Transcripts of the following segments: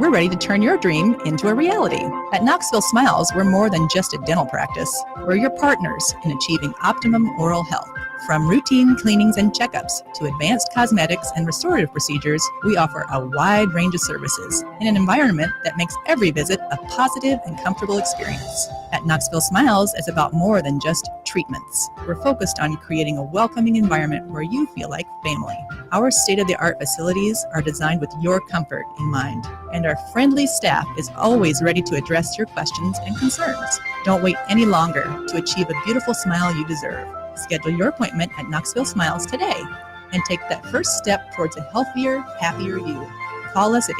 we're ready to turn your dream into a reality. At Knoxville Smiles, we're more than just a dental practice. We're your partners in achieving optimum oral health. From routine cleanings and checkups to advanced cosmetics and restorative procedures, we offer a wide range of services in an environment that makes every visit a positive and comfortable experience. At Knoxville Smiles, it's about more than just treatments. We're focused on creating a welcoming environment where you feel like family. Our state-of-the-art facilities are designed with your comfort in mind, and our friendly staff is always ready to address your questions and concerns. Don't wait any longer to achieve a beautiful smile you deserve. Schedule your appointment at Knoxville Smiles today and take that first step towards a healthier, happier you. Call us at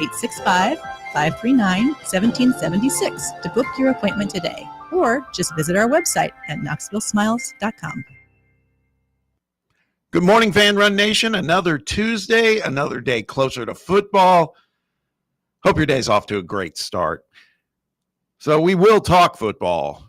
865-539-1776 to book your appointment today, or just visit our website at knoxvillesmiles.com. Good morning, Fan Run Nation. Another Tuesday, another day closer to football. Hope your day's off to a great start. So we will talk football.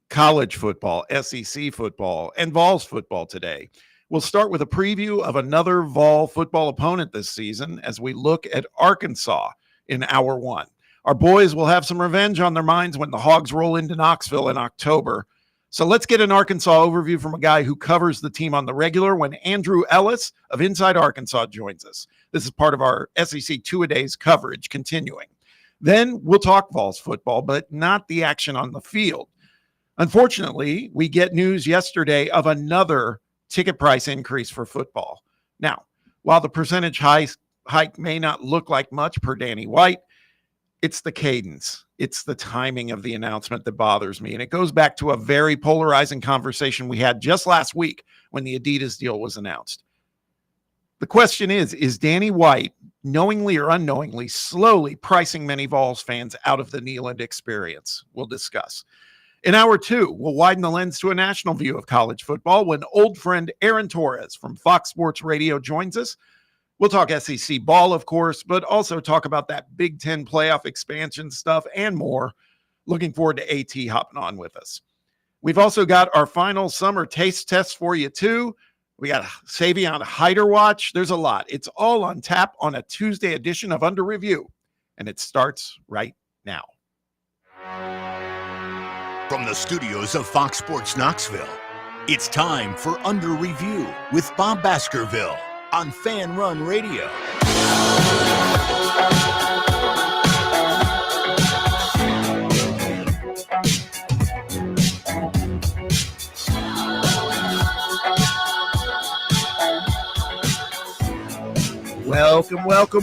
College football, SEC football, and Vols football today. We'll start with a preview of another Vol football opponent this season as we look at Arkansas in Hour 1. Our boys will have some revenge on their minds when the Hogs roll into Knoxville in October. So let's get an Arkansas overview from a guy who covers the team on the regular when Andrew Ellis of Inside Arkansas joins us. This is part of our SEC Two-A-Days coverage continuing. Then we'll talk Vols football, but not the action on the field. Unfortunately, we get news yesterday of another ticket price increase for football. Now, while the percentage hike may not look like much per Danny White, it's the cadence. It's the timing of the announcement that bothers me. And it goes back to a very polarizing conversation we had just last week when the Adidas deal was announced. The question is Danny White, knowingly or unknowingly, slowly pricing many Vols fans out of the Neyland experience? We'll discuss. In Hour 2, we'll widen the lens to a national view of college football when old friend Aaron Torres from Fox Sports Radio joins us. We'll talk SEC ball, of course, but also talk about that Big Ten playoff expansion stuff and more. Looking forward to AT hopping on with us. We've also got our final summer taste test for you, too. We got Savion Hyder Watch. There's a lot. It's all on tap on a Tuesday edition of Under Review, and it starts right now. From the studios of Fox Sports Knoxville, it's time for Under Review with Bob Baskerville on Fan Run Radio.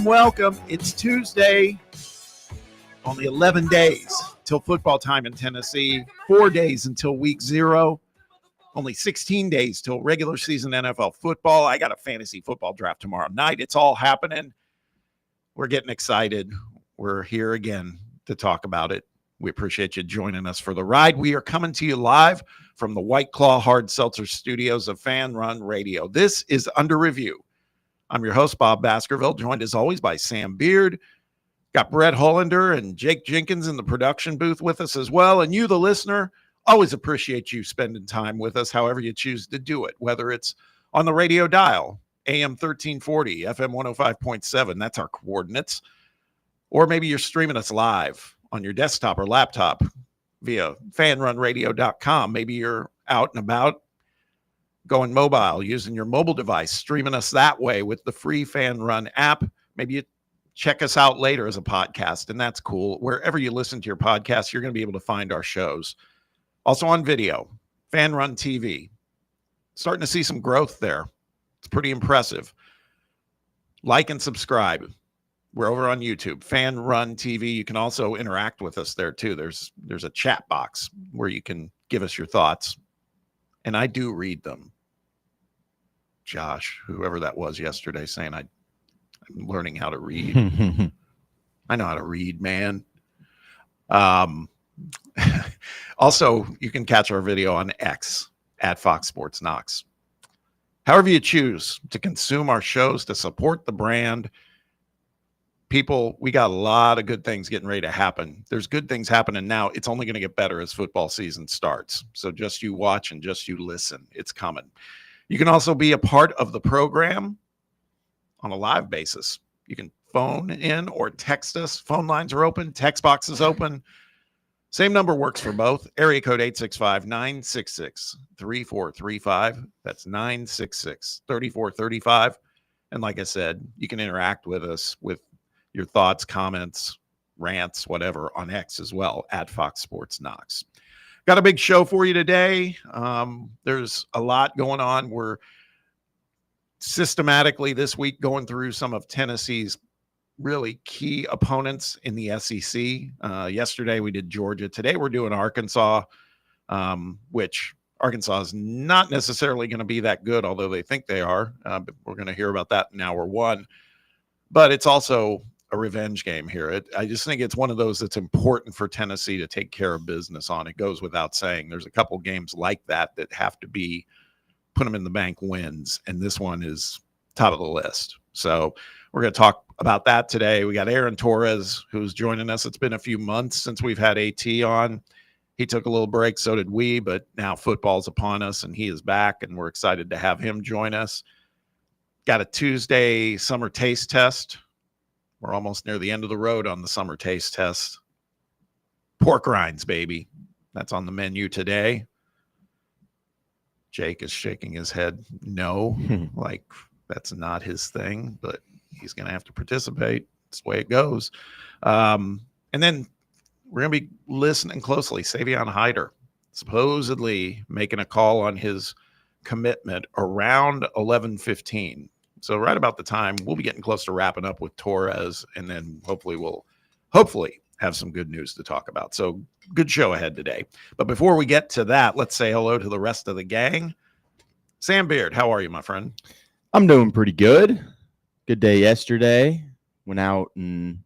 Welcome. It's Tuesday. Only 11 days till football time in Tennessee, 4 days until week 0, only 16 days till regular season NFL football. I got a fantasy football draft tomorrow night. It's all happening. We're getting excited. We're here again to talk about it. We appreciate you joining us for the ride. We are coming to you live from the White Claw Hard Seltzer studios of Fan Run Radio. This is Under Review. I'm your host, Bob Baskerville, joined as always by Sam Beard. Got Brett Hollander and Jake Jenkins in the production booth with us as well. And you, the listener, always appreciate you spending time with us, however you choose to do it, whether it's on the radio dial, AM 1340, FM 105.7, that's our coordinates, or maybe you're streaming us live on your desktop or laptop via fanrunradio.com. Maybe you're out and about going mobile, using your mobile device, streaming us that way with the free Fan Run app. Maybe you check us out later as a podcast, and that's cool. Wherever you listen to your podcast, you're going to be able to find our shows. Also on video, Fan Run TV. Starting to see some growth there. It's pretty impressive. Like and subscribe. We're over on YouTube, Fan Run TV. You can also interact with us there too. There's a chat box where you can give us your thoughts, and I do read them. Josh, whoever that was yesterday, saying I'm learning how to read. I know how to read, man. Also, you can catch our video on X at Fox Sports Knox. However you choose to consume our shows, to support the brand, people, we got a lot of good things getting ready to happen. There's good things happening now. It's only going to get better as football season starts. So just you watch and just you listen. It's coming. You can also be a part of the program on a live basis. You can phone in or text us. Phone lines are open. Text box is open. Same number works for both. Area code 865-966-3435. That's 966-3435. And like I said, you can interact with us with your thoughts, comments, rants, whatever on X as well at Fox Sports Knox. Got a big show for you today. There's a lot going on. We're systematically this week going through some of Tennessee's really key opponents in the SEC. Yesterday we did Georgia. Today we're doing Arkansas, which Arkansas is not necessarily going to be that good, although they think they are. But we're going to hear about that in hour one. But it's also a revenge game here. I just think it's one of those that's important for Tennessee to take care of business on. It goes without saying. There's a couple games like that have to be put them in the bank wins, and this one is top of the list. So we're going to talk about that today. We got Aaron Torres, who's joining us. It's been a few months since we've had AT on. He took a little break, so did we, but now football's upon us, and he is back, and we're excited to have him join us. Got a Tuesday summer taste test. We're almost near the end of the road on the summer taste test. Pork rinds, baby. That's on the menu today. Jake is shaking his head no, like that's not his thing, but he's going to have to participate. That's the way it goes. And then we're going to be listening closely. Savion Hyder supposedly making a call on his commitment around 11:15. So right about the time we'll be getting close to wrapping up with Torres, and then we'll have some good news to talk about. So good show ahead today. But before we get to that, let's say hello to the rest of the gang. Sam Beard, how are you, my friend? I'm doing pretty good. Good day yesterday. Went out and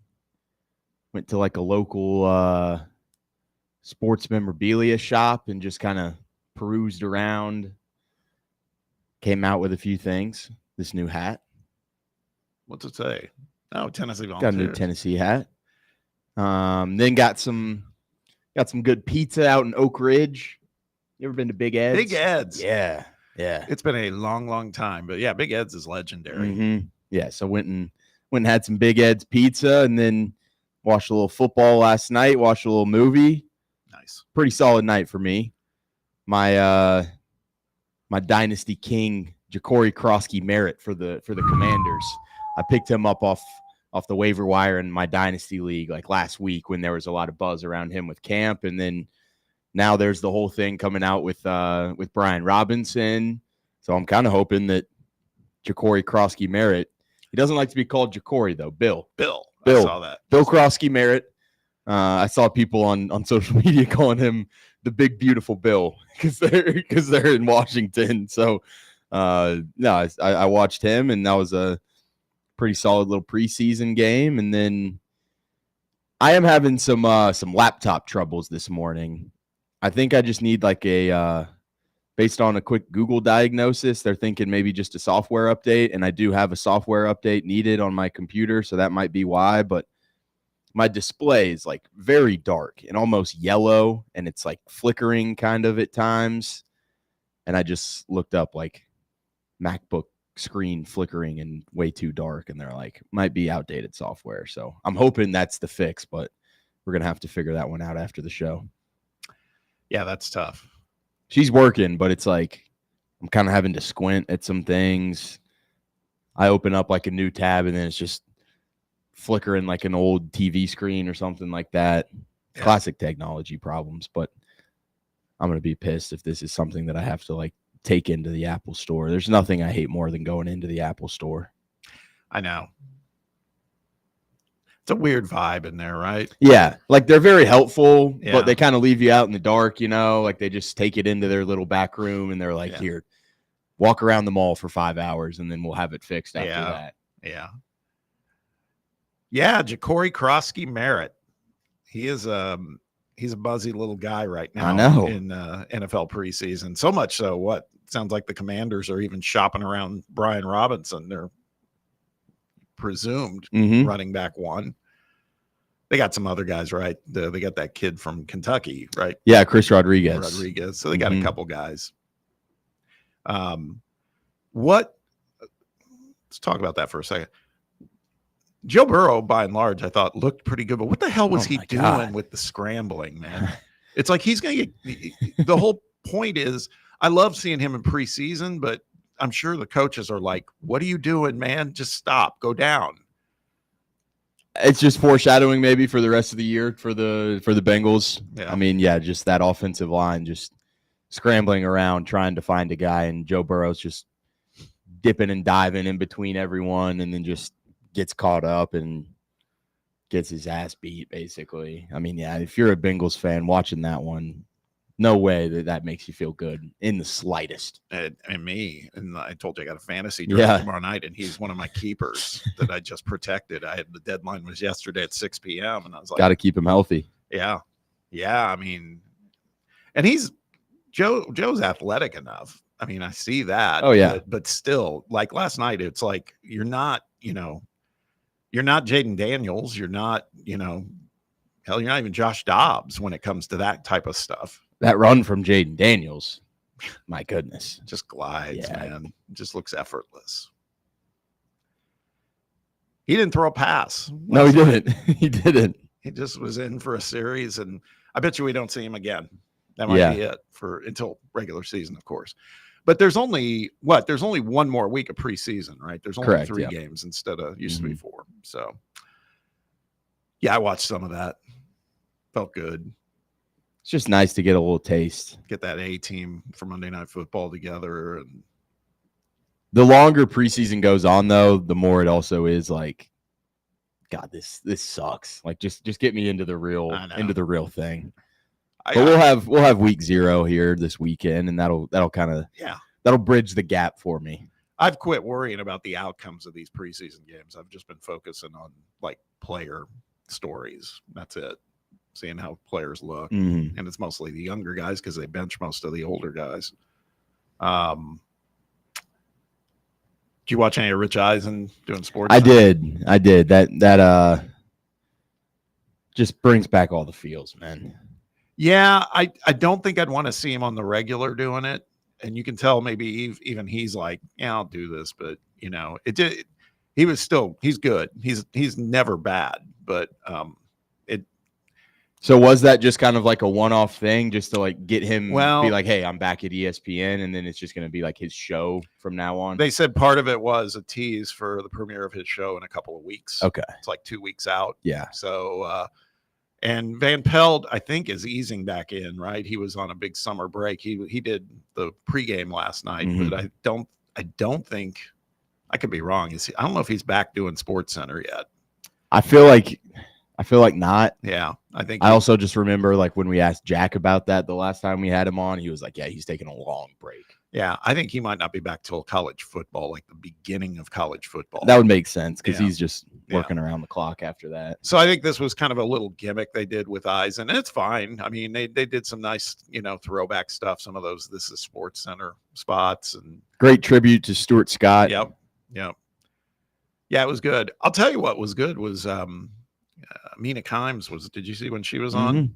went to like a local sports memorabilia shop and just kind of perused around. Came out with a few things. This new hat. What's it say? Oh, Tennessee Volunteers. Got a new Tennessee hat. Then got some good pizza out in Oak Ridge. You ever been to Big Ed's? Big Ed's. Yeah. It's been a long, long time, but yeah, Big Ed's is legendary. Mm-hmm. Yeah, so went and had some Big Ed's pizza, and then watched a little football last night. Watched a little movie. Nice. Pretty solid night for me. My Dynasty King, Ja'Cory Krosky Merritt for the Commanders. I picked him up off the waiver wire in my Dynasty League like last week when there was a lot of buzz around him with camp. And then now there's the whole thing coming out with Brian Robinson. So I'm kind of hoping that Ja'Cory Krosky Merritt, he doesn't like to be called Ja'Cory though. Bill. I saw that. Bill Krosky Merritt. I saw people on social media calling him the Big Beautiful Bill because they're in Washington. So no, I watched him, and that was a pretty solid little preseason game. And then I am having some laptop troubles this morning. I think I just need like based on a quick Google diagnosis, they're thinking maybe just a software update. And I do have a software update needed on my computer, so that might be why. But my display is like very dark and almost yellow, and it's like flickering kind of at times. And I just looked up like MacBook screen flickering and way too dark, and they're like, might be outdated software. So I'm hoping that's the fix, but we're going to have to figure that one out after the show. Yeah, that's tough. She's working, but it's like I'm kind of having to squint at some things. I open up like a new tab, and then it's just flickering like an old TV screen or something like that. Yeah. Classic technology problems, but I'm going to be pissed if this is something that I have to like take into the Apple store. There's nothing I hate more than going into the Apple store. I know. It's a weird vibe in there, right? Yeah. Like they're very helpful, Yeah. but they kind of leave you out in the dark, you know, like they just take it into their little back room and they're like, here, walk around the mall for 5 hours and then we'll have it fixed after that. Yeah. Ja'Cory Krosky Merritt. He's a buzzy little guy right now. I know. In NFL preseason. So much so, what sounds like the Commanders are even shopping around Brian Robinson. They're presumed running back one. They got some other guys, right? They got that kid from Kentucky, right? Yeah, Chris Rodriguez. So they got a couple guys. Let's talk about that for a second. Joe Burrow, by and large, I thought looked pretty good, but what the hell was Oh he my doing God. with the scrambling, man? It's like he's going to get the whole point is I love seeing him in preseason, but I'm sure the coaches are like, what are you doing, man? Just stop, go down. It's just foreshadowing maybe for the rest of the year for the Bengals. Yeah. I mean, yeah, just that offensive line just scrambling around trying to find a guy, and Joe Burrow's just dipping and diving in between everyone, and then just gets caught up and gets his ass beat, basically. I mean, yeah, if you're a Bengals fan watching that one, no way that makes you feel good in the slightest. And me, and I told you I got a fantasy draft Yeah. tomorrow night, and he's one of my keepers that I just protected. The deadline was yesterday at 6 p.m. and I was like, Got to keep him healthy. yeah. I mean, and Joe's athletic enough. I mean, I see that. Oh, yeah. But still, like last night, it's like you're not Jaden Daniels. You're not, hell, you're not even Josh Dobbs when it comes to that type of stuff. That run from Jaden Daniels, my goodness. Just glides, Yeah. man. It just looks effortless. He didn't throw a pass. No, he didn't. He didn't. He just was in for a series, and I bet you we don't see him again. That might be it until regular season, of course. But there's only one more week of preseason, right? There's only Correct, 3 games instead of used to be 4. So, yeah, I watched some of that. Felt good. It's just nice to get a little taste. Get that A team for Monday Night Football together. And the longer preseason goes on, though, the more it also is like, God, this sucks. Like, just get me into the real thing. But we'll have week 0 here this weekend, and that'll kind of that'll bridge the gap for me. I've quit worrying about the outcomes of these preseason games. I've just been focusing on like player stories. That's it. Seeing how players look. Mm-hmm. And it's mostly the younger guys because they bench most of the older guys. Did you watch any of Rich Eisen doing sports? I did. That just brings back all the feels, man. Yeah, I don't think I'd want to see him on the regular doing it. And you can tell maybe even he's like, yeah, I'll do this. But, he's good. He's never bad. But So was that just kind of like a one-off thing just to like get him be like, hey, I'm back at ESPN, and then it's just going to be like his show from now on? They said part of it was a tease for the premiere of his show in a couple of weeks. Okay. It's like 2 weeks out. Yeah. So, and Van Pelt, I think, is easing back in, right? He was on a big summer break. He did the pregame last night, but I don't think, I could be wrong. I don't know if he's back doing Sports Center yet. I feel like not. Yeah, I think. I also just remember like when we asked Jack about that the last time we had him on, he was like, yeah, he's taking a long break. Yeah, I think he might not be back till college football, like the beginning of college football. That would make sense because he's just working around the clock after that. So I think this was kind of a little gimmick they did with Eisen, and it's fine. I mean, they did some nice, throwback stuff. Some of those This Is Sports Center spots, and great tribute to Stuart Scott. Yep. Yeah, it was good. I'll tell you what was good was Mina Kimes was. Did you see when she was on?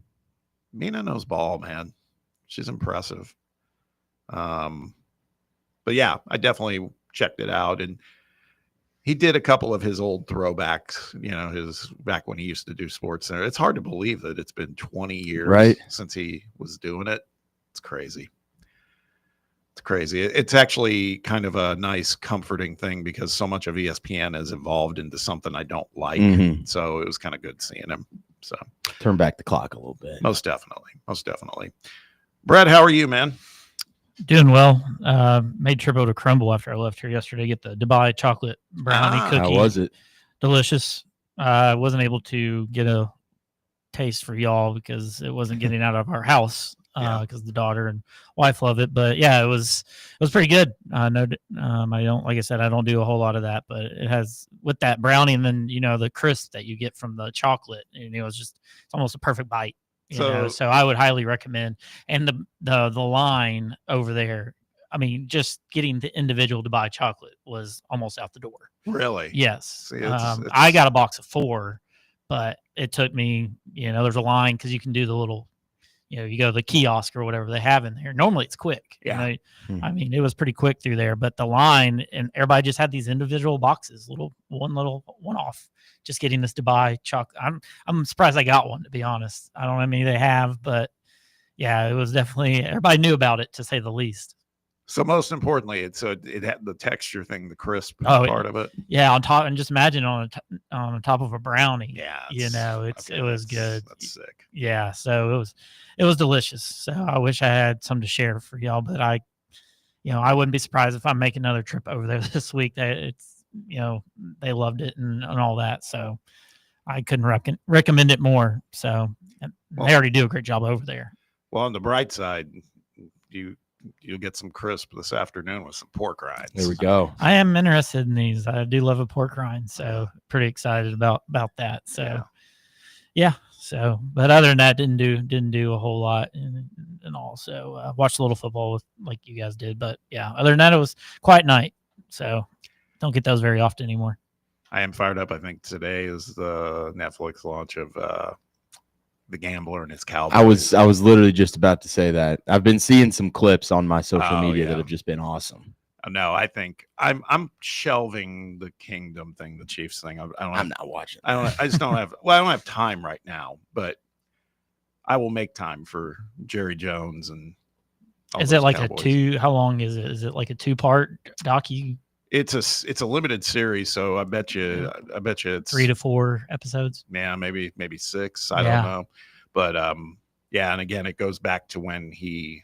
Mina knows ball, man. She's impressive. But yeah, I definitely checked it out, and he did a couple of his old throwbacks, his back when he used to do Sports Center. It's hard to believe that it's been 20 years since he was doing it. It's crazy. It's crazy. It's actually kind of a nice, comforting thing because so much of ESPN has evolved into something I don't like. So it was kind of good seeing him. So turn back the clock a little bit. Most definitely. Brad, how are you, man? Doing well. Made Turbo to crumble after I left here yesterday. Get the Dubai chocolate brownie cookie. How was it? Delicious. I wasn't able to get a taste for y'all because it wasn't getting out of our house because the daughter and wife love it. But yeah, it was pretty good. I don't, like I said, I don't do a whole lot of that, but it has with that brownie and then the crisp that you get from the chocolate. And it's almost a perfect bite. So I would highly recommend. And the line over there, I mean, just getting the individual Dubai chocolate was almost out the door. Really? Yes. See, I got a box of 4, but it took me, there's a line because you can do the little, you go to the kiosk or whatever they have in there. Normally it's quick. Yeah. I mean, it was pretty quick through there, but the line and everybody just had these individual boxes, little one off, just getting this Dubai chocolate. I'm surprised I got one, to be honest. I don't know how many they have, but yeah, it was definitely, everybody knew about it, to say the least. So most importantly, it had the texture thing, the crisp Oh, part of it. Yeah, on top, and just imagine on the top of a brownie. Yeah, it was good. That's sick. Yeah, so it was delicious. So I wish I had some to share for y'all, but I wouldn't be surprised if I make another trip over there this week. It's they loved it and all that, so I couldn't recommend it more. So they already do a great job over there. Well, on the bright side, you'll get some crisp this afternoon with some pork rinds. There we go. I am interested in these. I do love a pork rind, so pretty excited about that. So yeah. So, but other than that, didn't do a whole lot and also watched a little football like you guys did. But yeah, other than that, it was quiet night. So don't get those very often anymore. I am fired up. I think today is the Netflix launch of The Gambler and his Cowboys. I was literally just about to say that. I've been seeing some clips on my social media that have just been awesome. No, I think I'm shelving the Kingdom thing, the Chiefs thing. I'm not watching. I just don't have. Well, I don't have time right now, but I will make time for Jerry Jones and. Is it like Cowboys. a two? How long is it? Is it like a 2-part docu? It's a limited series, so I bet you it's 3 to 4 episodes. Yeah, maybe 6. I don't know, but yeah, and again, it goes back to when he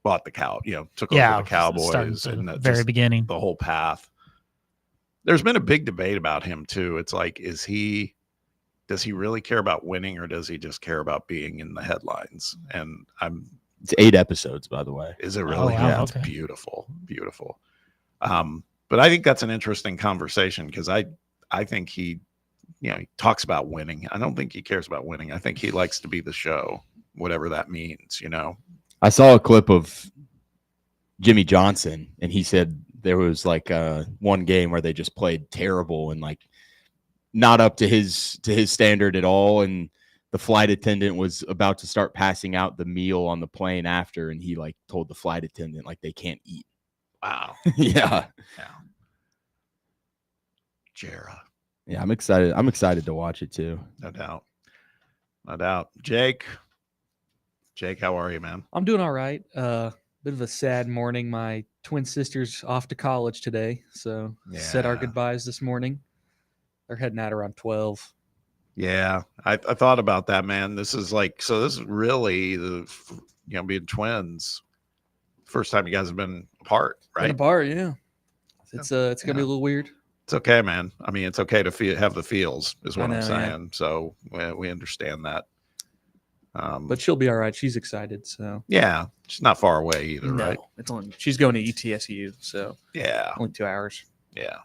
bought the took over the Cowboys and the very beginning, the whole path. There's been a big debate about him too. It's like, does he really care about winning, or does he just care about being in the headlines? And it's 8 episodes, by the way. Is it really? Oh, wow. Yeah, Okay. It's beautiful. But I think that's an interesting conversation, because I think he talks about winning. I don't think he cares about winning. I think he likes to be the show, whatever that means, I saw a clip of Jimmy Johnson, and he said there was like one game where they just played terrible and like not up to his standard at all. And the flight attendant was about to start passing out the meal on the plane after, and he like told the flight attendant like they can't eat. Wow. Yeah. Jera. Yeah, I'm excited. I'm excited to watch it too. No doubt. Jake, how are you, man? I'm doing all right. Bit of a sad morning. My twin sister's off to college today, so said our goodbyes this morning. They're heading out around 12. Yeah, I thought about that, man. This is really being twins. First time you guys have been apart, right? Been apart, yeah. It's gonna be a little weird. It's okay, man. I mean, it's okay to have the feels, is what I'm saying. Yeah. So we understand that. But she'll be all right. She's excited. So yeah, she's not far away either, right? It's only she's going to ETSU, so yeah, only 2 hours. Yeah,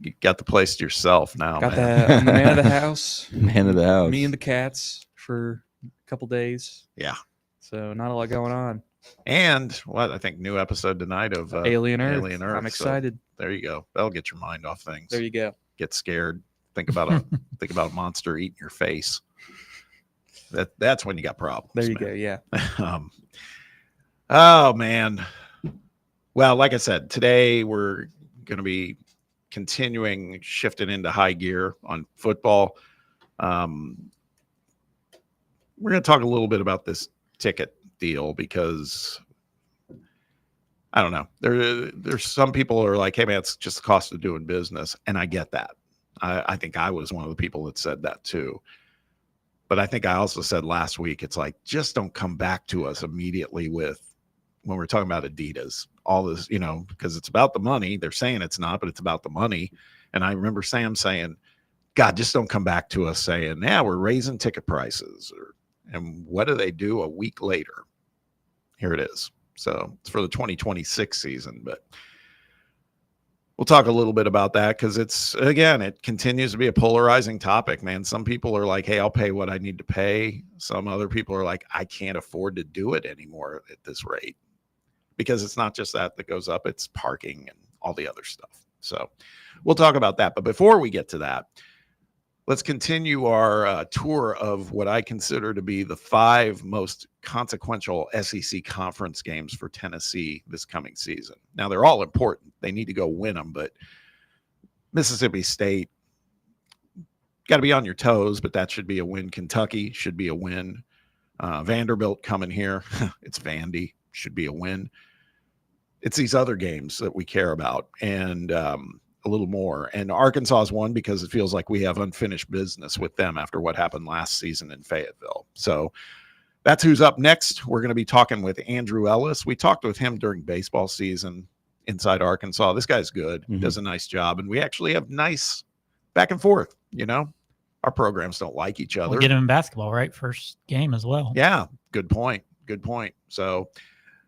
you got the place to yourself now. Got man. that. I'm the man of the house. Man of the house. Me and the cats for a couple days. Yeah. So not a lot going on. And I think new episode tonight of Alien Earth. I'm excited. So there you go. That'll get your mind off things. There you go. Get scared. Think about a monster eating your face. That's when you got problems. There you man. go. Yeah. Oh man. Well, like I said, today we're going to be continuing shifting into high gear on football. We're going to talk a little bit about this ticket deal, because I don't know. There's some people who are like, hey man, it's just the cost of doing business. And I get that. I think I was one of the people that said that too. But I think I also said last week, it's like, just don't come back to us immediately when we're talking about Adidas, all this, because it's about the money. They're saying it's not, but it's about the money. And I remember Sam saying, God, just don't come back to us saying, yeah, we're raising ticket prices. And what do they do a week later? Here it is. So it's for the 2026 season, but we'll talk a little bit about that, because it continues to be a polarizing topic, man. Some people are like, hey, I'll pay what I need to pay. Some other people are like, I can't afford to do it anymore at this rate, because it's not just that goes up, it's parking and all the other stuff. So we'll talk about that. But before we get to that, Let's continue our tour of what I consider to be the 5 most consequential SEC conference games for Tennessee this coming season. Now, they're all important. They need to go win them, but Mississippi State, got to be on your toes, but that should be a win. Kentucky should be a win. Vanderbilt coming here. It's Vandy. Should be a win. It's these other games that we care about, and a little more. And Arkansas's won because it feels like we have unfinished business with them after what happened last season in Fayetteville. So that's who's up next. We're going to be talking with Andrew Ellis. We talked with him during baseball season inside Arkansas. This guy's good, does a nice job, and we actually have nice back and forth. You know, our programs don't like each other. We'll get him in basketball, right? First game as well. Yeah, good point. Good point. So,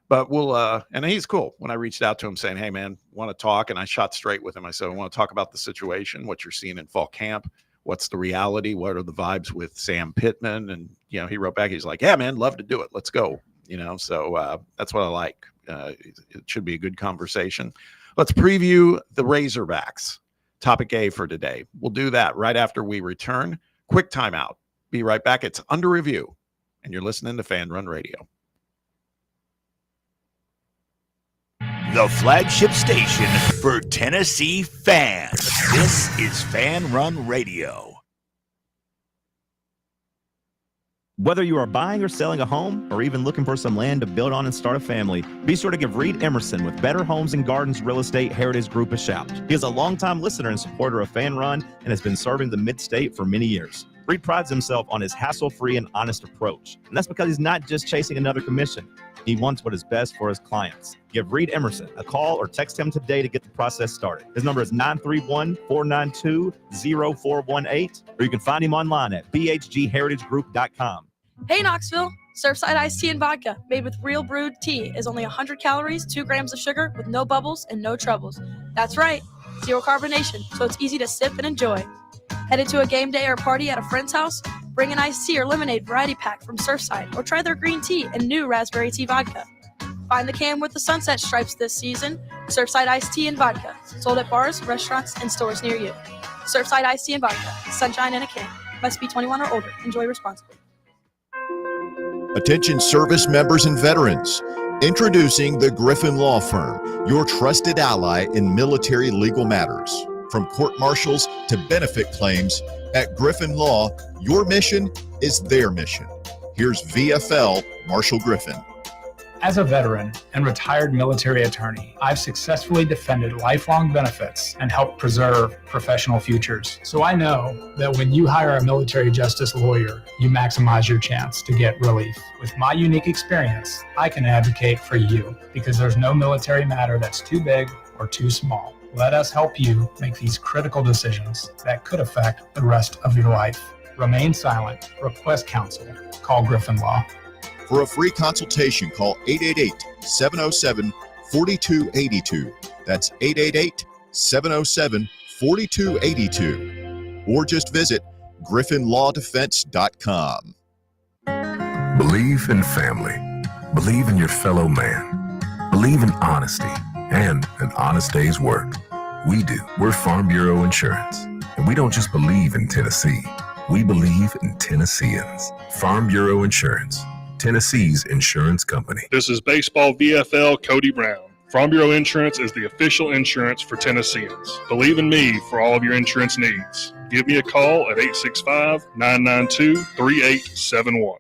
but we'll, and he's cool. When I reached out to him saying, hey, man, want to talk? And I shot straight with him. I said, I want to talk about the situation, what you're seeing in fall camp. What's the reality? What are the vibes with Sam Pittman? And, you know, he wrote back, he's like, yeah, man, love to do it. Let's go. You know, so that's what I like. It should be a good conversation. Let's preview the Razorbacks. Topic A for today. We'll do that right after we return. Quick timeout. Be right back. It's Under Review, and you're listening to Fan Run Radio. The flagship station for Tennessee fans. This is Fan Run Radio. Whether you are buying or selling a home or even looking for some land to build on and start a family, be sure to give Reed Emerson with Better Homes and Gardens Real Estate Heritage Group a shout. He is a longtime listener and supporter of Fan Run and has been serving the Mid-State for many years. Reed prides himself on his hassle-free and honest approach, and that's because he's not just chasing another commission. He wants what is best for his clients. Give Reed Emerson a call or text him today to get the process started. His number is 931-492-0418, or you can find him online at bhgheritagegroup.com. Hey Knoxville, Surfside iced tea and vodka made with real brewed tea is only 100 calories, 2 grams of sugar with no bubbles and no troubles. That's right, zero carbonation, so it's easy to sip and enjoy. Headed to a game day or party at a friend's house? Bring an iced tea or lemonade variety pack from Surfside or try their green tea and new raspberry tea vodka. Find the can with the sunset stripes this season. Surfside iced tea and vodka, sold at bars, restaurants, and stores near you. Surfside iced tea and vodka, sunshine in a can. Must be 21 or older. Enjoy responsibly. Attention service members and veterans. Introducing the Griffin Law Firm, your trusted ally in military legal matters. From court martials to benefit claims, at Griffin Law, your mission is their mission. Here's VFL Marshall Griffin. As a veteran and retired military attorney, I've successfully defended lifelong benefits and helped preserve professional futures. So I know that when you hire a military justice lawyer, you maximize your chance to get relief. With my unique experience, I can advocate for you because there's no military matter that's too big or too small. Let us help you make these critical decisions that could affect the rest of your life. Remain silent. Request counsel. Call Griffin Law. For a free consultation, call 888-707-4282. That's 888-707-4282. Or just visit griffinlawdefense.com. Believe in family. Believe in your fellow man. Believe in honesty and an honest day's work. We do. We're Farm Bureau Insurance. And we don't just believe in Tennessee. We believe in Tennesseans. Farm Bureau Insurance. Tennessee's insurance company. This is Baseball VFL Cody Brown. Farm Bureau Insurance is the official insurance for Tennesseans. Believe in me for all of your insurance needs. Give me a call at 865-992-3871.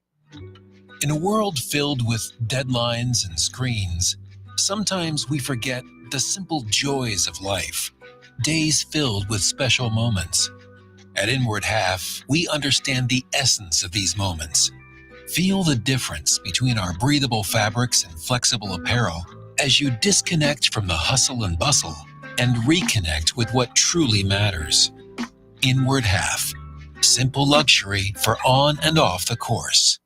In a world filled with deadlines and screens, sometimes we forget the simple joys of life, days filled with special moments. At Inward Half, we understand the essence of these moments. Feel the difference between our breathable fabrics and flexible apparel as you disconnect from the hustle and bustle and reconnect with what truly matters. Inward Half, simple luxury for on and off the course.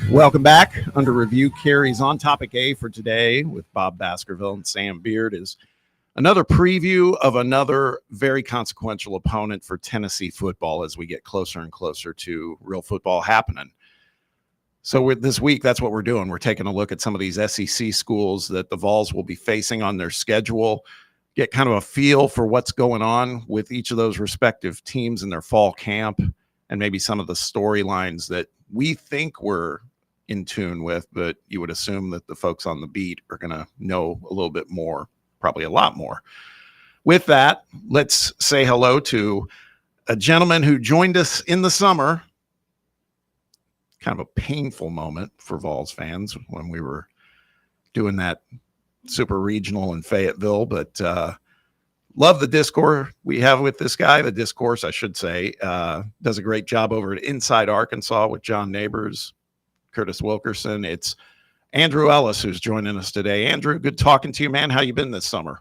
Welcome back. Under Review carries on. Topic A for today with Bob Baskerville and Sam Beard is another preview of another very consequential opponent for Tennessee football as we get closer and closer to real football happening. So this week, that's what we're doing. We're taking a look at some of these SEC schools that the Vols will be facing on their schedule, get kind of a feel for what's going on with each of those respective teams in their fall camp, and maybe some of the storylines that we think we're in tune with, but you would assume that the folks on the beat are going to know a little bit more, probably a lot more. With that, let's say hello to a gentleman who joined us in the summer. Kind of a painful moment for Vols fans when we were doing that super regional in Fayetteville, but love the discourse we have with this guy. The discourse, I should say, does a great job over at Inside Arkansas with John Neighbors, Curtis Wilkerson. It's Andrew Ellis who's joining us today. Andrew, good talking to you, man. How you been this summer?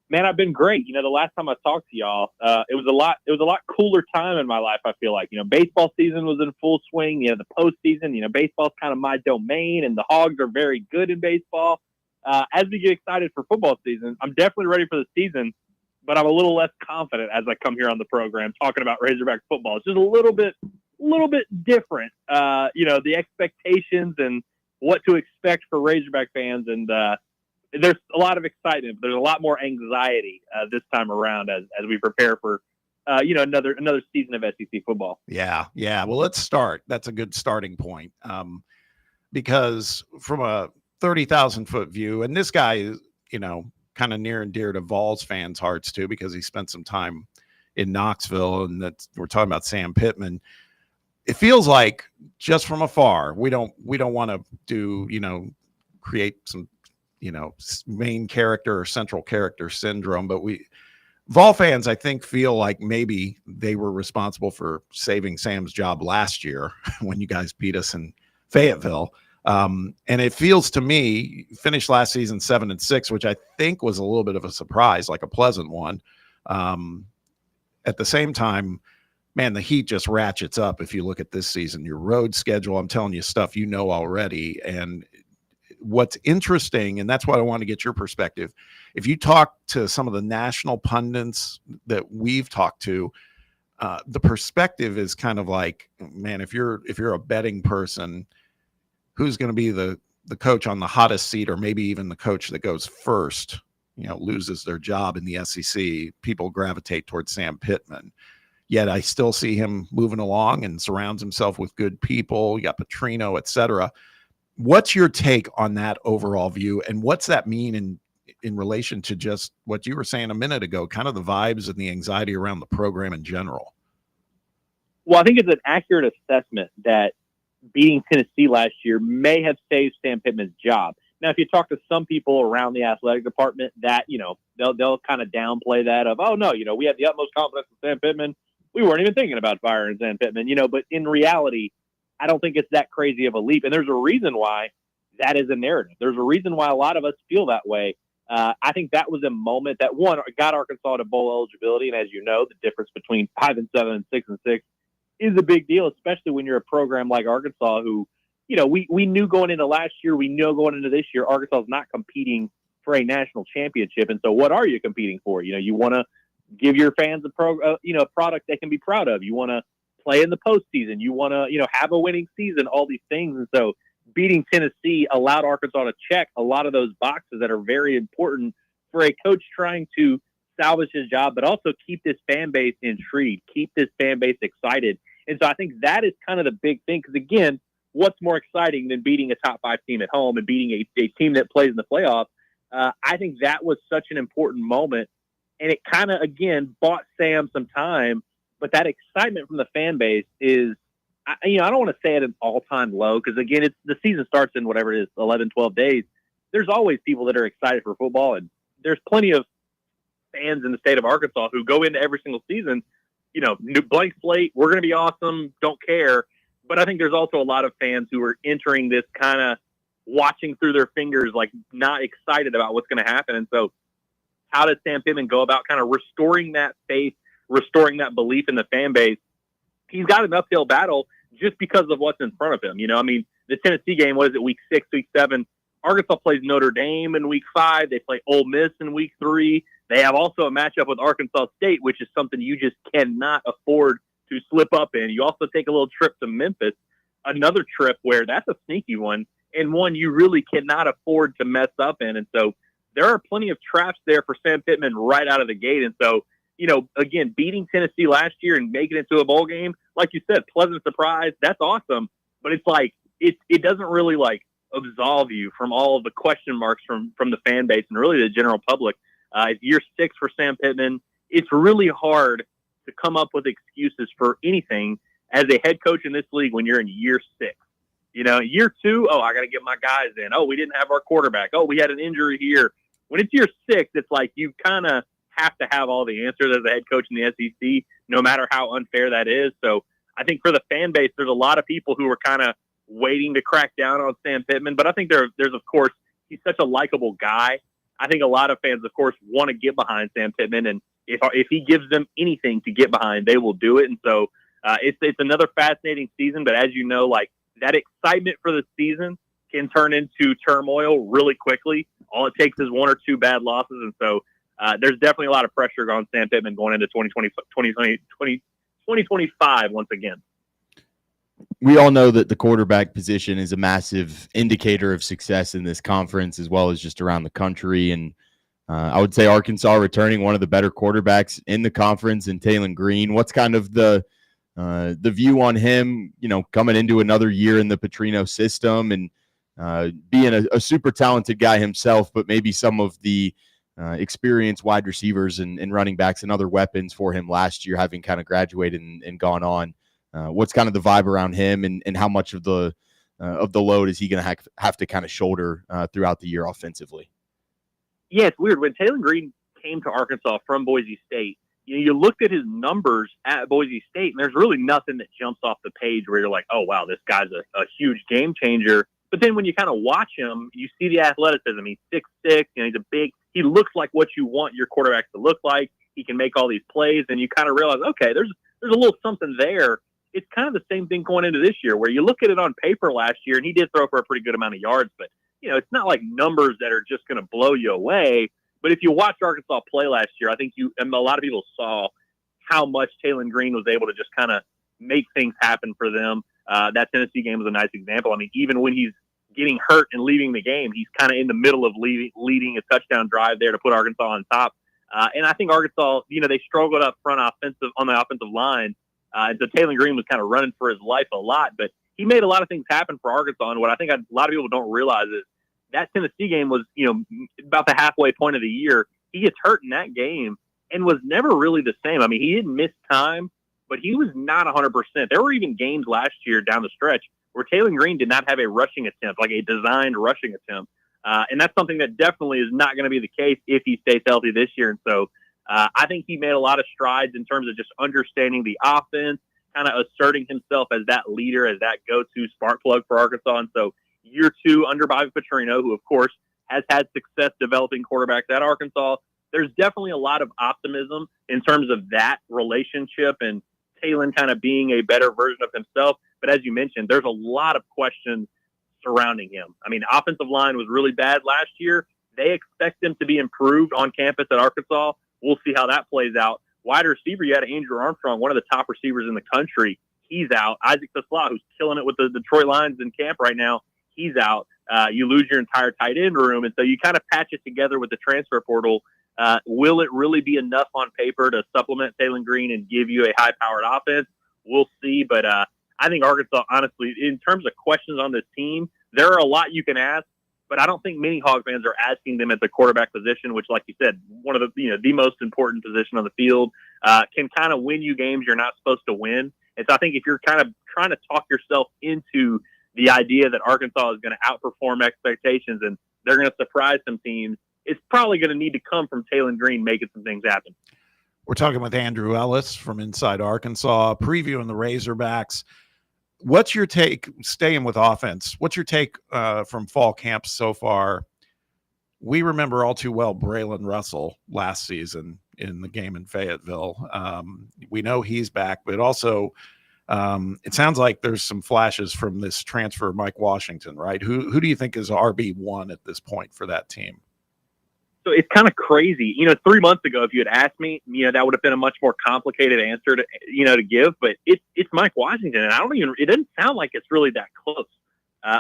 Man, I've been great. The last time I talked to y'all, it was a lot cooler time in my life. I feel like, baseball season was in full swing. The postseason, baseball's kind of my domain, and the Hogs are very good in baseball. As we get excited for football season, I'm definitely ready for the season, but I'm a little less confident as I come here on the program talking about Razorback football. It's just a little bit different. The expectations and what to expect for Razorback fans, and there's a lot of excitement, but there's a lot more anxiety this time around as we prepare for another season of SEC football. Yeah. Well, let's start. That's a good starting point, because from a 30,000 foot view, and this guy is kind of near and dear to Vols fans' hearts too, because he spent some time in Knoxville, and we're talking about Sam Pittman. It feels like just from afar, we don't want to do create some main character or central character syndrome, but Vol fans, I think, feel like maybe they were responsible for saving Sam's job last year when you guys beat us in Fayetteville. And it feels to me, finished last season 7-6, which I think was a little bit of a surprise, like a pleasant one. At the same time, man, the heat just ratchets up if you look at this season. Your road schedule, I'm telling you stuff you know already. And what's interesting, and that's what I want to get your perspective, if you talk to some of the national pundits that we've talked to, the perspective is kind of like, man, if you're a betting person, who's going to be the coach on the hottest seat, or maybe even the coach that goes first, loses their job in the SEC, people gravitate towards Sam Pittman. Yet I still see him moving along and surrounds himself with good people. You got Petrino, et cetera. What's your take on that overall view, and what's that mean in relation to just what you were saying a minute ago, kind of the vibes and the anxiety around the program in general? Well, I think it's an accurate assessment that beating Tennessee last year may have saved Sam Pittman's job. Now, if you talk to some people around the athletic department, that they'll kind of downplay that of, oh no, we had the utmost confidence in Sam Pittman. We weren't even thinking about firing Sam Pittman, but in reality, I don't think it's that crazy of a leap. And there's a reason why that is a narrative. There's a reason why a lot of us feel that way. I think that was a moment that, one, got Arkansas to bowl eligibility. And as you know, the difference between 5-7 and 6-6 is a big deal, especially when you're a program like Arkansas who, we knew going into last year, we know going into this year, Arkansas is not competing for a national championship. And so what are you competing for? You want to give your fans a product they can be proud of. You want to play in the postseason. You want to, have a winning season, all these things. And so beating Tennessee allowed Arkansas to check a lot of those boxes that are very important for a coach trying to salvage his job, but also keep this fan base intrigued, keep this fan base excited. And so I think that is kind of the big thing. Because again, what's more exciting than beating a top 5 team at home and beating a team that plays in the playoffs? I think that was such an important moment. And it kind of, again, bought Sam some time. But that excitement from the fan base is, I don't want to say at an all-time low, because, again, the season starts in whatever it is, 11, 12 days. There's always people that are excited for football, and there's plenty of fans in the state of Arkansas who go into every single season, new blank slate, we're going to be awesome, don't care. But I think there's also a lot of fans who are entering this kind of watching through their fingers, like not excited about what's going to happen. And so how does Sam Pittman go about kind of restoring that faith, restoring that belief in the fan base? He's got an uphill battle just because of what's in front of him. the Tennessee game, what is it, week 6, week 7? Arkansas plays Notre Dame in week 5. They play Ole Miss in week 3. They have also a matchup with Arkansas State, which is something you just cannot afford to slip up in. You also take a little trip to Memphis, another trip where that's a sneaky one, and one you really cannot afford to mess up in. And so there are plenty of traps there for Sam Pittman right out of the gate. And so, again, beating Tennessee last year and making it to a bowl game, like you said, pleasant surprise. That's awesome. But it's like, it doesn't really absolve you from all of the question marks from the fan base and really the general public. It's year 6 for Sam Pittman. It's really hard to come up with excuses for anything as a head coach in this league when you're in year 6. Year 2, I got to get my guys in. We didn't have our quarterback. We had an injury here. When it's year 6, it's like you kind of have to have all the answers as a head coach in the SEC, no matter how unfair that is. So I think for the fan base, there's a lot of people who are kind of waiting to crack down on Sam Pittman. But I think there's, of course, he's such a likable guy. I think a lot of fans, of course, want to get behind Sam Pittman. And if he gives them anything to get behind, they will do it. And so it's another fascinating season. But as you know, that excitement for the season can turn into turmoil really quickly. All it takes is 1 or 2 bad losses. And so there's definitely a lot of pressure on Sam Pittman going into 2025 once again. We all know that the quarterback position is a massive indicator of success in this conference as well as just around the country. And I would say Arkansas returning one of the better quarterbacks in the conference in Taylon Green. What's kind of the view on him, coming into another year in the Petrino system and being a super talented guy himself, but maybe some of the experienced wide receivers and running backs and other weapons for him last year, having kind of graduated and gone on. What's kind of the vibe around him and how much of the load is he going to have to kind of shoulder throughout the year offensively? Yeah, it's weird. When Taylon Green came to Arkansas from Boise State, you looked at his numbers at Boise State, and there's really nothing that jumps off the page where you're like, oh, wow, this guy's a huge game changer. But then when you kind of watch him, you see the athleticism. He's 6'6", he looks like what you want your quarterback to look like. He can make all these plays, and you kind of realize, okay, there's a little something there. It's kind of the same thing going into this year where you look at it on paper last year, and he did throw for a pretty good amount of yards, but, it's not like numbers that are just going to blow you away. But if you watch Arkansas play last year, I think a lot of people saw how much Taylon Green was able to just kind of make things happen for them. That Tennessee game was a nice example. I mean, even when he's getting hurt and leaving the game, he's kind of in the middle of leading a touchdown drive there to put Arkansas on top. And I think Arkansas, they struggled up front on the offensive line. And so Taylon Green was kind of running for his life a lot, but he made a lot of things happen for Arkansas. And what I think a lot of people don't realize is that Tennessee game was, about the halfway point of the year. He gets hurt in that game and was never really the same. I mean, he didn't miss time, but he was not 100%. There were even games last year down the stretch where Taylon Green did not have a rushing attempt, like a designed rushing attempt. And that's something that definitely is not going to be the case if he stays healthy this year. And so I think he made a lot of strides in terms of just understanding the offense, kind of asserting himself as that leader, as that go-to spark plug for Arkansas. And so year 2 under Bobby Petrino, who, of course, has had success developing quarterbacks at Arkansas, there's definitely a lot of optimism in terms of that relationship and Taylon kind of being a better version of himself. But as you mentioned, there's a lot of questions surrounding him. I mean, the offensive line was really bad last year. They expect them to be improved on campus at Arkansas. We'll see how that plays out. Wide receiver, you had Andrew Armstrong, one of the top receivers in the country. He's out. Isaac Tasla, who's killing it with the Detroit Lions in camp right now, he's out. You lose your entire tight end room, and so you kind of patch it together with the transfer portal. Will it really be enough on paper to supplement Taylon Green and give you a high-powered offense? We'll see, but I think Arkansas, honestly, in terms of questions on this team, there are a lot you can ask, but I don't think many Hog fans are asking them at the quarterback position, which, like you said, one of the most important position on the field, can kind of win you games you're not supposed to win. And so I think if you're kind of trying to talk yourself into the idea that Arkansas is going to outperform expectations and they're going to surprise some teams, it's probably going to need to come from Taylon Green making some things happen. We're talking with Andrew Ellis from Inside Arkansas, previewing the Razorbacks. What's your take, staying with offense, what's your take from fall camp so far? We remember all too well Braylon Russell last season in the game in Fayetteville. We know he's back, but also It sounds like there's some flashes from this transfer, Mike Washington, right? Who do you think is RB1 at this point for that team? So it's kind of crazy. 3 months ago, if you had asked me, that would have been a much more complicated answer to give. But it's Mike Washington, and it doesn't sound like it's really that close,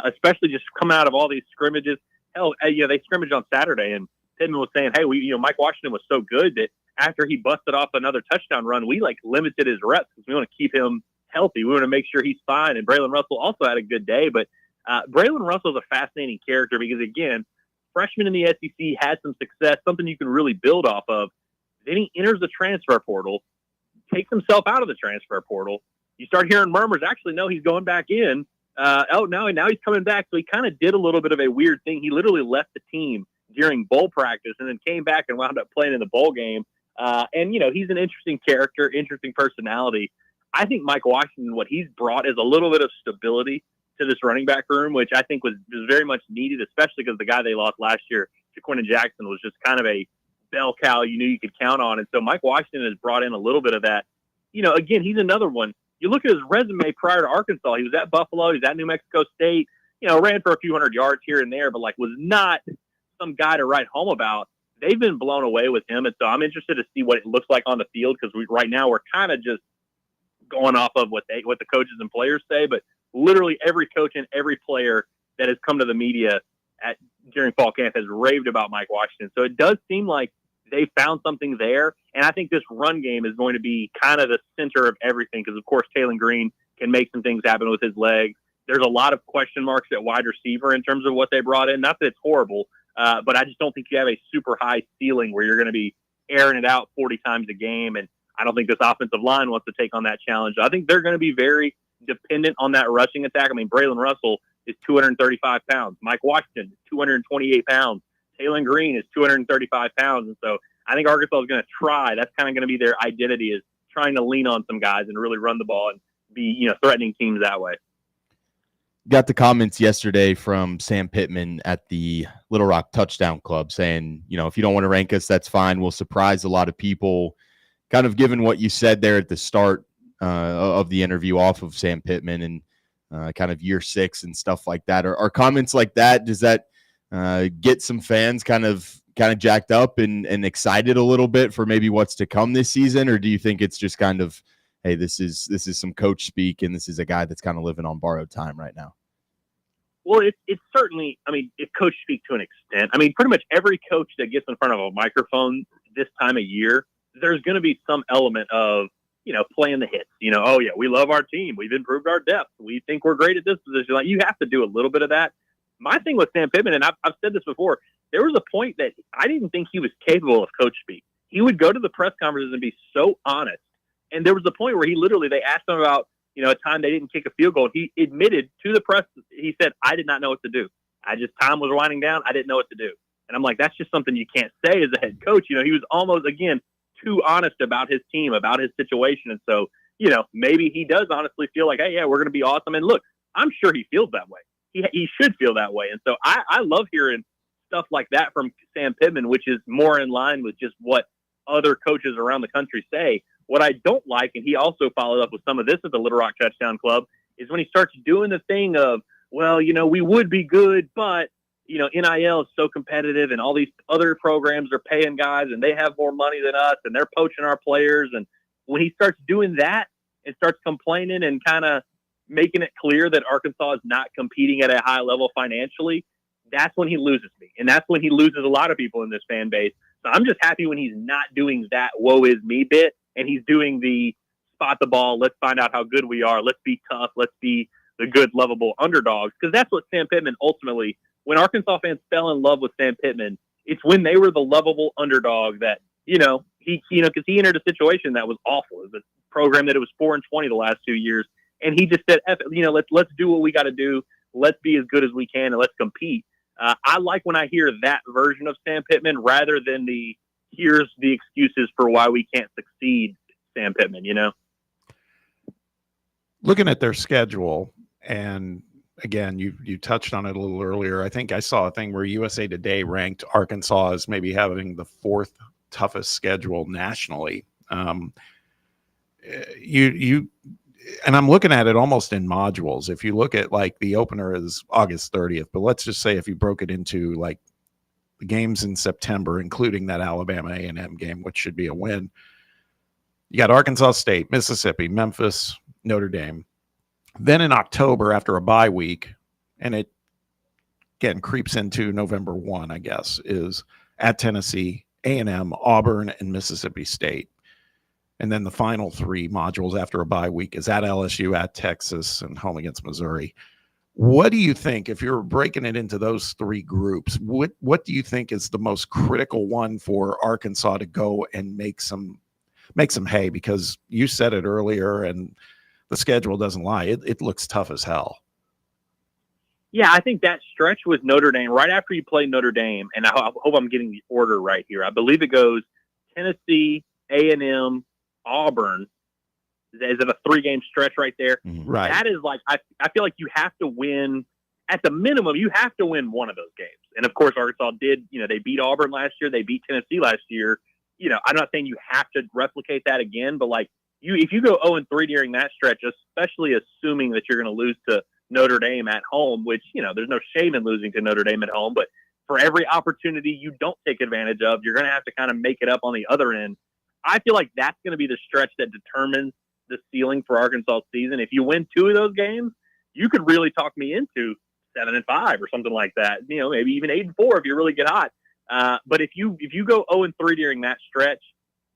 especially just coming out of all these scrimmages. Hell, they scrimmaged on Saturday, and Pittman was saying, hey, Mike Washington was so good that after he busted off another touchdown run, we limited his reps because we want to keep him healthy. We want to make sure he's fine. And Braylon Russell also had a good day, but Braylon Russell is a fascinating character because, again, freshman in the SEC had some success, something you can really build off of. Then he enters the transfer portal, takes himself out of the transfer portal. You start hearing murmurs, actually, no, he's going back in. Now he's coming back. So he kind of did a little bit of a weird thing. He literally left the team during bowl practice and then came back and wound up playing in the bowl game. He's an interesting character, interesting personality. I think Mike Washington, what he's brought is a little bit of stability to this running back room, which I think was very much needed, especially because the guy they lost last year, Jaquinton Jackson, was just kind of a bell cow you knew you could count on. And so Mike Washington has brought in a little bit of that. Again, he's another one. You look at his resume prior to Arkansas, he was at Buffalo, he was at New Mexico State, ran for a few hundred yards here and there, but was not some guy to write home about. They've been blown away with him. And so I'm interested to see what it looks like on the field because right now we're kind of just going off of what the coaches and players say, but literally every coach and every player that has come to the media during fall camp has raved about Mike Washington. So it does seem like they found something there. And I think this run game is going to be kind of the center of everything because, of course, Taylor Green can make some things happen with his legs. There's a lot of question marks at wide receiver in terms of what they brought in. Not that it's horrible, but I just don't think you have a super high ceiling where you're going to be airing it out 40 times a game. And I don't think this offensive line wants to take on that challenge. I think they're going to be very dependent on that rushing attack. I mean, Braylon Russell is 235 pounds. Mike Washington is 228 pounds. Taylor Green is 235 pounds. And so I think Arkansas is going to try. That's kind of going to be their identity, is trying to lean on some guys and really run the ball and be, threatening teams that way. Got the comments yesterday from Sam Pittman at the Little Rock Touchdown Club saying, if you don't want to rank us, that's fine. We'll surprise a lot of people. Kind of given what you said there at the start of the interview off of Sam Pittman and kind of year 6 and stuff like that. Are comments like that, does that get some fans kind of jacked up and excited a little bit for maybe what's to come this season? Or do you think it's just kind of, hey, this is some coach speak and this is a guy that's kind of living on borrowed time right now? Well, it's certainly, it's coach speak to an extent. Pretty much every coach that gets in front of a microphone this time of year, there's going to be some element of, playing the hits. Oh yeah, we love our team. We've improved our depth. We think we're great at this position. You have to do a little bit of that. My thing with Sam Pittman, and I've said this before, there was a point that I didn't think he was capable of coach speak. He would go to the press conferences and be so honest. And there was a point where they asked him about, a time they didn't kick a field goal. He admitted to the press, he said, I did not know what to do. Time was winding down. I didn't know what to do. And I'm like, that's just something you can't say as a head coach. He was almost, again, too honest about his team, about his situation. And so, maybe he does honestly feel like, hey, yeah, we're going to be awesome. And look, I'm sure he feels that way. He should feel that way. And so I love hearing stuff like that from Sam Pittman, which is more in line with just what other coaches around the country say. What I don't like, and he also followed up with some of this at the Little Rock Touchdown Club, is when he starts doing the thing of, well, we would be good, but, NIL is so competitive and all these other programs are paying guys and they have more money than us and they're poaching our players. And when he starts doing that and starts complaining and kind of making it clear that Arkansas is not competing at a high level financially, that's when he loses me. And that's when he loses a lot of people in this fan base. So I'm just happy when he's not doing that woe is me bit and he's doing the spot the ball. Let's find out how good we are. Let's be tough. Let's be the good, lovable underdogs. Because that's what Sam Pittman ultimately, when Arkansas fans fell in love with Sam Pittman, it's when they were the lovable underdog that, because he entered a situation that was awful. It was a program that it was 4-20 the last 2 years. And he just said, let's do what we got to do. Let's be as good as we can and let's compete. I like when I hear that version of Sam Pittman rather than here's the excuses for why we can't succeed, Sam Pittman, Looking at their schedule, and again, you touched on it a little earlier. I think I saw a thing where USA Today ranked Arkansas as maybe having the 4th toughest schedule nationally. and I'm looking at it almost in modules. If you look at like the opener is August 30th, but let's just say if you broke it into like the games in September, including that Alabama A&M game, which should be a win, you got Arkansas State, Mississippi, Memphis, Notre Dame. Then in October, after a bye week, and it again creeps into November 1, I guess, is at Tennessee, A&M, Auburn, and Mississippi State. And then the final 3 modules after a bye week is at LSU, at Texas, and home against Missouri. What do you think, if you're breaking it into those 3 groups, what do you think is the most critical one for Arkansas to go and make some hay? Because you said it earlier, and the schedule doesn't lie. It looks tough as hell. Yeah, I think that stretch with Notre Dame, right after you play Notre Dame, and I hope I'm getting the order right here. I believe it goes Tennessee, A&M, Auburn. Is it a 3-game stretch right there? Right. That is like, I feel like you have to win, at the minimum, you have to win one of those games. And of course, Arkansas did, they beat Auburn last year. They beat Tennessee last year. I'm not saying you have to replicate that again, but like if you go 0-3 during that stretch, especially assuming that you're going to lose to Notre Dame at home, which, there's no shame in losing to Notre Dame at home, but for every opportunity you don't take advantage of, you're going to have to kind of make it up on the other end. I feel like that's going to be the stretch that determines the ceiling for Arkansas season. If you win 2 of those games, you could really talk me into 7-5 or something like that. Maybe even 8-4 if you really get hot. But if you go 0-3 during that stretch,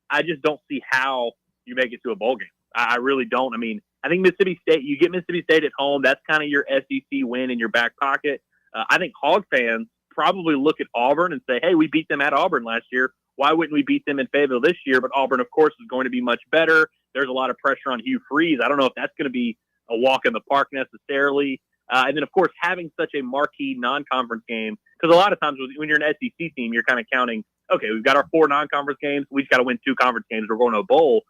I just don't see how you make it to a bowl game. I really don't. I mean, I think Mississippi State, you get Mississippi State at home. That's kind of your SEC win in your back pocket. I think Hog fans probably look at Auburn and say, hey, we beat them at Auburn last year. Why wouldn't we beat them in Fayetteville this year? But Auburn, of course, is going to be much better. There's a lot of pressure on Hugh Freeze. I don't know if that's going to be a walk in the park necessarily. And then, of course, having such a marquee non-conference game, because a lot of times when you're an SEC team, you're kind of counting, okay, we've got our 4 non-conference games. We just got to win 2 conference games. We're going to a bowl.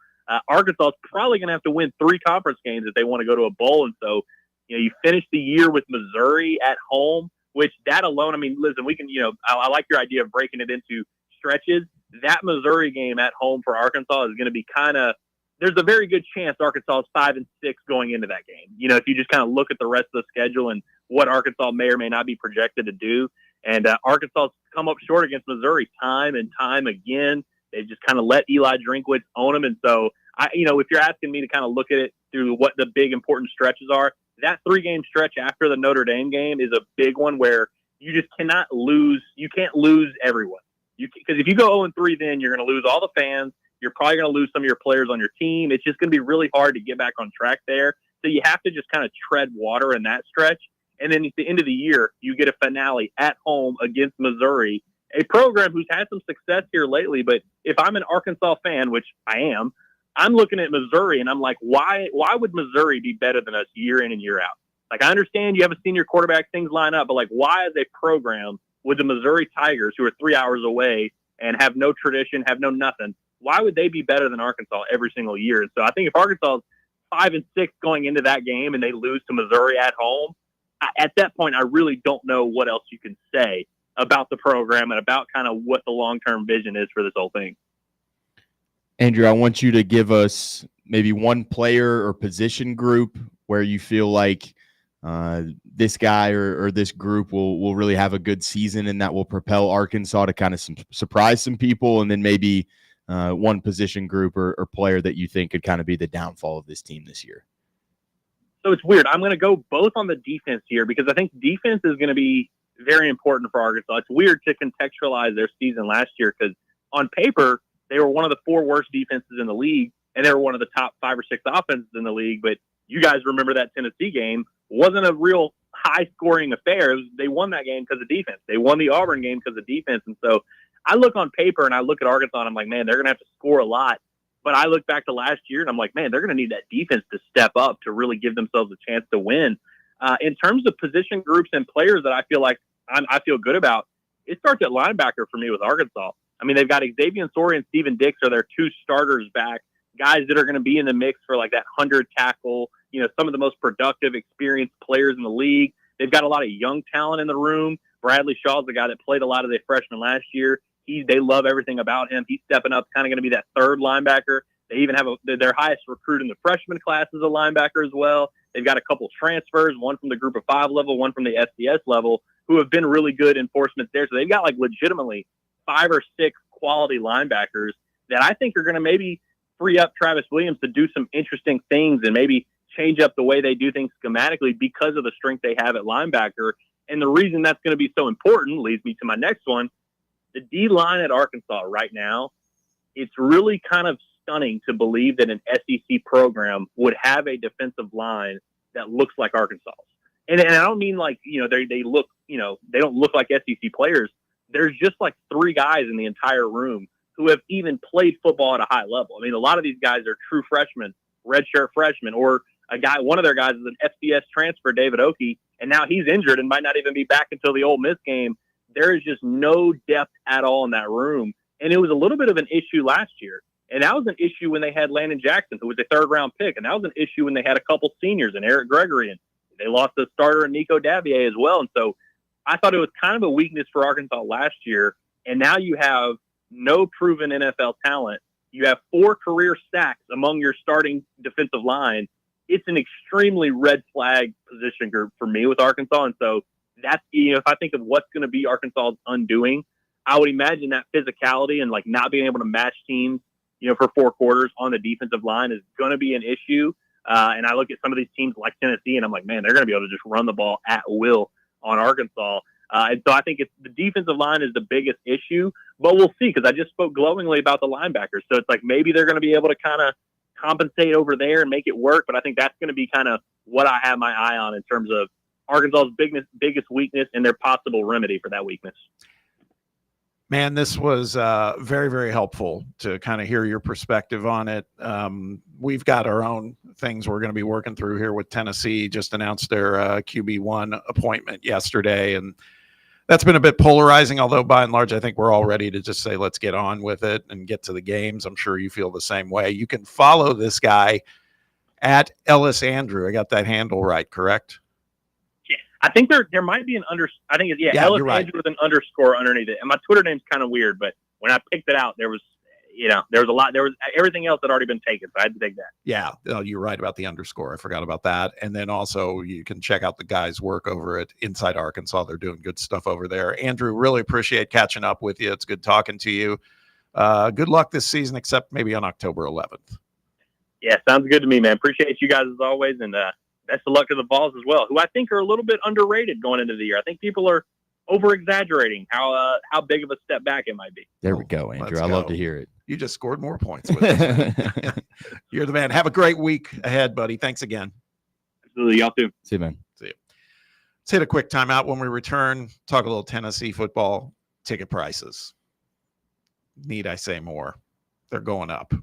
Arkansas is probably going to have to win 3 conference games if they want to go to a bowl. And so, you finish the year with Missouri at home, which that alone, I mean, listen, we can, I like your idea of breaking it into stretches. That Missouri game at home for Arkansas is going to be there's a very good chance Arkansas is 5-6 going into that game. If you just kind of look at the rest of the schedule and what Arkansas may or may not be projected to do. And Arkansas come up short against Missouri time and time again. They just kind of let Eli Drinkwitz own them. And so, if you're asking me to kind of look at it through what the big important stretches are, that 3-game stretch after the Notre Dame game is a big one where you just cannot lose. You can't lose everyone. Because if you go 0-3, then you're going to lose all the fans. You're probably going to lose some of your players on your team. It's just going to be really hard to get back on track there. So you have to just kind of tread water in that stretch. And then at the end of the year, you get a finale at home against Missouri, a program who's had some success here lately. But if I'm an Arkansas fan, which I am, I'm looking at Missouri and I'm like, why would Missouri be better than us year in and year out? Like, I understand you have a senior quarterback, things line up, but like, why is a program with the Missouri Tigers, who are 3 hours away and have no tradition, have no nothing, why would they be better than Arkansas every single year? And so I think if Arkansas is 5-6 going into that game and they lose to Missouri at home, at that point, I really don't know what else you can say about the program and about kind of what the long-term vision is for this whole thing. Andrew, I want you to give us maybe one player or position group where you feel like this guy or this group will really have a good season and that will propel Arkansas to kind of surprise some people, and then maybe one position group or player that you think could kind of be the downfall of this team this year. So it's weird. I'm going to go both on the defense here because I think defense is going to be very important for Arkansas. It's weird to contextualize their season last year because on paper, they were one of the 4 worst defenses in the league, and they were one of the top 5 or 6 offenses in the league. But you guys remember that Tennessee game wasn't a real high-scoring affair. They won that game because of defense. They won the Auburn game because of defense. And so I look on paper and I look at Arkansas and I'm like, man, they're going to have to score a lot. But I look back to last year and I'm like, man, they're going to need that defense to step up to really give themselves a chance to win. In terms of position groups and players that I feel like I feel good about, it starts at linebacker for me with Arkansas. I mean, they've got Xavier Sorey and Steven Dix are their 2 starters back, guys that are going to be in the mix for like that 100 tackle, some of the most productive, experienced players in the league. They've got a lot of young talent in the room. Bradley Shaw's the guy that played a lot of the freshmen last year. They love everything about him. He's stepping up, kind of going to be that 3rd linebacker. They even have their highest recruit in the freshman class is a linebacker as well. They've got a couple transfers, one from the group of 5 level, one from the SDS level, who have been really good enforcement there. So they've got like legitimately 5 or 6 quality linebackers that I think are going to maybe free up Travis Williams to do some interesting things and maybe change up the way they do things schematically because of the strength they have at linebacker. And the reason that's going to be so important leads me to my next one. The D-line at Arkansas right now, it's really kind of stunning to believe that an SEC program would have a defensive line that looks like Arkansas's. And I don't mean like, they look, they don't look like SEC players. There's just like 3 guys in the entire room who have even played football at a high level. I mean, a lot of these guys are true freshmen, redshirt freshmen, or one of their guys is an FCS transfer, David Oki, and now he's injured and might not even be back until the Ole Miss game. There is just no depth at all in that room. And it was a little bit of an issue last year. And that was an issue when they had Landon Jackson, who was a 3rd-round pick. And that was an issue when they had a couple seniors and Eric Gregory. And they lost the starter and Nico Davier as well. And so I thought it was kind of a weakness for Arkansas last year. And now you have no proven NFL talent. You have 4 career sacks among your starting defensive line. It's an extremely red flag position group for me with Arkansas. And so that's, if I think of what's going to be Arkansas's undoing, I would imagine that physicality and like not being able to match teams, for 4 quarters on the defensive line is going to be an issue. And I look at some of these teams like Tennessee and I'm like, man, they're going to be able to just run the ball at will on Arkansas. And so I think the defensive line is the biggest issue, but we'll see, because I just spoke glowingly about the linebackers. So it's like maybe they're going to be able to kind of compensate over there and make it work. But I think that's going to be kind of what I have my eye on in terms of Arkansas's biggest weakness and their possible remedy for that weakness. Man, this was very, very helpful to kind of hear your perspective on it. We've got our own things we're going to be working through here with Tennessee. Just announced their QB1 appointment yesterday, and that's been a bit polarizing, although by and large, I think we're all ready to just say, let's get on with it and get to the games. I'm sure you feel the same way. You can follow this guy at Ellis Andrew. I got that handle right, correct? I think there might be an Ellis right. Andrew with an underscore underneath it. And my Twitter name's kind of weird, but when I picked it out, there was everything else had already been taken, so I had to take that. Yeah, you're right about the underscore. I forgot about that. And then also you can check out the guys' work over at Inside Arkansas. They're doing good stuff over there. Andrew, really appreciate catching up with you. It's good talking to you. Good luck this season, except maybe on October 11th. Yeah, sounds good to me, man. Appreciate you guys as always, and best of luck to the Vols as well, who I think are a little bit underrated going into the year. I think people are over-exaggerating how big of a step back it might be. There we go, Andrew. I love to hear it. You just scored more points with this. You're the man. Have a great week ahead, buddy. Thanks again. Absolutely. Y'all too. See you, man. See you. Let's hit a quick timeout. When we return, talk a little Tennessee football ticket prices. Need I say more? They're going up.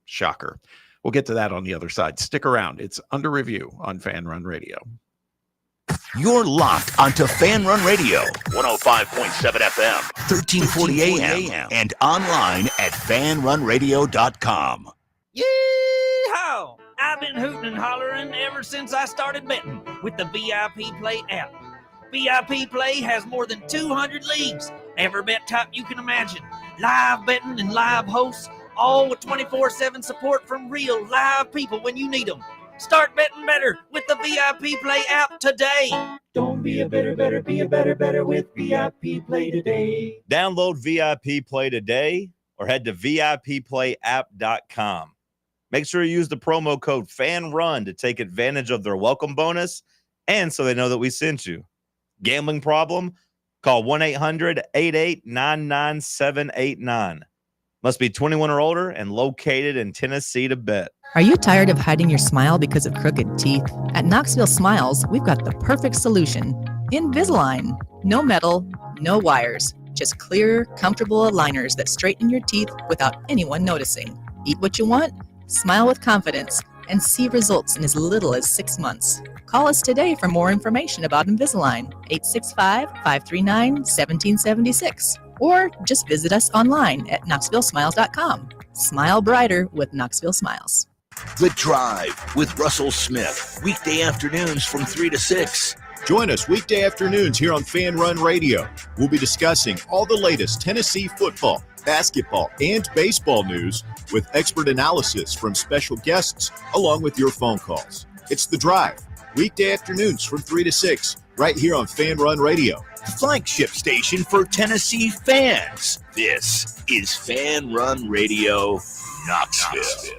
Shocker. We'll get to that on the other side. Stick around. It's Under Review on Fan Run Radio. You're locked onto Fan Run Radio, 105.7 FM, 1340 AM, and online at fanrunradio.com. Yeehaw! I've been hooting and hollering ever since I started betting with the VIP Play app. VIP Play has more than 200 leagues, every bet type you can imagine, live betting and live hosts, all with 24/7 support from real live people when you need them. Start betting better with the VIP Play app today. Don't be a better, be a better with VIP Play today. Download VIP Play today or head to VIPPlayApp.com. Make sure you use the promo code FANRUN to take advantage of their welcome bonus and so they know that we sent you. Gambling problem? Call 1-800-8899-789. Must be 21 or older and located in Tennessee to bet. Are you tired of hiding your smile because of crooked teeth? At Knoxville Smiles, we've got the perfect solution. Invisalign. No metal, no wires. Just clear, comfortable aligners that straighten your teeth without anyone noticing. Eat what you want, smile with confidence, and see results in as little as 6 months. Call us today for more information about Invisalign, 865-539-1776. Or just visit us online at knoxvillesmiles.com. Smile brighter with Knoxville Smiles. The Drive with Russell Smith, weekday afternoons from 3 to 6. Join us weekday afternoons here on Fan Run Radio. We'll be discussing all the latest Tennessee football, basketball, and baseball news with expert analysis from special guests along with your phone calls. It's The Drive, weekday afternoons from 3 to 6, right here on Fan Run Radio. Flagship station for Tennessee fans. This is Fan Run Radio, Knoxville.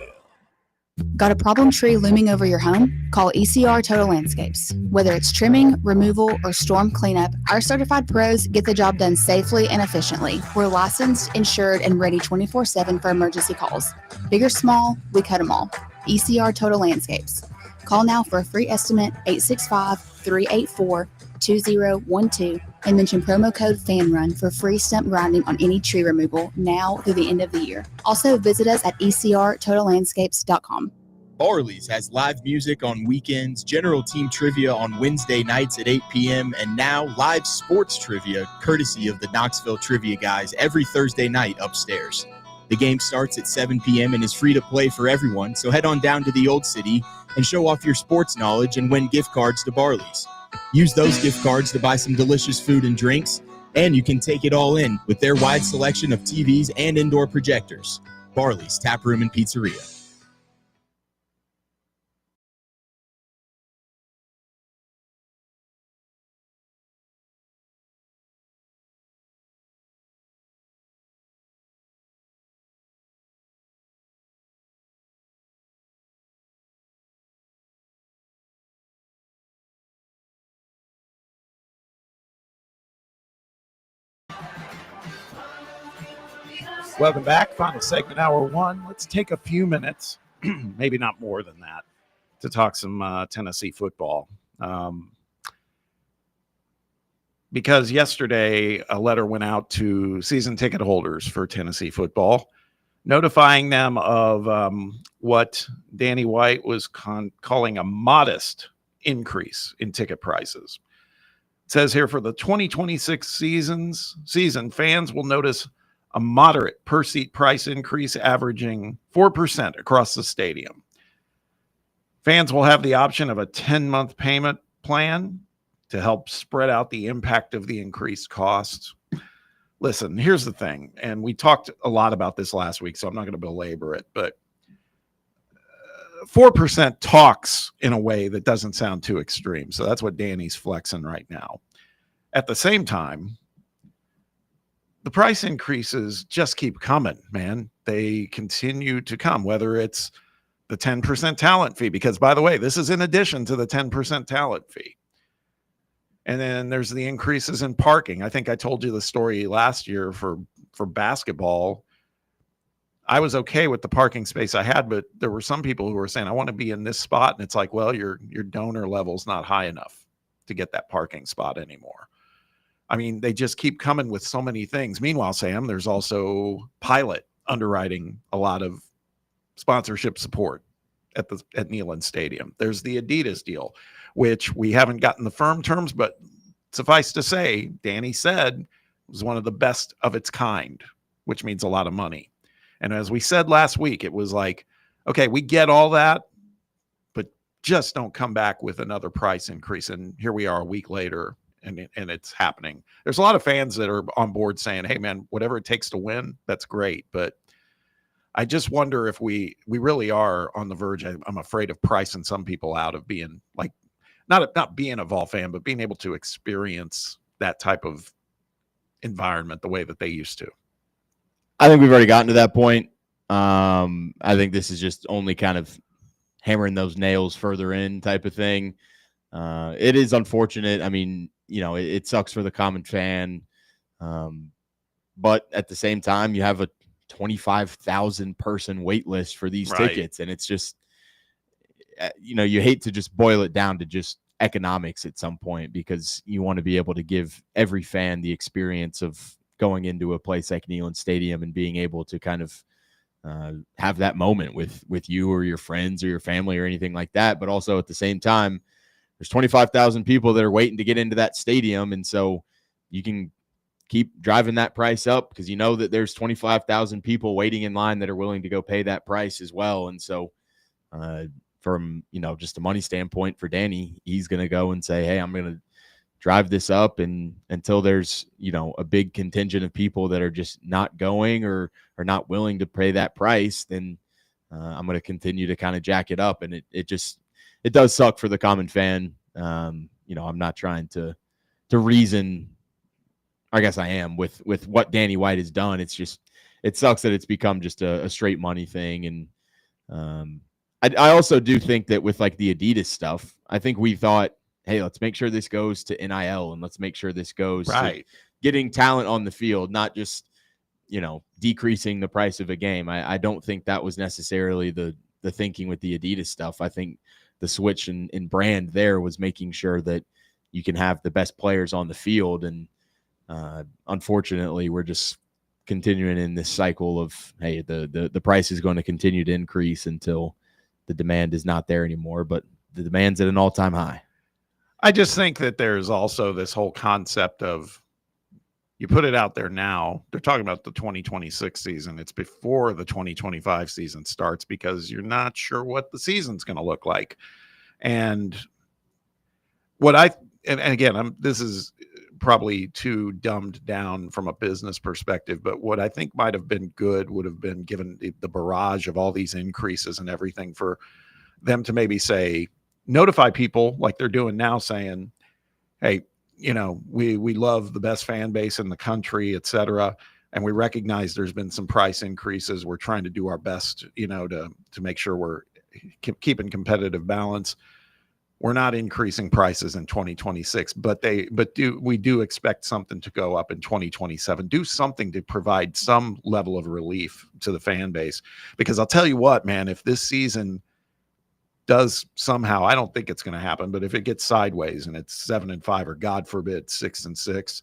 Got a problem tree looming over your home? Call ECR Total Landscapes. Whether it's trimming, removal, or storm cleanup, our certified pros get the job done safely and efficiently. We're licensed, insured, and ready 24/7 for emergency calls. Big or small, we cut them all. ECR Total Landscapes. Call now for a free estimate, 865-384-2012, and mention promo code FANRUN for free stump grinding on any tree removal now through the end of the year. Also visit us at ecrtotallandscapes.com. Barley's has live music on weekends, general team trivia on Wednesday nights at 8 p.m., and now live sports trivia courtesy of the Knoxville Trivia Guys every Thursday night upstairs. The game starts at 7 p.m. and is free to play for everyone, so head on down to the Old City and show off your sports knowledge and win gift cards to Barley's. Use those gift cards to buy some delicious food and drinks, and you can take it all in with their wide selection of TVs and indoor projectors. Barley's Tap Room and Pizzeria. Welcome back. Final segment, hour one. Let's take a few minutes, maybe not more than that, to talk some Tennessee football. Because yesterday a letter went out to season ticket holders for Tennessee football, notifying them of what Danny White was calling a modest increase in ticket prices. It says here, for the 2026 season, fans will notice a moderate per-seat price increase averaging 4% across the stadium. Fans will have the option of a 10-month payment plan to help spread out the impact of the increased costs. Listen, here's the thing, and we talked a lot about this last week, so I'm not going to belabor it, but 4% talks in a way that doesn't sound too extreme, so that's what Danny's flexing right now. At the same time, the price increases just keep coming, man. They continue to come, whether it's the 10% talent fee, because, by the way, this is in addition to the 10% talent fee. And then there's the increases in parking. I think I told you the story last year for basketball. I was okay with the parking space I had, but there were some people who were saying, I want to be in this spot. And it's like, well, your donor level's not high enough to get that parking spot anymore. I mean, they just keep coming with so many things. Meanwhile, Sam, there's also Pilot underwriting a lot of sponsorship support at Neyland Stadium. There's the Adidas deal, which we haven't gotten the firm terms, but suffice to say, Danny said was one of the best of its kind, which means a lot of money. And as we said last week, it was like, okay, we get all that, but just don't come back with another price increase. And here we are a week later. And it's happening. There's a lot of fans that are on board saying, hey, man, whatever it takes to win, that's great. But I just wonder if we really are on the verge. I'm afraid of pricing some people out of being like, not being a Vol fan, but being able to experience that type of environment the way that they used to. I think we've already gotten to that point. I think this is just only kind of hammering those nails further in type of thing. It is unfortunate. I mean, it sucks for the common fan. But at the same time, you have a 25,000 person wait list for these tickets. And it's just, you hate to just boil it down to just economics at some point, because you want to be able to give every fan the experience of going into a place like Neyland Stadium and being able to kind of have that moment with you or your friends or your family or anything like that. But also at the same time, there's 25,000 people that are waiting to get into that stadium. And so you can keep driving that price up because you know that there's 25,000 people waiting in line that are willing to go pay that price as well. And so from, just a money standpoint for Danny, he's going to go and say, hey, I'm going to drive this up, and until there's, a big contingent of people that are just not going or are not willing to pay that price, then I'm going to continue to kind of jack it up. And it does suck for the common fan. I'm not trying to reason. I guess I am with what Danny White has done. It's just, it sucks that it's become just a straight money thing. And I also do think that with like the Adidas stuff, I think we thought, hey, let's make sure this goes to NIL, and let's make sure this goes to getting talent on the field, not just, decreasing the price of a game. I don't think that was necessarily the thinking with the Adidas stuff. I think the switch in brand there was making sure that you can have the best players on the field. And unfortunately, we're just continuing in this cycle of, hey, the price is going to continue to increase until the demand is not there anymore. But the demand's at an all-time high. I just think that there's also this whole concept of, you put it out there now, they're talking about the 2026 season. It's before the 2025 season starts, because you're not sure what the season's going to look like. And again, this is probably too dumbed down from a business perspective, but what I think might have been good would have been, given the barrage of all these increases and everything, for them to maybe say, notify people like they're doing now, saying, hey, we love the best fan base in the country, et cetera, and we recognize there's been some price increases. We're trying to do our best, to make sure we're keeping competitive balance. We're not increasing prices in 2026, but we do expect something to go up in 2027. Do something to provide some level of relief to the fan base, because I'll tell you what, man, if this season does somehow, I don't think it's going to happen, but if it gets sideways and it's 7-5, or God forbid 6-6,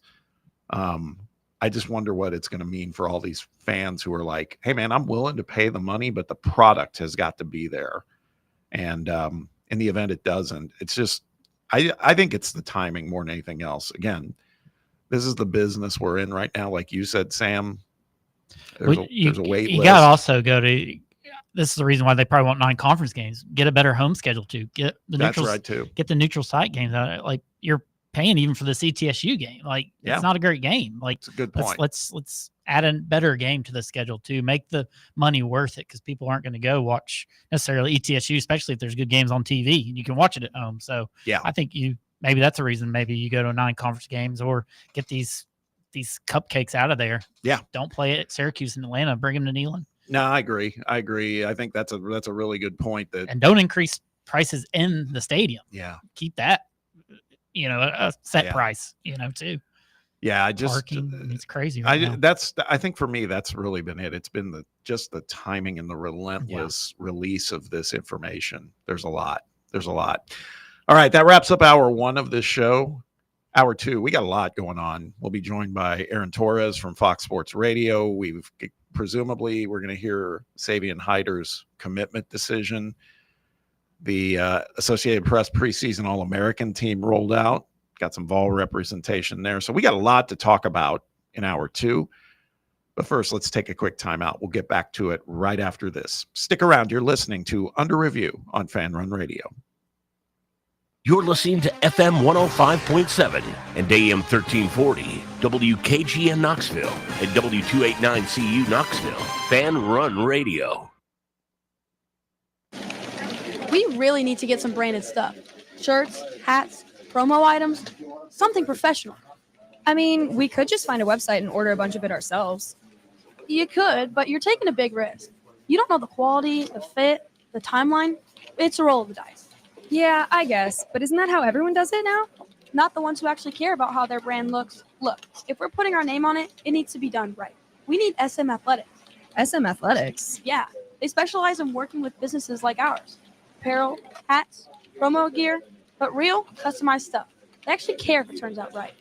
I just wonder what it's going to mean for all these fans who are like, hey man, I'm willing to pay the money, but the product has got to be there. And in the event it doesn't, it's just, I think it's the timing more than anything else. Again, this is the business we're in right now. Like you said, Sam, there's a wait list. You got to also go to, this is the reason why they probably want 9 conference games. Get a better home schedule too. Get the That's neutral, right too. Get the neutral site games. Like, you're paying even for the CTSU game. Like, it's not a great game. Like, it's a good point. Let's add a better game to the schedule too. Make the money worth it, because people aren't going to go watch necessarily ETSU, especially if there's good games on TV. You can watch it at home. So yeah, I think maybe that's a reason. Maybe you go to 9 conference games, or get these cupcakes out of there. Yeah, don't play it at Syracuse and Atlanta. Bring them to Neyland. No, I agree. I think that's a really good point. And don't increase prices in the stadium. Yeah, keep that, a set price, too. Yeah, it's crazy. I think for me, that's really been it. It's been the timing and the relentless release of this information. There's a lot. All right, that wraps up hour 1 of this show. Hour 2, we got a lot going on. We'll be joined by Aaron Torres from Fox Sports Radio. Presumably, we're going to hear Savion Hyder's commitment decision. The Associated Press preseason All-American team rolled out. Got some Vol representation there. So we got a lot to talk about in hour 2. But first, let's take a quick timeout. We'll get back to it right after this. Stick around. You're listening to Under Review on Fan Run Radio. You're listening to FM 105.7 and AM 1340, WKGN Knoxville, and W289CU Knoxville, Fan Run Radio. We really need to get some branded stuff. Shirts, hats, promo items, something professional. I mean, we could just find a website and order a bunch of it ourselves. You could, but you're taking a big risk. You don't know the quality, the fit, the timeline. It's a roll of the dice. Yeah, I guess. But isn't that how everyone does it now? Not the ones who actually care about how their brand looks. Look, if we're putting our name on it, it needs to be done right. We need SM Athletics. SM Athletics? Yeah. They specialize in working with businesses like ours. Apparel, hats, promo gear, but real, customized stuff. They actually care if it turns out right.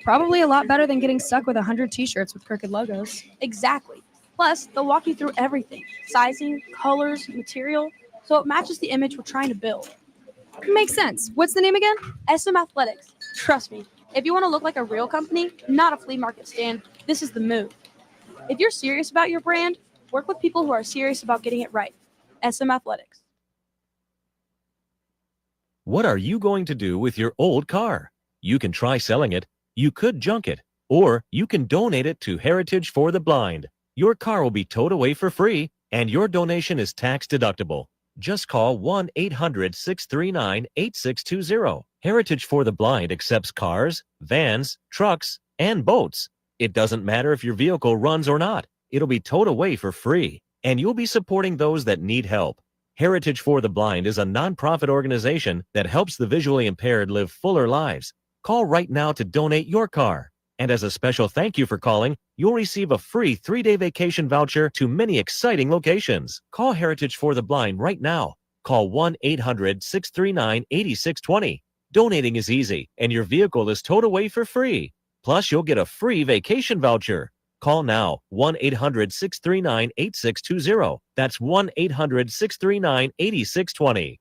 Probably a lot better than getting stuck with 100 t-shirts with crooked logos. Exactly. Plus, they'll walk you through everything. Sizing, colors, material, so it matches the image we're trying to build. Makes sense. What's the name again? SM Athletics. Trust me, if you want to look like a real company, not a flea market stand, this is the move. If you're serious about your brand, work with people who are serious about getting it right. SM Athletics. What are you going to do with your old car? You can try selling it, you could junk it, or you can donate it to Heritage for the Blind. Your car will be towed away for free, and your donation is tax deductible. Just call 1-800-639-8620. Heritage for the Blind accepts cars, vans, trucks, and boats. It doesn't matter if your vehicle runs or not. It'll be towed away for free, and you'll be supporting those that need help. Heritage for the Blind is a nonprofit organization that helps the visually impaired live fuller lives. Call right now to donate your car. And as a special thank you for calling, you'll receive a free 3-day vacation voucher to many exciting locations. Call Heritage for the Blind right now. Call 1-800-639-8620. Donating is easy, and your vehicle is towed away for free. Plus, you'll get a free vacation voucher. Call now, 1-800-639-8620. That's 1-800-639-8620.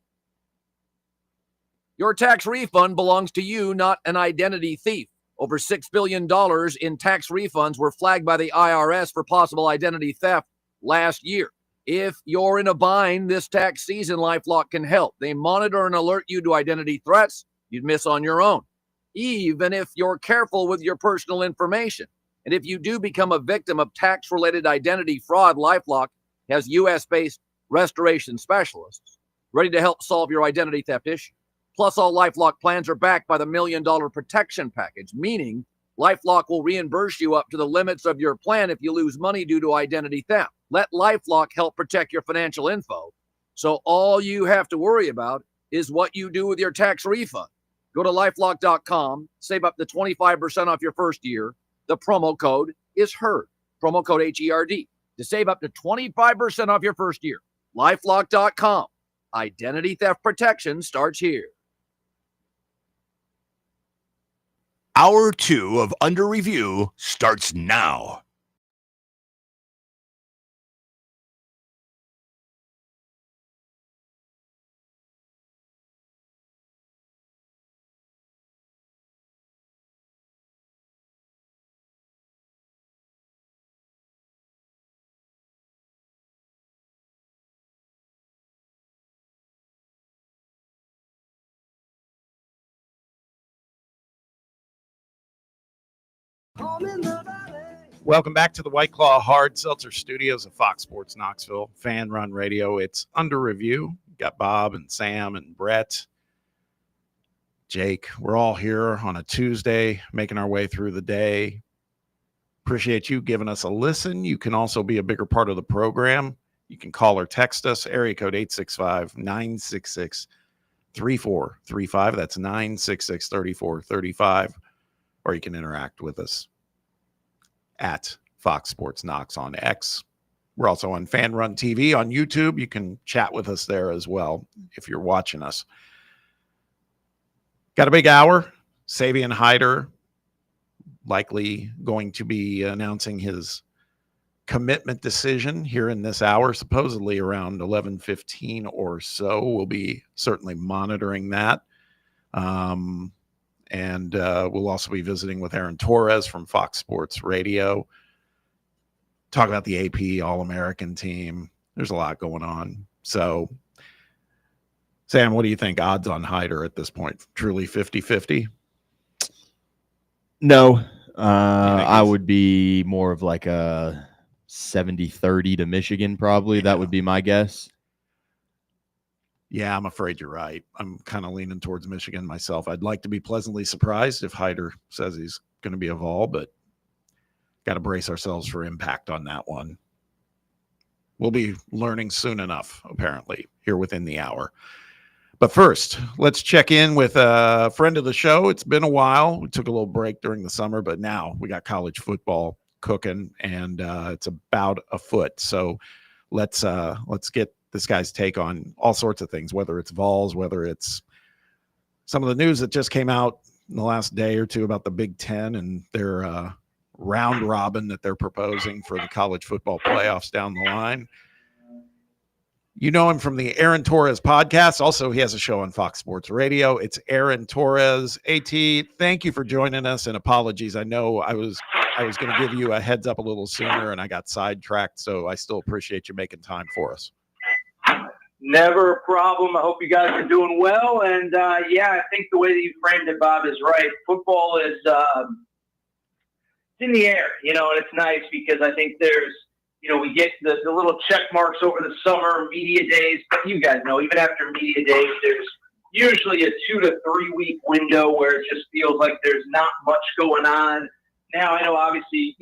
Your tax refund belongs to you, not an identity thief. Over $6 billion in tax refunds were flagged by the IRS for possible identity theft last year. If you're in a bind this tax season, LifeLock can help. They monitor and alert you to identity threats you'd miss on your own, even if you're careful with your personal information. And if you do become a victim of tax-related identity fraud, LifeLock has U.S.-based restoration specialists ready to help solve your identity theft issue. Plus, all LifeLock plans are backed by the $1 Million Protection Package, meaning LifeLock will reimburse you up to the limits of your plan if you lose money due to identity theft. Let LifeLock help protect your financial info, so all you have to worry about is what you do with your tax refund. Go to LifeLock.com, save up to 25% off your first year. The promo code is HERD, promo code HERD, to save up to 25% off your first year. LifeLock.com. Identity theft protection starts here. Hour 2 of Under Review starts now. Welcome back to the White Claw Hard Seltzer Studios of Fox Sports Knoxville, Fan Run Radio. It's Under Review. We've got Bob and Sam and Brett, Jake. We're all here on a Tuesday, making our way through the day. Appreciate you giving us a listen. You can also be a bigger part of the program. You can call or text us, area code 865-966-3435. That's 966-3435. Or you can interact with us at Fox Sports Knox on X. We're also on Fan Run TV on YouTube. You can chat with us there as well if you're watching us. Got a big hour. Sabian Hyder likely going to be announcing his commitment decision here in this hour, supposedly around 11:15 or so. We'll be certainly monitoring that. And we'll also be visiting with Aaron Torres from Fox Sports Radio. Talk about the AP All-American team. There's a lot going on. So, Sam, what do you think? Odds on Hyder at this point? Truly 50-50? No. I would be more of like a 70-30 to Michigan, probably. That would be my guess. Yeah, I'm afraid you're right. I'm kind of leaning towards Michigan myself. I'd like to be pleasantly surprised if Hyder says he's going to be a Vol, but got to brace ourselves for impact on that one. We'll be learning soon enough, apparently, here within the hour. But first, let's check in with a friend of the show. It's been a while. We took a little break during the summer, but now we got college football cooking, and it's about afoot. So let's get this guy's take on all sorts of things, whether it's Vols, whether it's some of the news that just came out in the last day or two about the Big Ten and their round robin that they're proposing for the college football playoffs down the line. You know him from the Aaron Torres podcast. Also, he has a show on Fox Sports Radio. It's Aaron Torres. AT, thank you for joining us, and apologies. I know I was going to give you a heads up a little sooner, and I got sidetracked, so I still appreciate you making time for us. Never a problem. I hope you guys are doing well. And, yeah, I think the way that you framed it, Bob, is right. Football is it's in the air, and it's nice because I think there's, we get the little check marks over the summer, media days. But you guys know, even after media days, there's usually a 2 to 3 week window where it just feels like there's not much going on. Now, I know, obviously,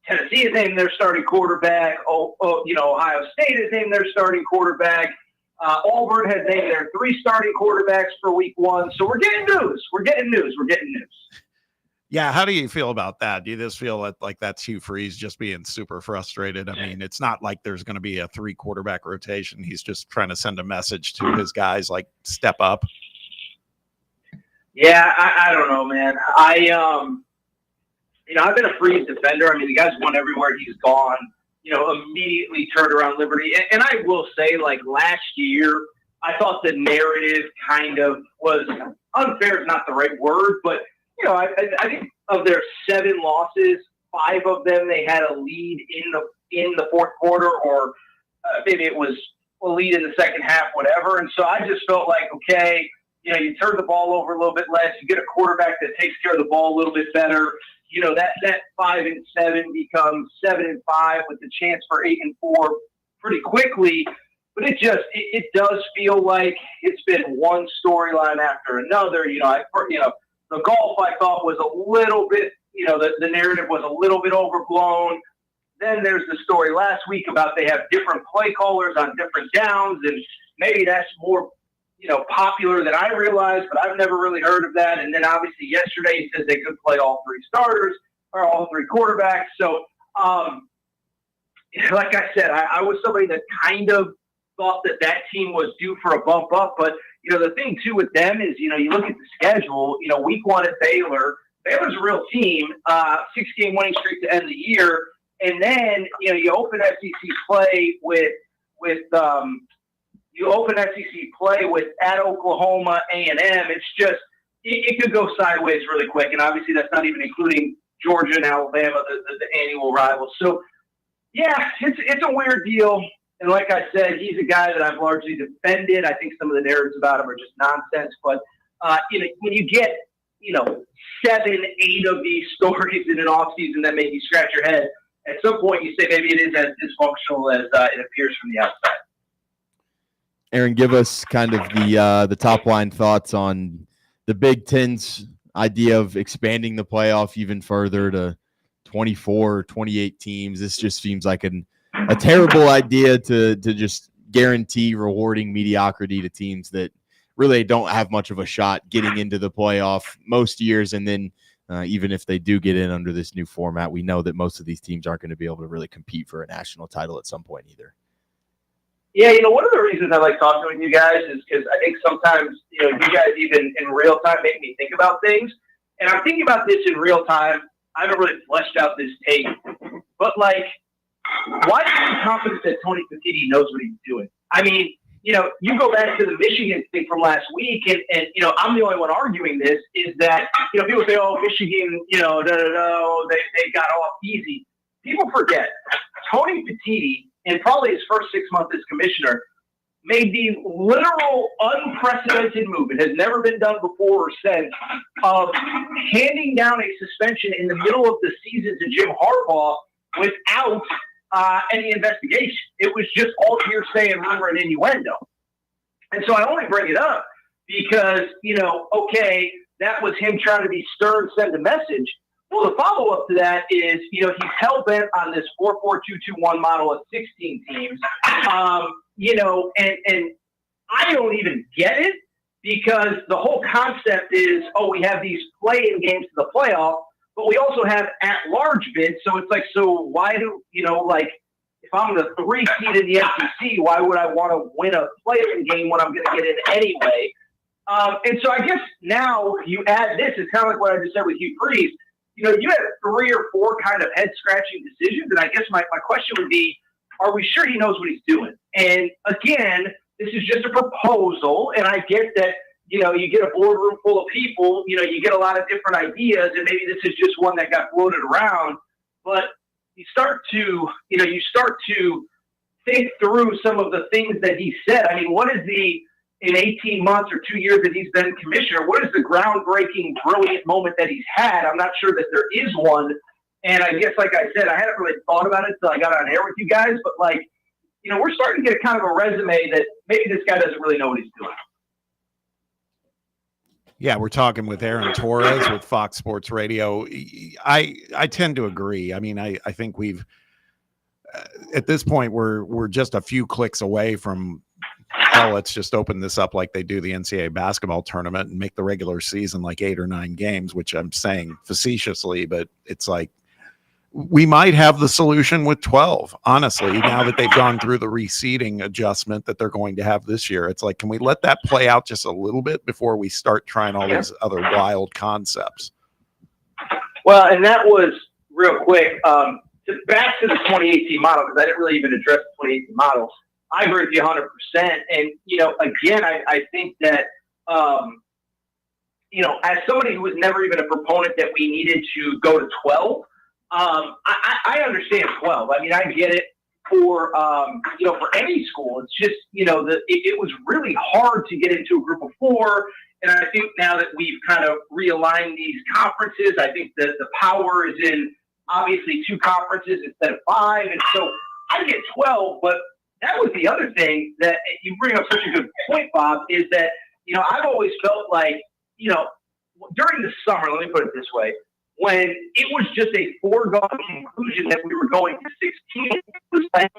Tennessee has named their starting quarterback. Ohio State has named their starting quarterback. Auburn has named their 3 starting quarterbacks for week 1. So we're getting news. We're getting news. Yeah, how do you feel about that? Do you just feel like that's Hugh Freeze just being super frustrated? I mean, it's not like there's going to be a 3 quarterback rotation. He's just trying to send a message to his guys, like, step up. Yeah, I don't know, man. I've been a Freeze defender. I mean, the guy's won everywhere he's gone, immediately turned around Liberty. And I will say, like, last year, I thought the narrative kind of was unfair is not the right word, but, I think of their 7 losses, 5 of them they had a lead in the fourth quarter, or maybe it was a lead in the second half, whatever. And so I just felt like, okay, you turn the ball over a little bit less, you get a quarterback that takes care of the ball a little bit better. That 5-7 becomes 7-5 with the chance for 8-4 pretty quickly. But it does feel like it's been one storyline after another. The golf I thought was a little bit, the narrative was a little bit overblown. Then there's the story last week about they have different play callers on different downs, and maybe that's more, popular than I realized, but I've never really heard of that. And then obviously yesterday he says they could play all 3 starters or all 3 quarterbacks. So, like I said, I was somebody that kind of thought that team was due for a bump up, but the thing too with them is, you look at the schedule, week 1 at Baylor's a real team, 6-game winning streak to end the year. And then, you open SEC play with at Oklahoma A&M. It's just, it could go sideways really quick. And obviously that's not even including Georgia and Alabama, the annual rivals. So yeah, it's a weird deal. And like I said, he's a guy that I've largely defended. I think some of the narratives about him are just nonsense. But, when you get, 7, 8 of these stories in an offseason that make you scratch your head, at some point you say maybe it is as dysfunctional as it appears from the outside. Aaron, give us kind of the top line thoughts on the Big Ten's idea of expanding the playoff even further to 24, 28 teams. This just seems like a terrible idea to just guarantee rewarding mediocrity to teams that really don't have much of a shot getting into the playoff most years. And then even if they do get in under this new format, we know that most of these teams aren't going to be able to really compete for a national title at some point either. Yeah, one of the reasons I like talking with you guys is because I think sometimes, you guys even in real time make me think about things. And I'm thinking about this in real time. I haven't really fleshed out this take. But, like, why are you confident that Tony Petitti knows what he's doing? I mean, you go back to the Michigan thing from last week, and I'm the only one arguing this, is that, people say, oh, Michigan, they got off easy. People forget, Tony Petitti, in probably his first 6 months as commissioner, made the literal unprecedented move. It has never been done before or since, of handing down a suspension in the middle of the season to Jim Harbaugh without any investigation. It was just all hearsay and rumor and innuendo. And so I only bring it up because, okay, that was him trying to be stern, send a message. Well, the follow-up to that is, he's hell-bent on this 4-4-2-2-1 model of 16 teams. And I don't even get it because the whole concept is, we have these play-in games to the playoff, but we also have at-large bids. So it's like, so why do, if I'm the 3 seed in the SEC, why would I want to win a play-in game when I'm going to get in anyway? And so I guess now you add this, it's kind of like what I just said with Hugh Freeze. You had 3 or 4 kind of head-scratching decisions, and I guess my question would be, are we sure he knows what he's doing? And again, this is just a proposal, and I get that, you get a boardroom full of people, you get a lot of different ideas, and maybe this is just one that got floated around, but you start to think through some of the things that he said. I mean, in 18 months or 2 years that he's been commissioner, what is the groundbreaking, brilliant moment that he's had? I'm not sure that there is one. And I guess, like I said, I hadn't really thought about it until I got on air with you guys. But, like, you know, we're starting to get kind of a resume that maybe this guy doesn't really know what he's doing. Yeah, we're talking with Aaron Torres with Fox Sports Radio. I tend to agree. I mean, I think we've at this point we're just a few clicks away from, well, let's just open this up like they do the NCAA basketball tournament and make the regular season like 8 or 9 games, which I'm saying facetiously, but it's like we might have the solution with 12, honestly, now that they've gone through the reseeding adjustment that they're going to have this year. It's like, can we let that play out just a little bit before we start trying all these other wild concepts? Well, and that was real quick. Back to the 2018 model, because I didn't really even address the 2018 model. I agree with you 100%. And, you know, again, I think that, you know, as somebody who was never even a proponent that we needed to go to 12, I understand 12. I mean, I get it for, you know, for any school. It's just, you know, it was really hard to get into a group of 4. And I think now that we've kind of realigned these conferences, I think that the power is in obviously 2 conferences instead of 5. And so I get 12, but that was the other thing that you bring up such a good point, Bob, is that, you know, I've always felt like, you know, during the summer, let me put it this way, when it was just a foregone conclusion that we were going to 16, it was like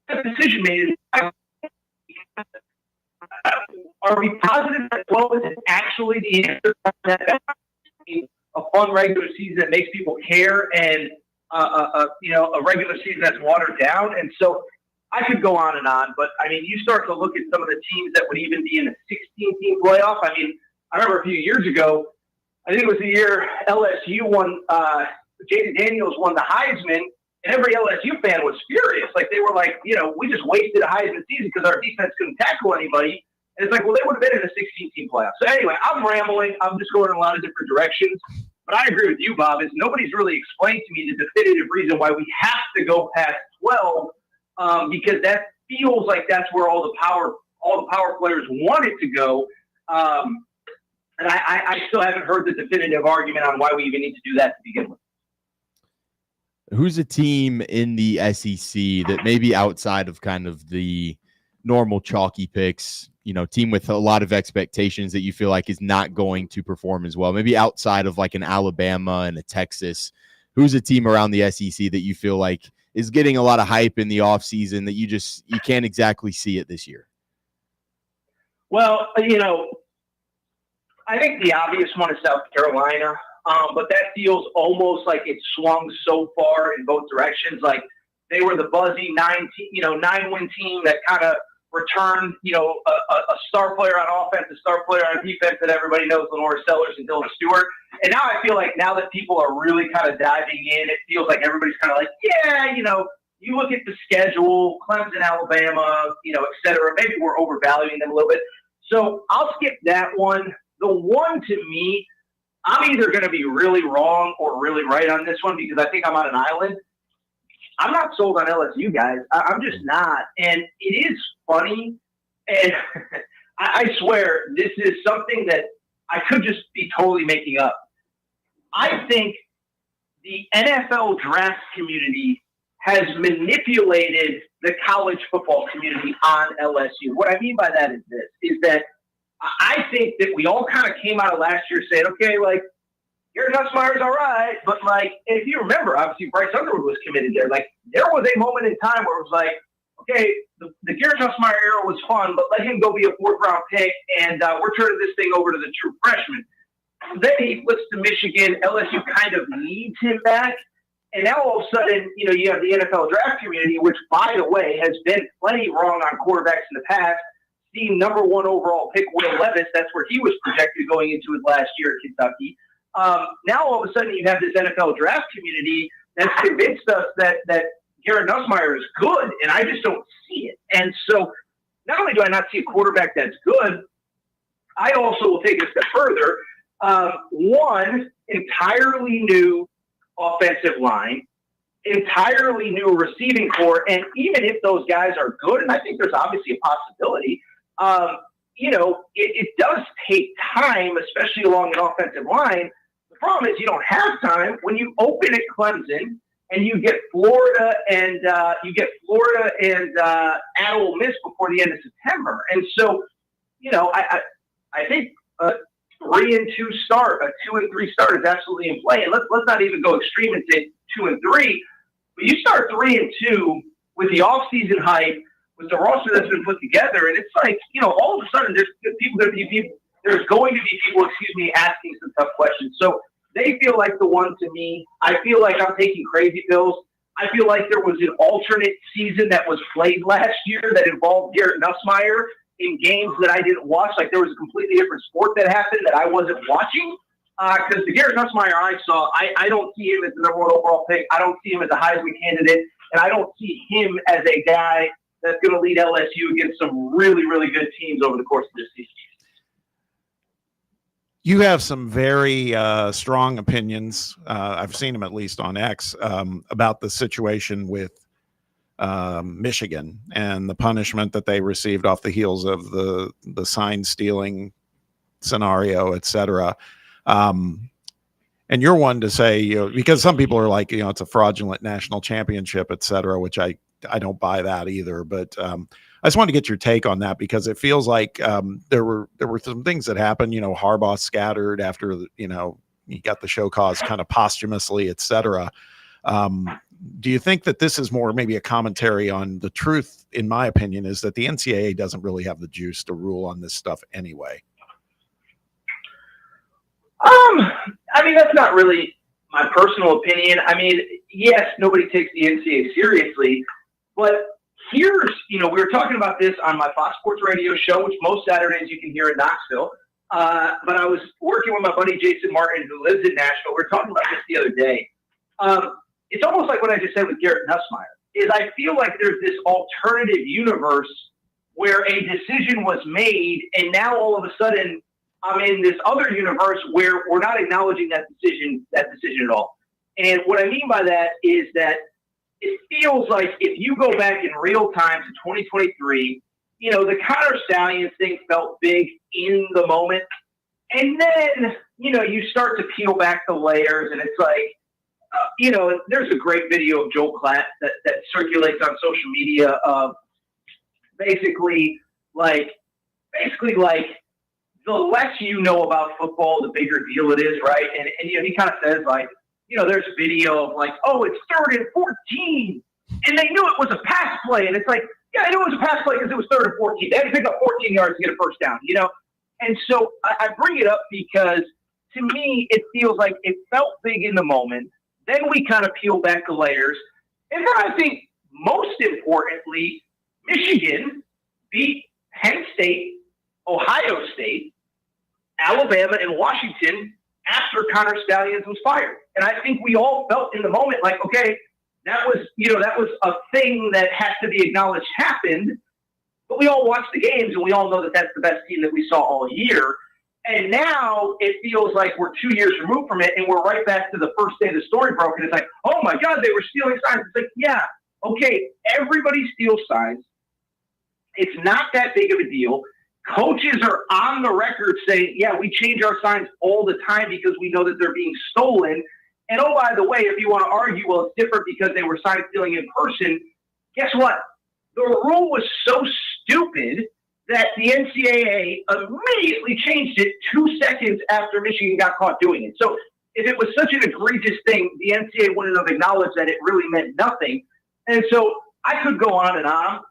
the decision made. Are we positive that 12 is actually the answer to that? A fun regular season that makes people care, and you know, a regular season that's watered down. And so I could go on and on, but I mean, you start to look at some of the teams that would even be in a 16-team playoff. I mean, I remember a few years ago, I think it was the year LSU won, J.D. Daniels won the Heisman, and every LSU fan was furious. Like, they were like, you know, we just wasted a Heisman season because our defense couldn't tackle anybody. And it's like, well, they would have been in a 16-team playoff. So anyway, I'm rambling. I'm just going in a lot of different directions. But I agree with you, Bob, is nobody's really explained to me the definitive reason why we have to go past 12, because that feels like that's where all the power players want it to go. And I still haven't heard the definitive argument on why we even need to do that to begin with. Who's a team in the SEC that maybe outside of kind of the normal chalky picks, you know, team with a lot of expectations that you feel like is not going to perform as well, maybe outside of like an Alabama and a Texas? Who's a team around the SEC that you feel like is getting a lot of hype in the offseason that you can't exactly see it this year? Well, you know, I think the obvious one is South Carolina, but that feels almost like it swung so far in both directions. Like, they were the buzzy 9-win team that kind of returned, you know, a star player on offense, a star player on defense that everybody knows, Lenore Sellers and Dylan Stewart. And now I feel like now that people are really kind of diving in, it feels like everybody's kind of like, yeah, you know, you look at the schedule, Clemson, Alabama, you know, et cetera. Maybe we're overvaluing them a little bit. So I'll skip that one. The one, to me, I'm either going to be really wrong or really right on this one because I think I'm on an island. I'm not sold on LSU, guys. I'm just not. And it is funny, and I swear this is something that I could just be totally making up. I think the NFL draft community has manipulated the college football community on LSU. What I mean by that is this, is that I think that we all kind of came out of last year saying, okay, like, Garrett Nussmeier's all right, but, like, if you remember, obviously Bryce Underwood was committed there. Like, there was a moment in time where it was like, okay, the Garrett Nussmeier era was fun, but let him go be a 4th-round pick, and we're turning this thing over to the true freshman. Then he flips to Michigan. LSU kind of needs him back. And now all of a sudden, you know, you have the NFL draft community, which, by the way, has been plenty wrong on quarterbacks in the past. Team number 1 overall pick, Will Levis, that's where he was projected going into his last year at Kentucky. Now all of a sudden you have this NFL draft community that's convinced us that Garrett Nussmeier is good, and I just don't see it. And so not only do I not see a quarterback that's good, I also will take it a step further. One entirely new offensive line, entirely new receiving core. And even if those guys are good, and I think there's obviously a possibility, it does take time, especially along an offensive line. The problem is you don't have time when you open at Clemson and you get Florida and at Ole Miss before the end of September. And so, I think 3-2 start, a 2-3 start is absolutely in play. And let's not even go extreme and say 2-3. But you start 3-2 with the offseason hype, with the roster that's been put together, and it's like, all of a sudden there's going to be people asking some tough questions. So they feel like the one to me. I feel like I'm taking crazy pills. I feel like there was an alternate season that was played last year that involved Garrett Nussmeier in games that I didn't watch. Like there was a completely different sport that happened that I wasn't watching. Because the Garrett Nussmeier I saw, I don't see him as the number one overall pick. I don't see him as a Heisman candidate. And I don't see him as a guy that's going to lead LSU against some really, really good teams over the course of this season. You have some very strong opinions. I've seen them at least on X about the situation with Michigan and the punishment that they received off the heels of the sign stealing scenario, et cetera. And you're one to say, because some people are like, it's a fraudulent national championship, et cetera, which I don't buy that either. But I just wanted to get your take on that because it feels like there were some things that happened. Harbaugh scattered after he got the show cause kind of posthumously, et cetera. Do you think that this is more maybe a commentary on the truth? In my opinion, is that the NCAA doesn't really have the juice to rule on this stuff anyway. That's not really my personal opinion. Yes, nobody takes the NCAA seriously, but here's, we were talking about this on my Fox Sports radio show, which most Saturdays you can hear in Knoxville. But I was working with my buddy Jason Martin, who lives in Nashville. We were talking about this the other day. It's almost like what I just said with Garrett Nussmeier, is I feel like there's this alternative universe where a decision was made, and now all of a sudden I'm in this other universe where we're not acknowledging that decision at all. And what I mean by that is that it feels like if you go back in real time to 2023, the Connor Stallions thing felt big in the moment. And then, you start to peel back the layers and it's like, there's a great video of Joel Klatt that circulates on social media of basically like the less you know about football, the bigger deal it is, right? And he kind of says like, there's a video of like, oh, it's 3rd and 14, and they knew it was a pass play, and it's like, yeah, I knew it was a pass play because it was 3rd and 14. They had to pick up 14 yards to get a first down, And so I bring it up because to me it feels like it felt big in the moment. Then we kind of peel back the layers, and then I think most importantly, Michigan beat Penn State, Ohio State, Alabama, and Washington after Connor Stallions was fired. And I think we all felt in the moment like, okay, that was a thing that has to be acknowledged happened. But we all watched the games and we all know that that's the best team that we saw all year. And now it feels like we're 2 years removed from it and we're right back to the first day the story broke. And it's like, oh my God, they were stealing signs. It's like, yeah, okay, everybody steals signs. It's not that big of a deal. Coaches are on the record saying, yeah, we change our signs all the time because we know that they're being stolen. And oh, by the way, if you want to argue, well, it's different because they were sign stealing in person. Guess what? The rule was so stupid that the NCAA immediately changed it 2 seconds after Michigan got caught doing it. So if it was such an egregious thing, the NCAA wouldn't have acknowledged that it really meant nothing. And so I could go on and on.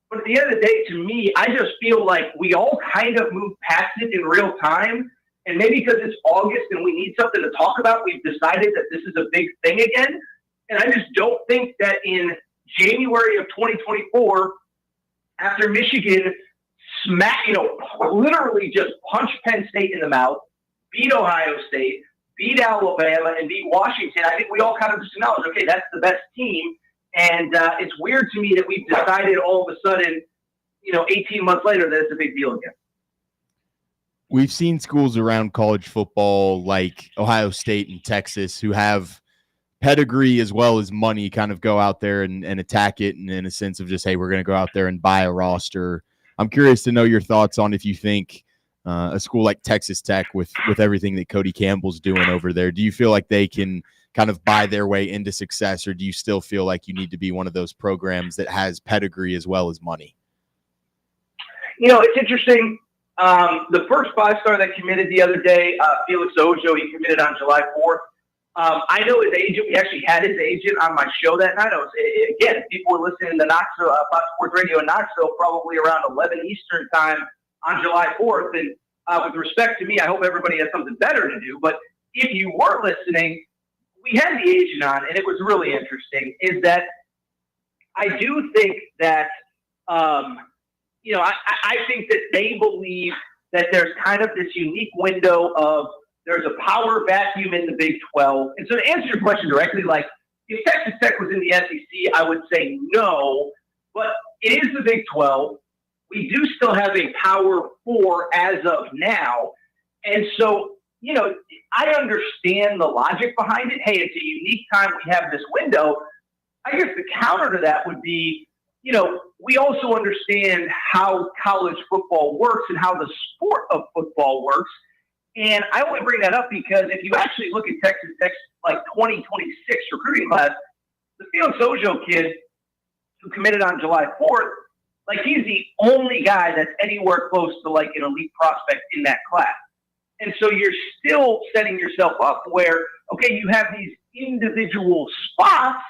But at the end of the day, to me, I just feel like we all kind of moved past it in real time. And maybe because it's August and we need something to talk about, we've decided that this is a big thing again. And I just don't think that in January of 2024, after Michigan literally just punched Penn State in the mouth, beat Ohio State, beat Alabama, and beat Washington, I think we all kind of just acknowledge, okay, that's the best team. And it's weird to me that we've decided all of a sudden, 18 months later, that it's a big deal again. We've seen schools around college football like Ohio State and Texas who have pedigree as well as money kind of go out there and attack it, and in a sense of just, hey, we're going to go out there and buy a roster. I'm curious to know your thoughts on if you think a school like Texas Tech with everything that Cody Campbell's doing over there, do you feel like they can kind of buy their way into success, or do you still feel like you need to be one of those programs that has pedigree as well as money? It's interesting. The first 5-star that committed the other day, Felix Ojo, he committed on July 4th. I know his agent. We actually had his agent on my show that night. Again, people were listening to Knoxville, Fox Sports Radio in Knoxville, probably around 11 Eastern time on July 4th. And with respect to me, I hope everybody has something better to do. But if you were listening, we had the agent on, and it was really interesting, is that I do think that, I think that they believe that there's kind of this unique window of there's a power vacuum in the Big 12. And so to answer your question directly, like if Texas Tech was in the SEC, I would say no, but it is the Big 12. We do still have a Power 4 as of now. And so, I understand the logic behind it. Hey, it's a unique time. We have this window. I guess the counter to that would be, we also understand how college football works and how the sport of football works. And I only bring that up because if you actually look at Texas Tech's 2026 recruiting class, the Felix Ojo kid who committed on July 4th, he's the only guy that's anywhere close to an elite prospect in that class. And so you're still setting yourself up where, okay, you have these individual spots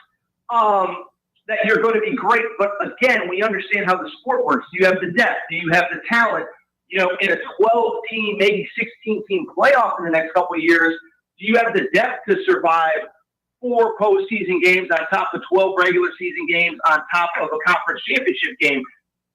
that you're going to be great. But again, we understand how the sport works. Do you have the depth? Do you have the talent? In a 12-team, maybe 16-team playoff in the next couple of years, do you have the depth to survive 4 postseason games on top of 12 regular season games on top of a conference championship game?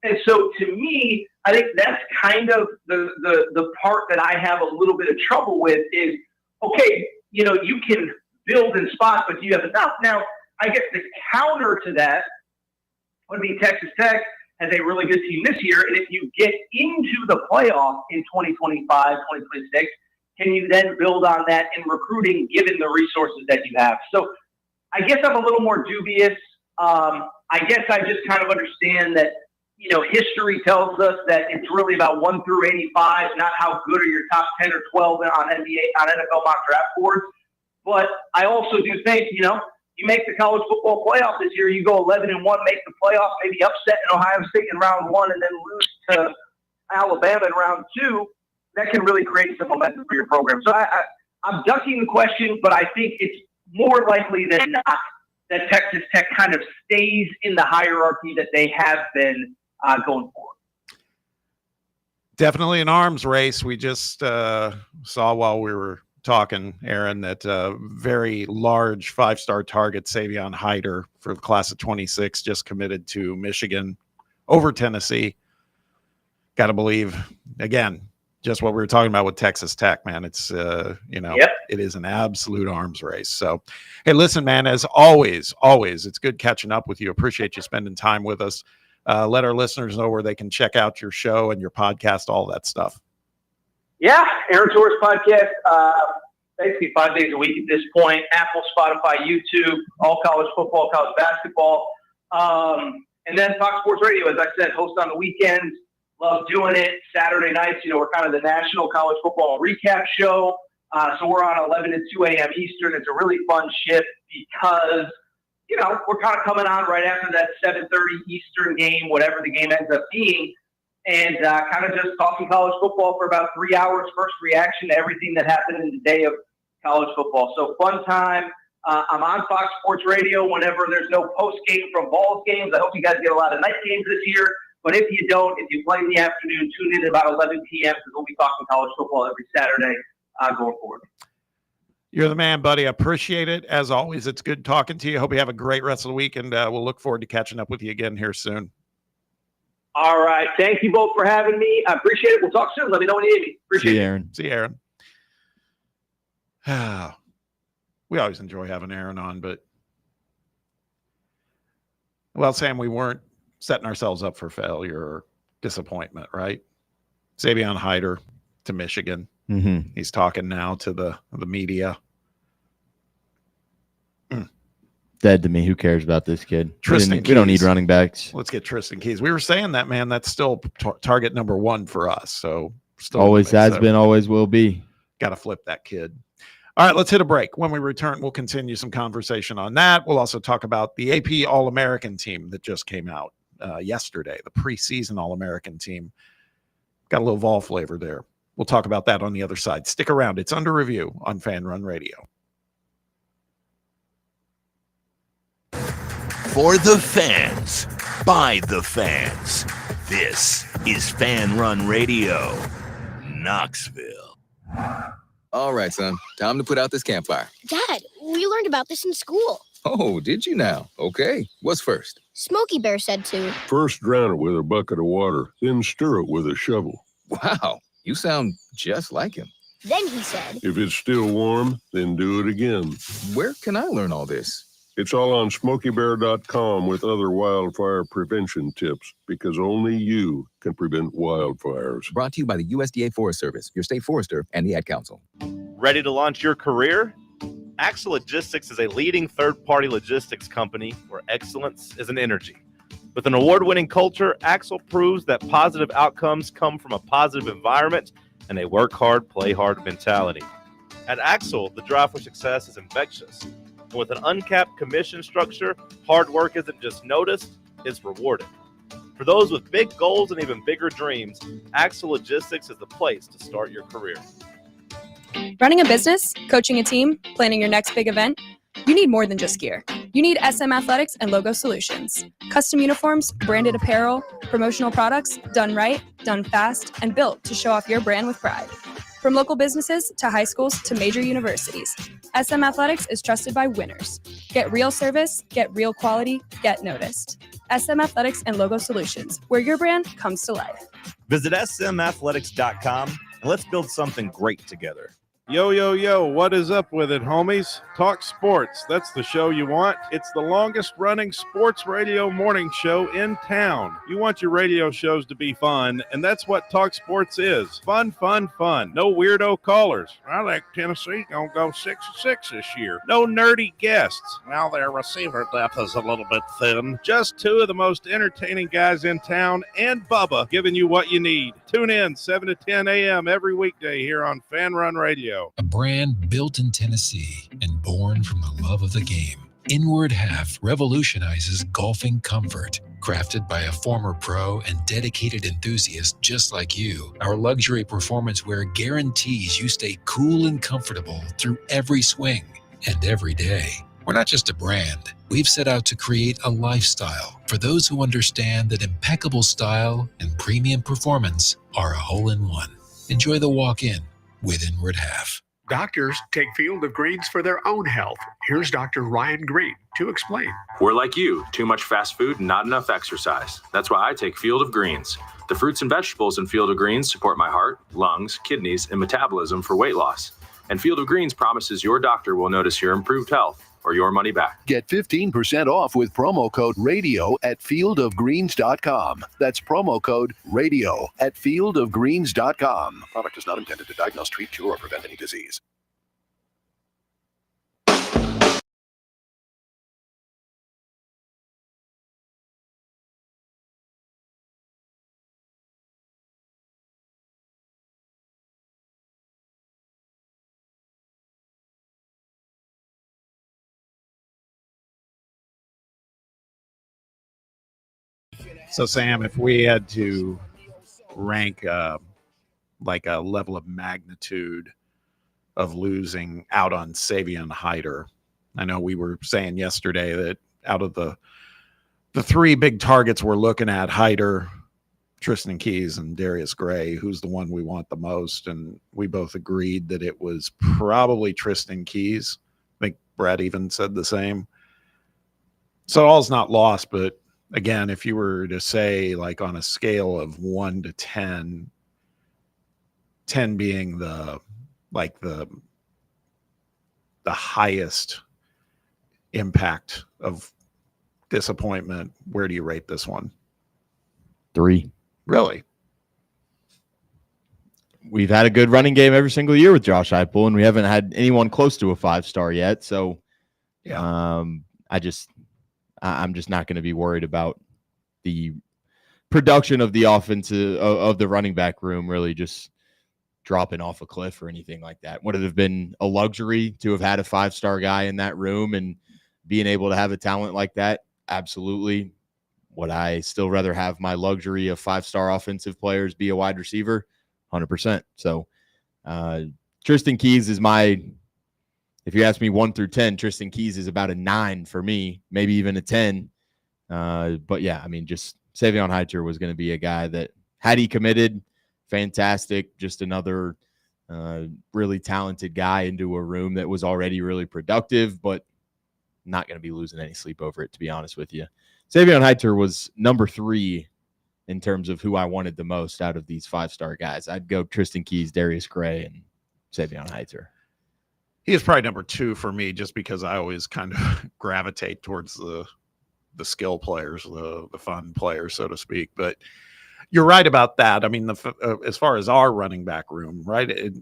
And so to me, I think that's kind of the part that I have a little bit of trouble with is, okay, you can build in spots, but do you have enough? Now, I guess the counter to that would be Texas Tech has a really good team this year. And if you get into the playoff in 2025, 2026, can you then build on that in recruiting given the resources that you have? So I guess I'm a little more dubious. I guess I just kind of understand that, history tells us that it's really about 1 through 85, not how good are your top 10 or 12 on NFL mock draft boards. But I also do think, you make the college football playoff this year, you go 11-1, make the playoff, maybe upset in Ohio State in round 1 and then lose to Alabama in round 2, that can really create some momentum for your program. So I'm ducking the question, but I think it's more likely than not that Texas Tech kind of stays in the hierarchy that they have been going forward. Definitely an arms race. We just saw while we were talking, Aaron, that very large 5-star target Savion Hyder for the class of 26 just committed to Michigan over Tennessee. Got to believe, again, just what we were talking about with Texas Tech, man. It's, It is an absolute arms race. So, hey, listen, man, as always, it's good catching up with you. Appreciate you spending time with us. Let our listeners know where they can check out your show and your podcast, all that stuff. Yeah, Aaron Torres podcast, basically 5 days a week at this point. Apple, Spotify, YouTube, all college football, college basketball. And then Fox Sports Radio, as I said, host on the weekends. Love doing it. Saturday nights, we're kind of the national college football recap show. So we're on 11 to 2 a.m. Eastern. It's a really fun shift because, we're kind of coming on right after that 7:30 Eastern game, whatever the game ends up being. And kind of just talking college football for about 3 hours, first reaction to everything that happened in the day of college football. So fun time. I'm on Fox Sports Radio whenever there's no post-game from Vols games. I hope you guys get a lot of night games this year. But if you don't, if you play in the afternoon, tune in at about 11 p.m. because we'll be talking college football every Saturday going forward. You're the man, buddy. I appreciate it. As always, it's good talking to you. Hope you have a great rest of the week, and we'll look forward to catching up with you again here soon. All right. Thank you both for having me. I appreciate it. We'll talk soon. Let me know when you need me. Appreciate it. See you, Aaron. We always enjoy having Aaron on, but, well, Sam, we weren't setting ourselves up for failure or disappointment, right? Savion Hyder to Michigan. Mm-hmm. He's talking now to the media. Dead to me. Who cares about this kid? Tristan We don't need Keys. running backs. Let's get Tristan Keys. We were saying that, man. That's still target number 1 for us. So still Always has been, always will be. Got to flip that kid. All right, let's hit a break. When we return, we'll continue some conversation on that. We'll also talk about the AP All-American team that just came out yesterday, the preseason All-American team. Got a little Vol flavor there. We'll talk about that on the other side. Stick around. It's Under Review on Fan Run Radio. For the fans, by the fans. This is Fan Run Radio, Knoxville. All right, son. Time to put out this campfire. Dad, we learned about this in school. Oh, did you now? Okay. What's first? Smokey Bear said to. First drown it with a bucket of water, then stir it with a shovel. Wow, you sound just like him. Then he said. If it's still warm, then do it again. Where can I learn all this? It's all on SmokeyBear.com with other wildfire prevention tips, because only you can prevent wildfires. Brought to you by the USDA Forest Service, your state forester, and the Ad Council. Ready to launch your career? Axle Logistics is a leading third-party logistics company where excellence is an energy. With an award-winning culture, Axle proves that positive outcomes come from a positive environment and a work hard, play hard mentality. At Axle, the drive for success is infectious. And with an uncapped commission structure, hard work isn't just noticed, it's rewarded. For those with big goals and even bigger dreams, Axle Logistics is the place to start your career. Running a business, coaching a team, planning your next big event, you need more than just gear. You need SM Athletics and Logo Solutions. Custom uniforms, branded apparel, promotional products, done right, done fast, and built to show off your brand with pride. From local businesses to high schools to major universities, SM Athletics is trusted by winners. Get real service, get real quality, get noticed. SM Athletics and Logo Solutions, where your brand comes to life. Visit smathletics.com and let's build something great together. Yo, yo, yo, what is up with it, homies? Talk sports. That's the show you want. It's the longest running sports radio morning show in town. You want your radio shows to be fun, and that's what Talk Sports is. Fun, fun, fun. No weirdo callers. I think Tennessee gonna go 6-6 this year. No nerdy guests. Now their receiver depth is a little bit thin. Just two of the most entertaining guys in town, and Bubba giving you what you need. Tune in 7 to 10 a.m. every weekday here on Fan Run Radio. A brand built in Tennessee and born from the love of the game. Inward Half revolutionizes golfing comfort. Crafted by a former pro and dedicated enthusiast just like you, our luxury performance wear guarantees you stay cool and comfortable through every swing and every day. We're not just a brand. We've set out to create a lifestyle for those who understand that impeccable style and premium performance are a hole-in-one. Enjoy the walk-in with Inward Half. Doctors take Field of Greens for their own health. Here's Dr. Ryan Green to explain. We're like you, too much fast food and not enough exercise. That's why I take Field of Greens. The fruits and vegetables in Field of Greens support my heart, lungs, kidneys, and metabolism for weight loss. And Field of Greens promises your doctor will notice your improved health or your money back. Get 15% off with promo code RADIO at fieldofgreens.com. That's promo code RADIO at fieldofgreens.com. Product is not intended to diagnose, treat, cure, or prevent any disease. So, Sam, if we had to rank like a level of magnitude of losing out on Savion Hyder, I know we were saying yesterday that out of the three big targets we're looking at, Hyder, Tristan Keys, and Darius Gray, who's the one we want the most? And we both agreed that it was probably Tristan Keys. I think Brett even said the same. So all's not lost, but again, if you were to say, like, on a scale of 1 to 10, 10 being the highest impact of disappointment, where do you rate this one? 3. Really? We've had a good running game every single year with Josh Heupel, and we haven't had anyone close to a 5-star yet. So, yeah. I'm just not going to be worried about the production of the offense of the running back room really just dropping off a cliff or anything like that. Would it have been a luxury to have had a 5-star guy in that room and being able to have a talent like that? Absolutely. Would I still rather have my luxury of 5-star offensive players be a wide receiver? 100%. So Tristan Keys is if you ask me 1 through 10, Tristan Keys is about a 9 for me, maybe even a 10. But yeah, I mean, just Savion Heiter was going to be a guy that had he committed, fantastic, just another really talented guy into a room that was already really productive, but not going to be losing any sleep over it, to be honest with you. Savion Heiter was number 3 in terms of who I wanted the most out of these 5-star guys. I'd go Tristan Keys, Darius Gray, and Savion Heiter. He is probably number 2 for me, just because I always kind of gravitate towards the skill players, the fun players, so to speak. But you're right about that. I mean, as far as our running back room, right?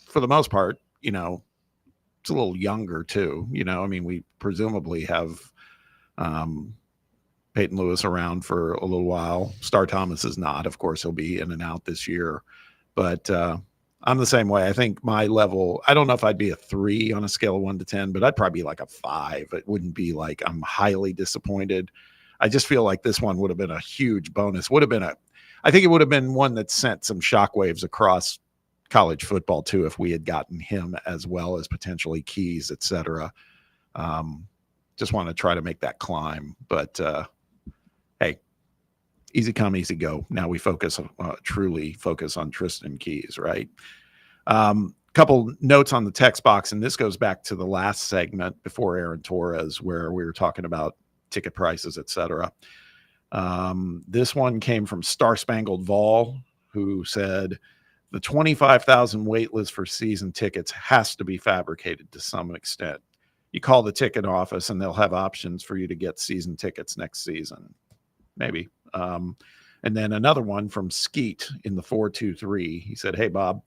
For the most part, it's a little younger too. I mean, we presumably have Peyton Lewis around for a little while. Star Thomas is not. Of course, he'll be in and out this year. But I'm the same way. I think my level, I don't know if I'd be a 3 on a scale of 1 to 10, but I'd probably be like a 5. It wouldn't be like I'm highly disappointed. I just feel like this one would have been a huge bonus. I think it would have been one that sent some shockwaves across college football too, if we had gotten him as well as potentially Keys, et cetera. Just want to try to make that climb, but hey, easy come, easy go. Now we truly focus on Tristan Keys, right? Couple notes on the text box, and this goes back to the last segment before Aaron Torres, where we were talking about ticket prices, et cetera. This one came from Star Spangled Vol, who said the 25,000 wait list for season tickets has to be fabricated to some extent. You call the ticket office and they'll have options for you to get season tickets next season. Maybe. And then another one from Skeet in the 423. He said, "Hey, Bob,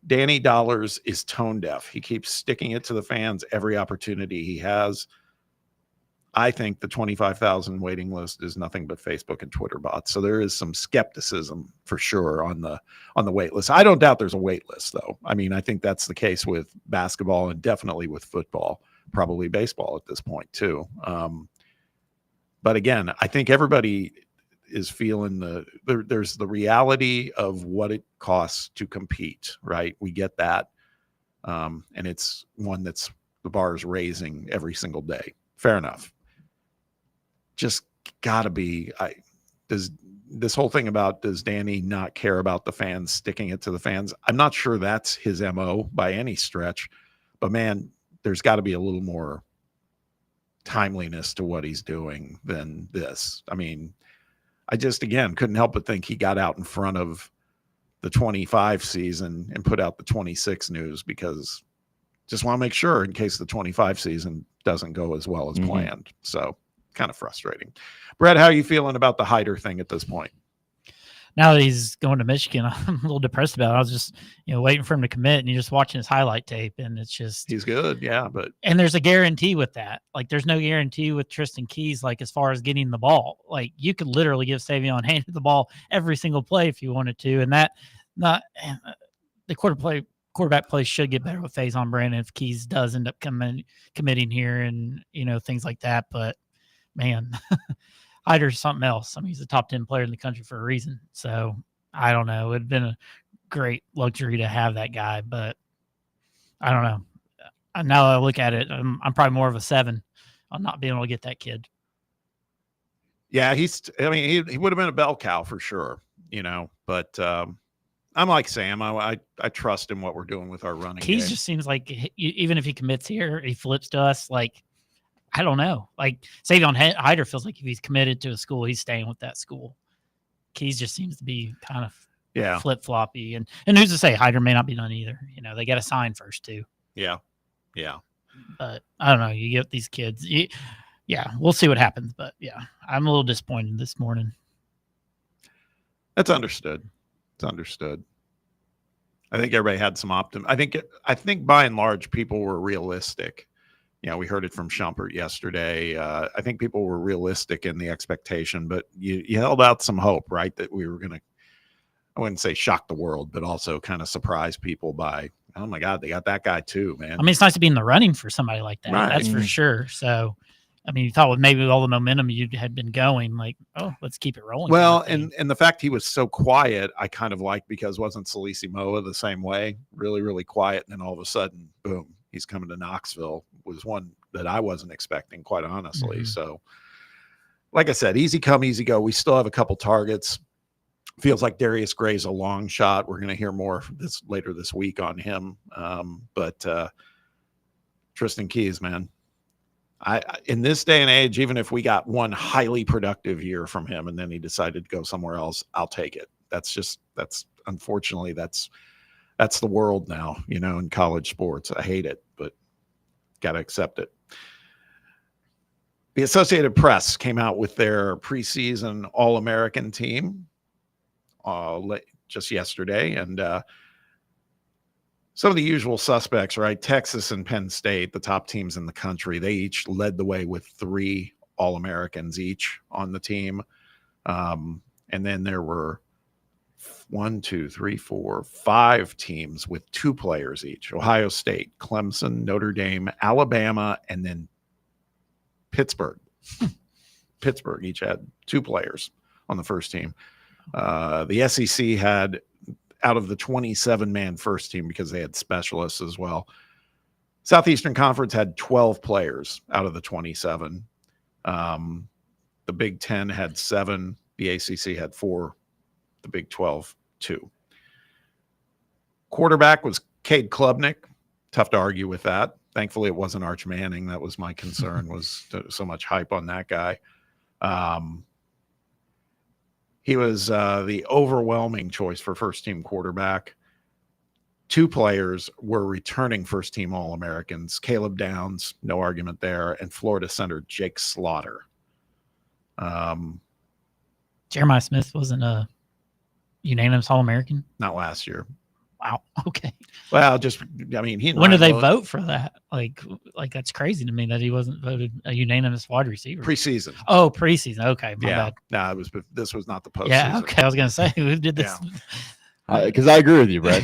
Danny Dollars is tone deaf. He keeps sticking it to the fans every opportunity he has. I think the 25,000 waiting list is nothing but Facebook and Twitter bots." So there is some skepticism for sure on the wait list. I don't doubt there's a wait list, though. I mean, I think that's the case with basketball and definitely with football, probably baseball at this point too. But again, I think everybody is feeling there's the reality of what it costs to compete, right? We get that. And it's one that's the bar is raising every single day. Fair enough. Just gotta be, does this whole thing about, does Danny not care about the fans, sticking it to the fans? I'm not sure that's his MO by any stretch, but man, there's got to be a little more timeliness to what he's doing than this. I mean, I just, again, couldn't help but think he got out in front of the 25 season and put out the 26 news, because just want to make sure in case the 25 season doesn't go as well as planned. So kind of frustrating. Brett, how are you feeling about the Heiter thing at this point? Now that he's going to Michigan, I'm a little depressed about it. I was just, waiting for him to commit, and you're just watching his highlight tape, and it's just, he's good. Yeah. And there's a guarantee with that. Like, there's no guarantee with Tristan Keys, like, as far as getting the ball. Like, you could literally give Savion Heiter the ball every single play if you wanted to. And the quarterback play should get better with Faison Brandon if Keys does end up committing here and, things like that. But man, Heiter's something else. I mean, he's a top 10 player in the country for a reason. So I don't know. It'd been a great luxury to have that guy, but I don't know. Now that I look at it, I'm probably more of a 7 on not being able to get that kid. Yeah, he would have been a bell cow for sure, but I'm like Sam. I trust in what we're doing with our running Keys game. just seems like even if he commits here, he flips to us. Like, I don't know. Like, Savion Heiter feels like if he's committed to a school, he's staying with that school. Keys just seems to be kind of flip-floppy. And who's to say Heiter may not be done either. They got to sign first too. Yeah. Yeah. But I don't know. You get these kids. We'll see what happens. But yeah, I'm a little disappointed this morning. That's understood. It's understood. I think everybody had some optimism. I think by and large, people were realistic. we heard it from Shumpert yesterday. I think people were realistic in the expectation, but you held out some hope, right? That we were going to, I wouldn't say shock the world, but also kind of surprise people by, oh my God, they got that guy too, man. I mean, it's nice to be in the running for somebody like that. Right. That's for sure. So, I mean, you thought with maybe all the momentum you had been going, like, oh, let's keep it rolling. Well, and the fact he was so quiet, I kind of liked, because wasn't Salisi Moa the same way? Really, really quiet. And then all of a sudden, boom, he's coming to Knoxville, was one that I wasn't expecting, quite honestly. So, like I said, easy come, easy go. We still have a couple targets. Feels like Darius Gray's a long shot. We're going to hear more later this week on him. But Tristan Keys, man, I in this day and age, even if we got one highly productive year from him and then he decided to go somewhere else, I'll take it. Unfortunately, that's the world now, in college sports. I hate it, but got to accept it. The Associated Press came out with their preseason All-American team just yesterday, and some of the usual suspects, right? Texas and Penn State, the top teams in the country, they each led the way with 3 All-Americans each on the team. And then there were 5 teams with 2 players each: Ohio State, Clemson, Notre Dame, Alabama, and then Pittsburgh. Pittsburgh each had 2 players on the first team. The SEC had, out of the 27-man first team, because they had specialists as well, Southeastern Conference had 12 players out of the 27. The Big Ten had 7. The ACC had 4. The Big 12, 2. Quarterback was Cade Klubnik. Tough to argue with that. Thankfully, it wasn't Arch Manning. That was my concern, was so much hype on that guy. He was the overwhelming choice for first-team quarterback. 2 players were returning first-team All-Americans: Caleb Downs, no argument there, and Florida center Jake Slaughter. Jeremiah Smith wasn't a unanimous All-American? Not last year. Wow. Okay. Well, when did they vote for that? Like that's crazy to me that he wasn't voted a unanimous wide receiver. Preseason. Oh, preseason. Okay. Yeah. No, this was not the postseason. Yeah. Okay. I was gonna say, who did this? Because I agree with you, Brett.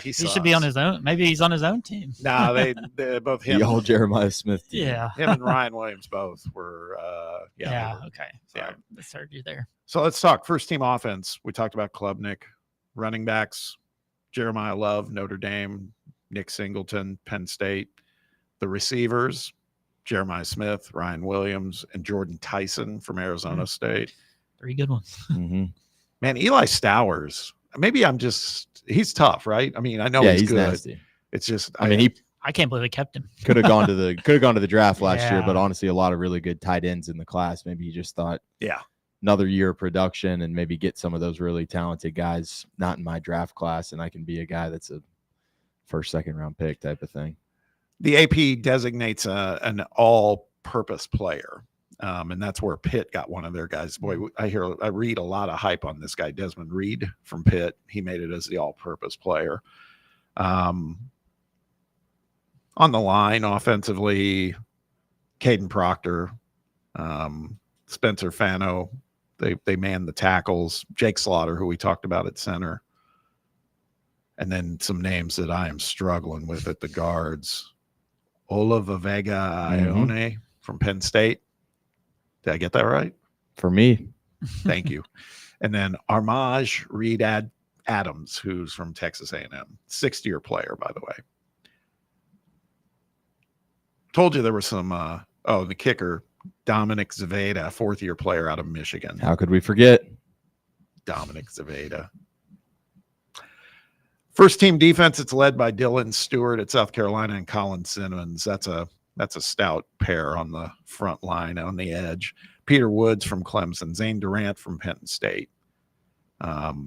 He should be on his own. Maybe he's on his own team. No, they both him. The old Jeremiah Smith team. Yeah. Him and Ryan Williams both were. Okay. Sorry. I heard you there. So let's talk first team offense. We talked about Klubnik. Running backs: Jeremiah Love, Notre Dame; Nick Singleton, Penn State. The receivers: Jeremiah Smith, Ryan Williams, and Jordan Tyson from Arizona State. 3 good ones. Man, Eli Stowers. Maybe he's tough, right? I mean, I know he's good. Nasty. It's just, I can't believe they kept him. Could have gone to the draft last year, but honestly, a lot of really good tight ends in the class. Maybe he just thought, another year of production and maybe get some of those really talented guys not in my draft class, and I can be a guy that's a first, second round pick type of thing. The AP designates an all-purpose player, and that's where Pitt got one of their guys. Boy, I read a lot of hype on this guy, Desmond Reed from Pitt. He made it as the all-purpose player. On the line, offensively, Caden Proctor, Spencer Fano. They man the tackles. Jake Slaughter, who we talked about at center. And then some names that I am struggling with at the guards. Ola Vega Ione from Penn State. Did I get that right? For me. Thank you. And then Armaj Reed Adams, who's from Texas A&M. 6th-year player, by the way. Told you there was some, the kicker, Dominic Zaveda, 4th-year player out of Michigan. How could we forget? Dominic Zaveda. First team defense, it's led by Dylan Stewart at South Carolina and Colin Simmons. That's a stout pair on the front line, on the edge. Peter Woods from Clemson, Zane Durant from Penn State. Our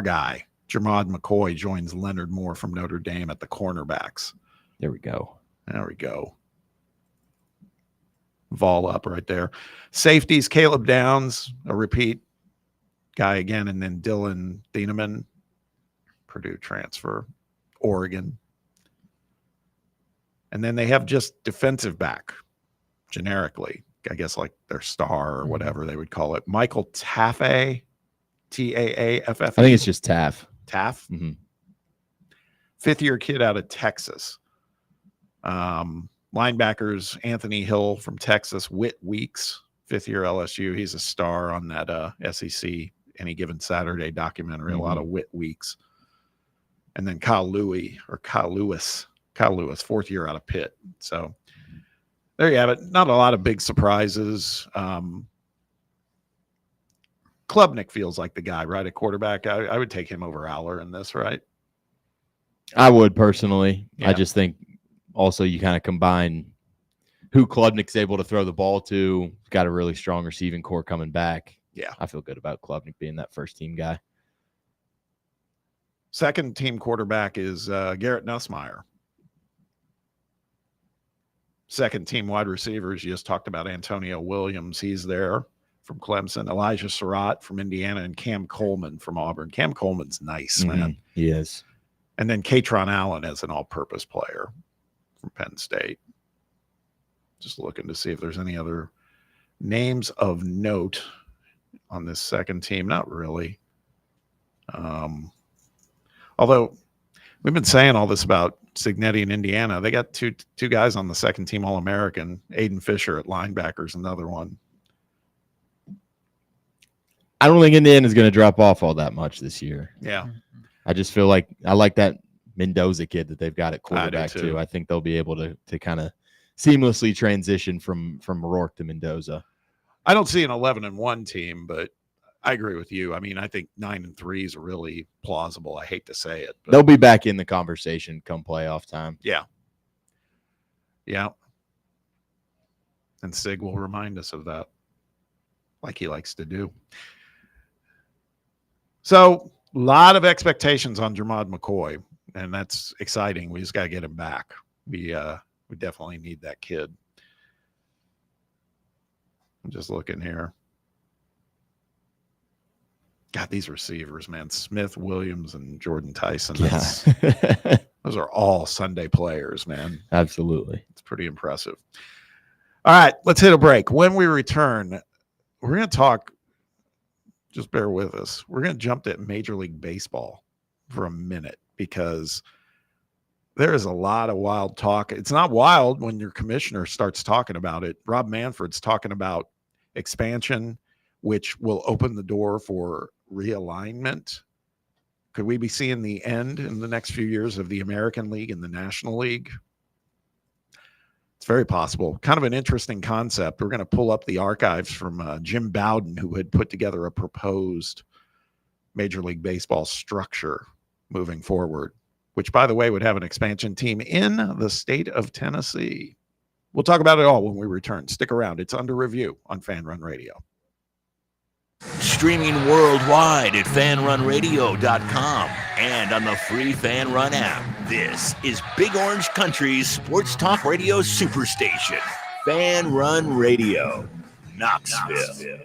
guy, Jermod McCoy, joins Leonard Moore from Notre Dame at the cornerbacks. There we go. Vol up right there. Safeties, Caleb Downs, a repeat guy again, and then Dylan Thieneman, Purdue transfer, Oregon. And then they have just defensive back, generically, I guess like their star or whatever they would call it. Michael Taffe, Taaff. I think it's just Taff. Taff? Mm-hmm. Fifth-year kid out of Texas. Linebackers, Anthony Hill from Texas, Whit Weeks, fifth-year LSU. He's a star on that SEC Any Given Saturday documentary, a lot of Whit Weeks. And then Kyle Lewis, fourth year out of Pitt. So there you have it. Not a lot of big surprises. Klubnik feels like the guy, right? At quarterback. I would take him over Aller in this, right? I would personally. Yeah. I just think also you kind of combine who Klubnik's able to throw the ball to. Got a really strong receiving core coming back. Yeah. I feel good about Klubnik being that first team guy. Second team quarterback is Garrett Nussmeier. Second team wide receivers, you just talked about Antonio Williams. He's there from Clemson. Elijah Surratt from Indiana and Cam Coleman from Auburn. Cam Coleman's nice, man. He is. And then Katron Allen as an all-purpose player from Penn State. Just looking to see if there's any other names of note on this second team. Not really. Although we've been saying all this about Cignetti in Indiana. They got two guys on the second team All-American. Aiden Fisher at linebackers, another one. I don't think Indiana's going to drop off all that much this year. Yeah. I just feel like I like that Mendoza kid that they've got at quarterback too. too. I think they'll be able to kind of seamlessly transition from Rourke to Mendoza. I don't see an 11-1 team, but I agree with you. I mean, I think 9-3 is really plausible. I hate to say it, but They'll be back in the conversation come playoff time. yeah. Yeah. And Sig will remind us of that, like he likes to do. So, a lot of expectations on Jermod McCoy, and that's exciting. We just got to get him back. We definitely need that kid. I'm just looking here. God, these receivers, man. Smith, Williams, and Jordan Tyson. Those are all Sunday players, man. Absolutely. It's pretty impressive. All right, let's hit a break. When we return, we're going to talk, just bear with us. We're going to jump to Major League Baseball for a minute because there is a lot of wild talk. It's not wild when your commissioner starts talking about it. Rob Manfred's talking about expansion, which will open the door for realignment. Could we be seeing the end in the next few years of the American League and the National League? It's very possible. Kind of an interesting concept. We're going to pull up the archives from Jim Bowden, who had put together a proposed Major League Baseball structure moving forward, which, by the way, would have an expansion team in the state of Tennessee. We'll talk about it all when we return. Stick around. It's under review on Fan Run Radio. Streaming worldwide at fanrunradio.com and on the free Fan Run app. This is Big Orange Country's sports talk radio superstation, Fan Run Radio, Knoxville.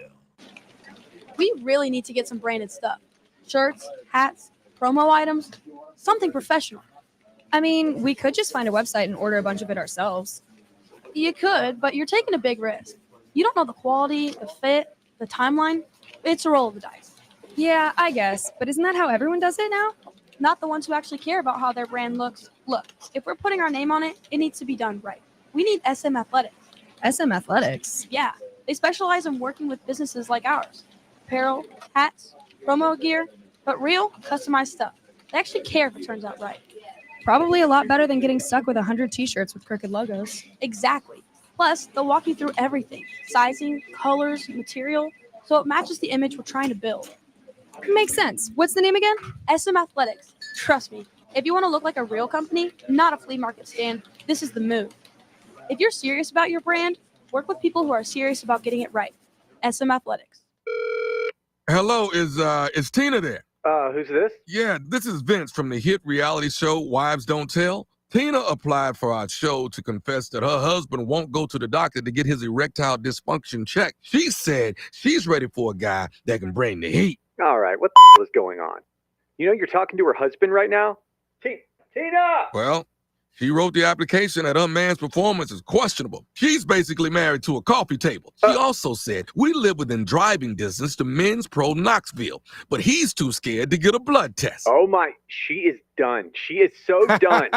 We really need to get some branded stuff. Shirts, hats, promo items, something professional. I mean, we could just find a website and order a bunch of it ourselves. You could, but you're taking a big risk. You don't know the quality, the fit, the timeline. It's a roll of the dice. Yeah, I guess. But isn't that how everyone does it now? Not the ones who actually care about how their brand looks. Look, if we're putting our name on it, it needs to be done right. We need SM Athletics. SM Athletics? Yeah, they specialize in working with businesses like ours. Apparel, hats, promo gear, but real, customized stuff. They actually care if it turns out right. Probably a lot better than getting stuck with 100 t-shirts with crooked logos. Exactly. Plus, they'll walk you through everything. Sizing, colors, material, so it matches the image we're trying to build. Makes sense. What's the name again? SM Athletics. Trust me, if you want to look like a real company, not a flea market stand, this is the move. If you're serious about your brand, work with people who are serious about getting it right. SM Athletics. Hello, is Tina there? Who's this? Yeah, this is Vince from the hit reality show Wives Don't Tell. Tina applied for our show to confess that her husband won't go to the doctor to get his erectile dysfunction checked. She said she's ready for a guy that can bring the heat. All right, what the hell is going on? You know you're talking to her husband right now? Tina! Well, She wrote the application that her man's performance is questionable. She's basically married to a coffee table. She also said, we live within driving distance to Men's Pro Knoxville, but he's too scared to get a blood test. Oh my, she is done. She is so done.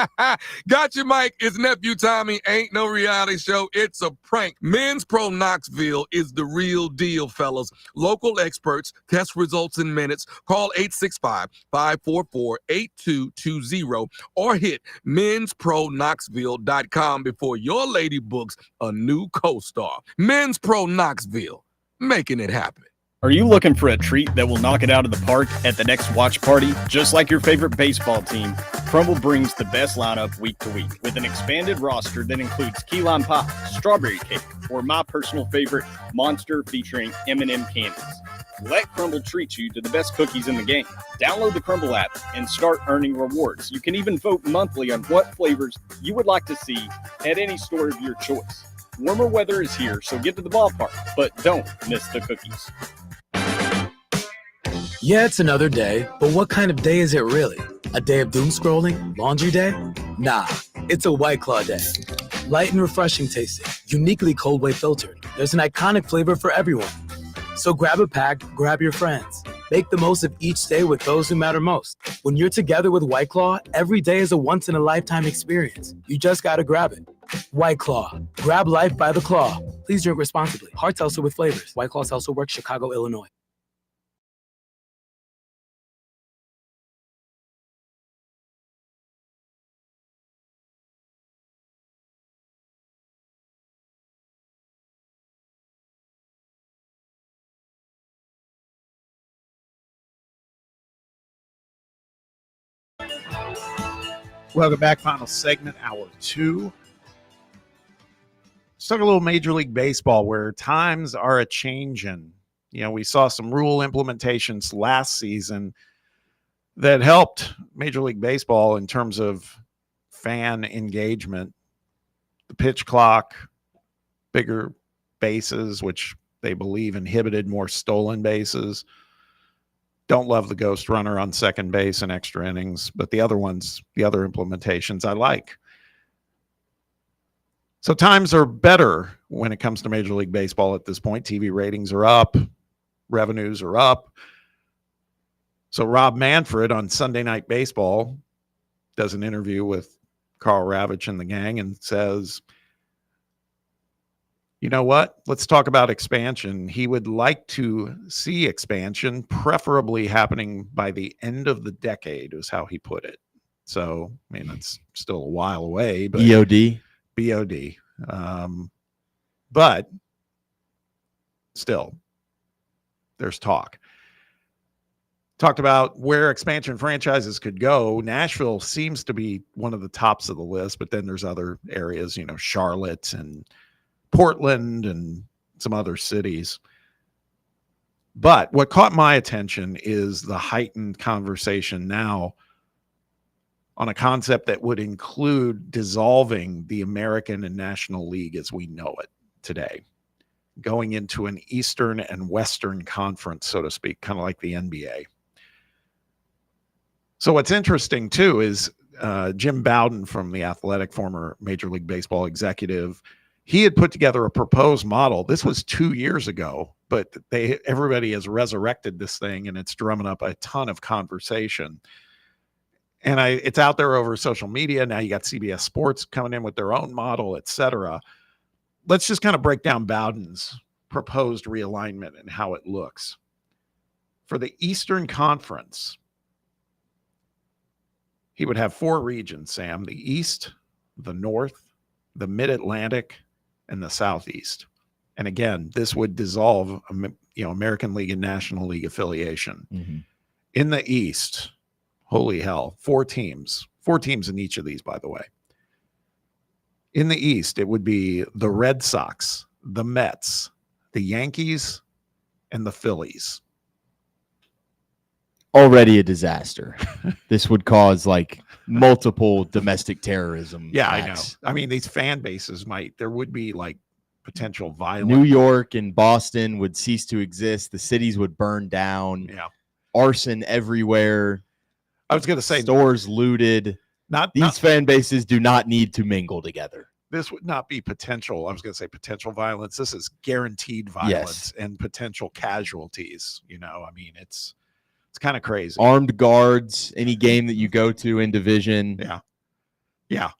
Gotcha, Mike. It's nephew Tommy. Ain't no reality show. It's a prank. Men's Pro Knoxville is the real deal, fellas. Local experts, test results in minutes. Call 865-544-8220 or hit menspronknoxville.com before your lady books a new co-star. Men's Pro Knoxville, making it happen. Are you looking for a treat that will knock it out of the park at the next watch party? Just like your favorite baseball team, Crumble brings the best lineup week to week with an expanded roster that includes key lime pie, strawberry cake, or my personal favorite, Monster featuring M&M candies. Let Crumble treat you to the best cookies in the game. Download the Crumble app and start earning rewards. You can even vote monthly on what flavors you would like to see at any store of your choice. Warmer weather is here, so get to the ballpark, but don't miss the cookies. Yeah, it's another day, but what kind of day is it really? A day of doom scrolling? Laundry day? Nah, it's a White Claw day. Light and refreshing tasting, uniquely cold way filtered. There's an iconic flavor for everyone. So grab a pack, grab your friends. Make the most of each day with those who matter most. When you're together with White Claw, every day is a once-in-a-lifetime experience. You just gotta grab it. White Claw. Grab life by the claw. Please drink responsibly. Hard seltzer with flavors. White Claw Seltzer Works, Chicago, Illinois. Welcome back. Final segment, hour 2. Let's talk a little Major League Baseball where times are a-changing. You know, we saw some rule implementations last season that helped Major League Baseball in terms of fan engagement. The pitch clock, bigger bases, which they believe inhibited more stolen bases. Don't love the ghost runner on second base and extra innings, but the other ones, the other implementations I like. So times are better when it comes to Major League Baseball at this point. TV ratings are up, revenues are up. So Rob Manfred on Sunday Night Baseball does an interview with Carl Ravitch and the gang and says, you know what? Let's talk about expansion. He would like to see expansion, preferably happening by the end of the decade, is how he put it. So, I mean, it's still a while away. But BOD. But still, there's talk. Talked about where expansion franchises could go. Nashville seems to be one of the tops of the list, but then there's other areas, you know, Charlotte and Portland and some other cities. But what caught my attention is the heightened conversation now on a concept that would include dissolving the American and National League as we know it today, going into an Eastern and Western conference, so to speak, kind of like the NBA. So what's interesting, too, is Jim Bowden from The Athletic, former Major League Baseball executive, he had put together a proposed model. This was 2 years ago, but everybody has resurrected this thing, and it's drumming up a ton of conversation. And it's out there over social media. Now you got CBS Sports coming in with their own model, et cetera. Let's just kind of break down Bowden's proposed realignment and how it looks. For the Eastern Conference, he would have 4 regions, Sam: the East, the North, the Mid-Atlantic, and the Southeast. And again, this would dissolve, American League and National League affiliation. Mm-hmm. In the East, holy hell, 4 teams in each of these, by the way. In the East, it would be the Red Sox, the Mets, the Yankees, and the Phillies. Already a disaster. This would cause like multiple domestic terrorism. Yeah, acts. I know. I mean, these fan bases there would be like potential violence. New York and Boston would cease to exist. The cities would burn down. Yeah. Arson everywhere. I was going to say stores looted. These fan bases do not need to mingle together. This would not be potential. I was going to say potential violence. This is guaranteed violence and potential casualties. I mean, it's kind of crazy. Armed guards, any game that you go to in division. Yeah.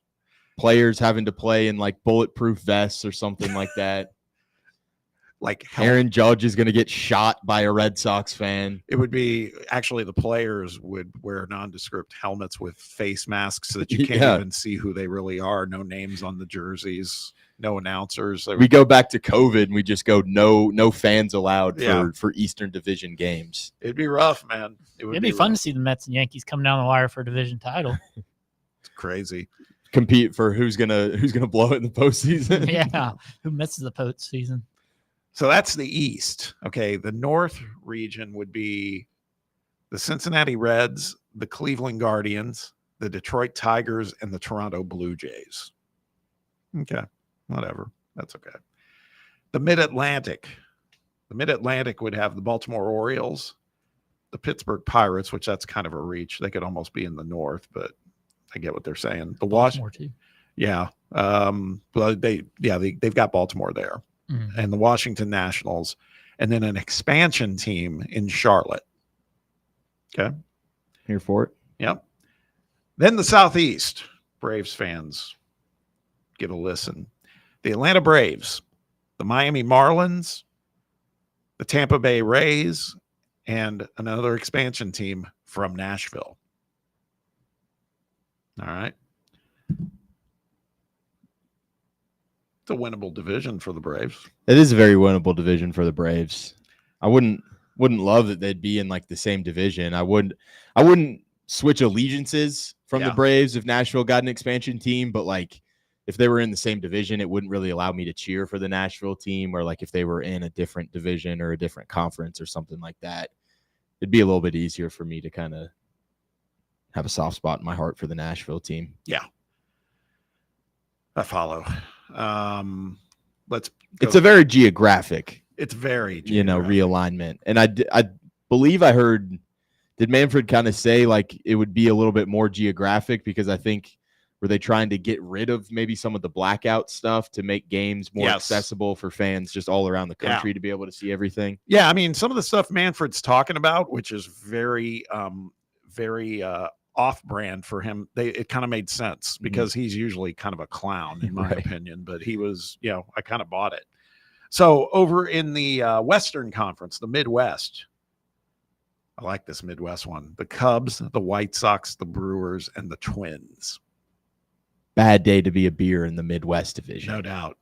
Players having to play in like bulletproof vests or something like that. Like Aaron Judge is going to get shot by a Red Sox fan. It would be actually the players would wear nondescript helmets with face masks so that you can't even see who they really are. No names on the jerseys, no announcers. We go back to COVID and we just go no fans allowed for Eastern Division games. It'd be rough, man. It'd be fun to see the Mets and Yankees come down the wire for a division title. It's crazy. Compete for who's gonna blow it in the postseason. Yeah, who misses the postseason? So that's the East. Okay, the North region would be the Cincinnati Reds, the Cleveland Guardians, the Detroit Tigers, and the Toronto Blue Jays. Okay, whatever. That's okay. The Mid-Atlantic. The Mid-Atlantic would have the Baltimore Orioles, the Pittsburgh Pirates, which that's kind of a reach. They could almost be in the North, but I get what they're saying. The Baltimore too. Yeah. Well, they've got Baltimore there. Mm-hmm. And the Washington Nationals, and then an expansion team in Charlotte. Okay. Here for it. Yep. Then the Southeast. Braves fans, give a listen. The Atlanta Braves, the Miami Marlins, the Tampa Bay Rays, and another expansion team from Nashville. All right. It's a winnable division for the Braves. It is a very winnable division for the Braves. I wouldn't love that they'd be in like the same division. I wouldn't switch allegiances from the Braves if Nashville got an expansion team, but like if they were in the same division, it wouldn't really allow me to cheer for the Nashville team, or like if they were in a different division or a different conference or something like that, it'd be a little bit easier for me to kind of have a soft spot in my heart for the Nashville team. Yeah. I follow. It's a very geographic. It's very realignment, and I believe I heard. Did Manfred kind of say like it would be a little bit more geographic because I think were they trying to get rid of maybe some of the blackout stuff to make games more accessible for fans just all around the country to be able to see everything? Yeah, I mean some of the stuff Manfred's talking about, which is very off-brand for him, it kind of made sense because he's usually kind of a clown in my opinion, but he was, I kind of bought it. So over in the Western Conference, the Midwest, I like this Midwest one. The Cubs, the White Sox, the Brewers, and the Twins. Bad day to be a beer in the Midwest division. No doubt.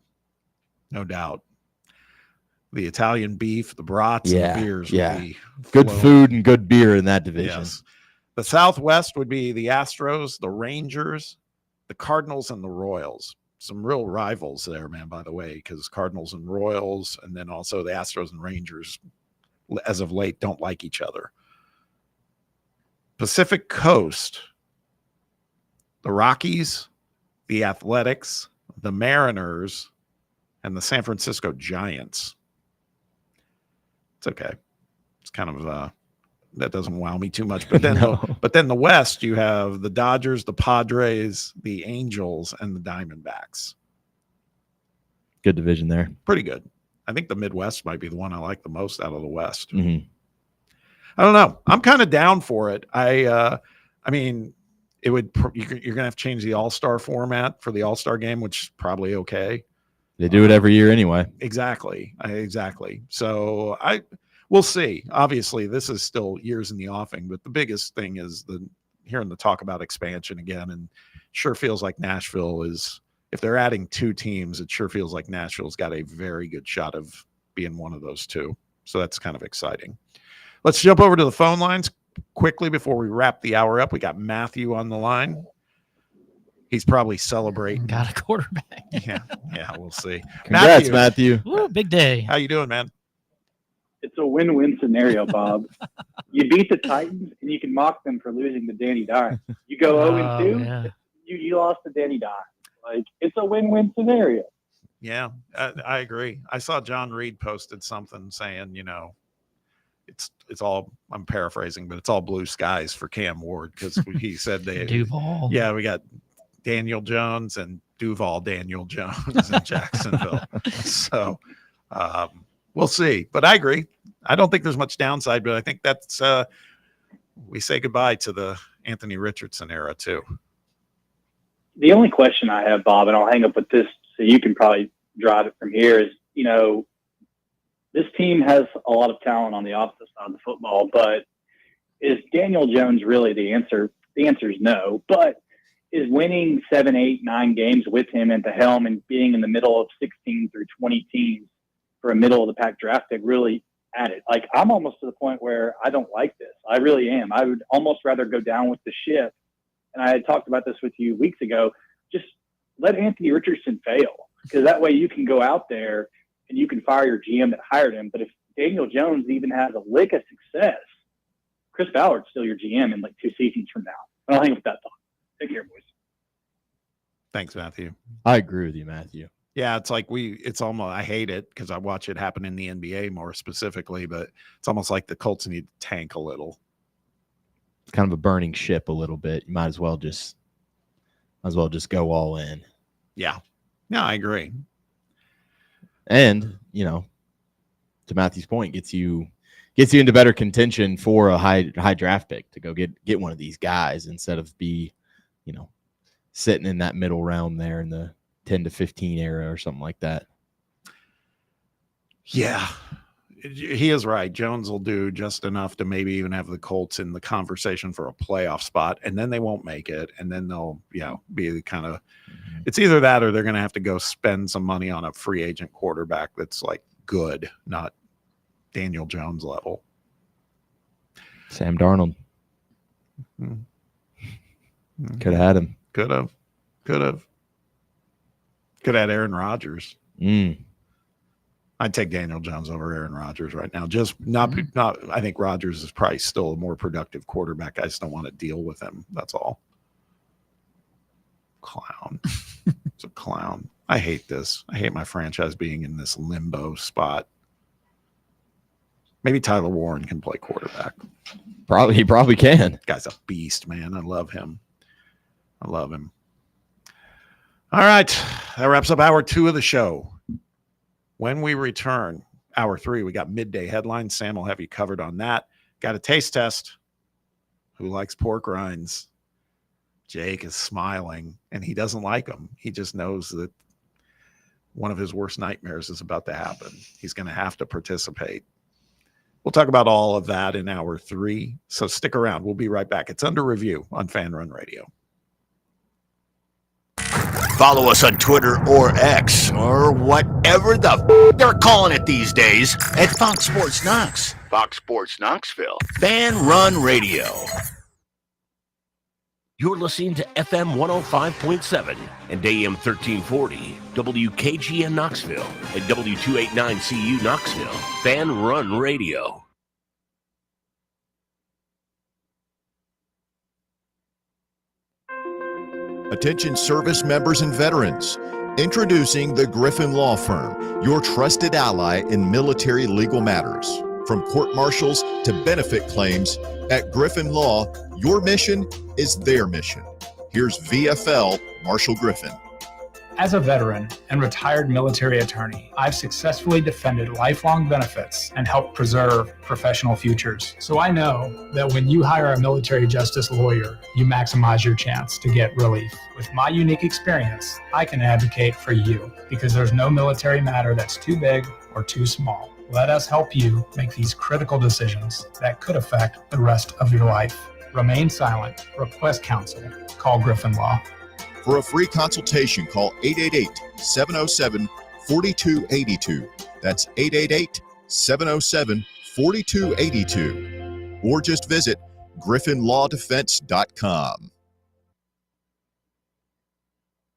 No doubt. The Italian beef, the brats, and the beers would be good flowing. food and good beer in that division. Yes. The Southwest would be the Astros, the Rangers, the Cardinals, and the Royals. Some real rivals there, man, by the way, because Cardinals and Royals, and then also the Astros and Rangers, as of late, don't like each other. Pacific Coast, the Rockies, the Athletics, the Mariners, and the San Francisco Giants. It's okay. It's kind of that doesn't wow me too much. But then the West, you have the Dodgers, the Padres, the Angels, and the Diamondbacks. Good division there. Pretty good. I think the Midwest might be the one I like the most out of the West. Mm-hmm. I don't know. I'm kind of down for it. I mean, it would. You're gonna have to change the All-Star format for the All-Star game, which is probably okay. They do it every year anyway. Exactly. So we'll see. Obviously, this is still years in the offing, but the biggest thing is hearing the talk about expansion again, and sure feels like Nashville is. If they're adding two teams, it sure feels like Nashville's got a very good shot of being one of those two. So that's kind of exciting. Let's jump over to the phone lines quickly before we wrap the hour up. We got Matthew on the line. He's probably celebrating. Got a quarterback. Yeah, we'll see. Congrats, Matthew. Woo, big day. How you doing, man? It's a win-win scenario, Bob. You beat the Titans, and you can mock them for losing to Danny Dimes. You go 0-2, you lost to Danny Dimes. Like, it's a win-win scenario. Yeah, I agree. I saw John Reed posted something saying, it's all, I'm paraphrasing, but it's all blue skies for Cam Ward, because he said they Duval. Yeah, we got Daniel Jones and Duval Daniel Jones in Jacksonville. So we'll see. But I agree. I don't think there's much downside, but I think that's we say goodbye to the Anthony Richardson era too. The only question I have, Bob, and I'll hang up with this so you can probably drive it from here, is, this team has a lot of talent on the opposite side of the football, but is Daniel Jones really the answer? The answer is no. But is winning 7, 8, 9 games with him at the helm and being in the middle of 16 through 20 teams for a middle of the pack draft pick really added? Like, I'm almost to the point where I don't like this. I really am. I would almost rather go down with the ship. And I had talked about this with you weeks ago. Just let Anthony Richardson fail, because that way you can go out there and you can fire your GM that hired him. But if Daniel Jones even has a lick of success, Chris Ballard's still your GM in like 2 seasons from now. And I'll hang up with that thought. Take care, boys. Thanks, Matthew. I agree with you, Matthew. Yeah, it's like it's almost, I hate it because I watch it happen in the NBA more specifically, but it's almost like the Colts need to tank a little. It's kind of a burning ship a little bit. You might as well just go all in. Yeah. No, I agree. And, to Matthew's point, gets you into better contention for a high draft pick to go get one of these guys instead of sitting in that middle round there in the 10 to 15 era or something like that. Yeah, he is right. Jones will do just enough to maybe even have the Colts in the conversation for a playoff spot, and then they won't make it, and then they'll be kind of it's either that or they're going to have to go spend some money on a free agent quarterback that's like good, not Daniel Jones level. Sam Darnold. Could have had him. Could have had Aaron Rodgers. I'd take Daniel Jones over Aaron Rodgers right now. Just not. I think Rodgers is probably still a more productive quarterback. I just don't want to deal with him. That's all. Clown. It's a clown. I hate this. I hate my franchise being in this limbo spot. Maybe Tyler Warren can play quarterback. He probably can. Guy's a beast, man. I love him. All right. That wraps up hour 2 of the show. When we return, hour 3, we got midday headlines. Sam will have you covered on that. Got a taste test. Who likes pork rinds? Jake is smiling, and he doesn't like them. He just knows that one of his worst nightmares is about to happen. He's going to have to participate. We'll talk about all of that in hour 3. So stick around. We'll be right back. It's under review on Fan Run Radio. Follow us on Twitter or X or whatever the they're calling it these days at Fox Sports Knox. Fox Sports Knoxville. Fan Run Radio. You're listening to FM 105.7 and AM 1340, WKGN Knoxville and W289CU Knoxville. Fan Run Radio. Attention service members and veterans. Introducing the Griffin Law Firm, your trusted ally in military legal matters. From court-martials to benefit claims, at Griffin Law, your mission is their mission. Here's VFL Marshall Griffin. As a veteran and retired military attorney, I've successfully defended lifelong benefits and helped preserve professional futures. So I know that when you hire a military justice lawyer, you maximize your chance to get relief. With my unique experience, I can advocate for you because there's no military matter that's too big or too small. Let us help you make these critical decisions that could affect the rest of your life. Remain silent. Request counsel. Call Griffin Law. For a free consultation, call 888-707-4282. That's 888-707-4282. Or just visit griffinlawdefense.com.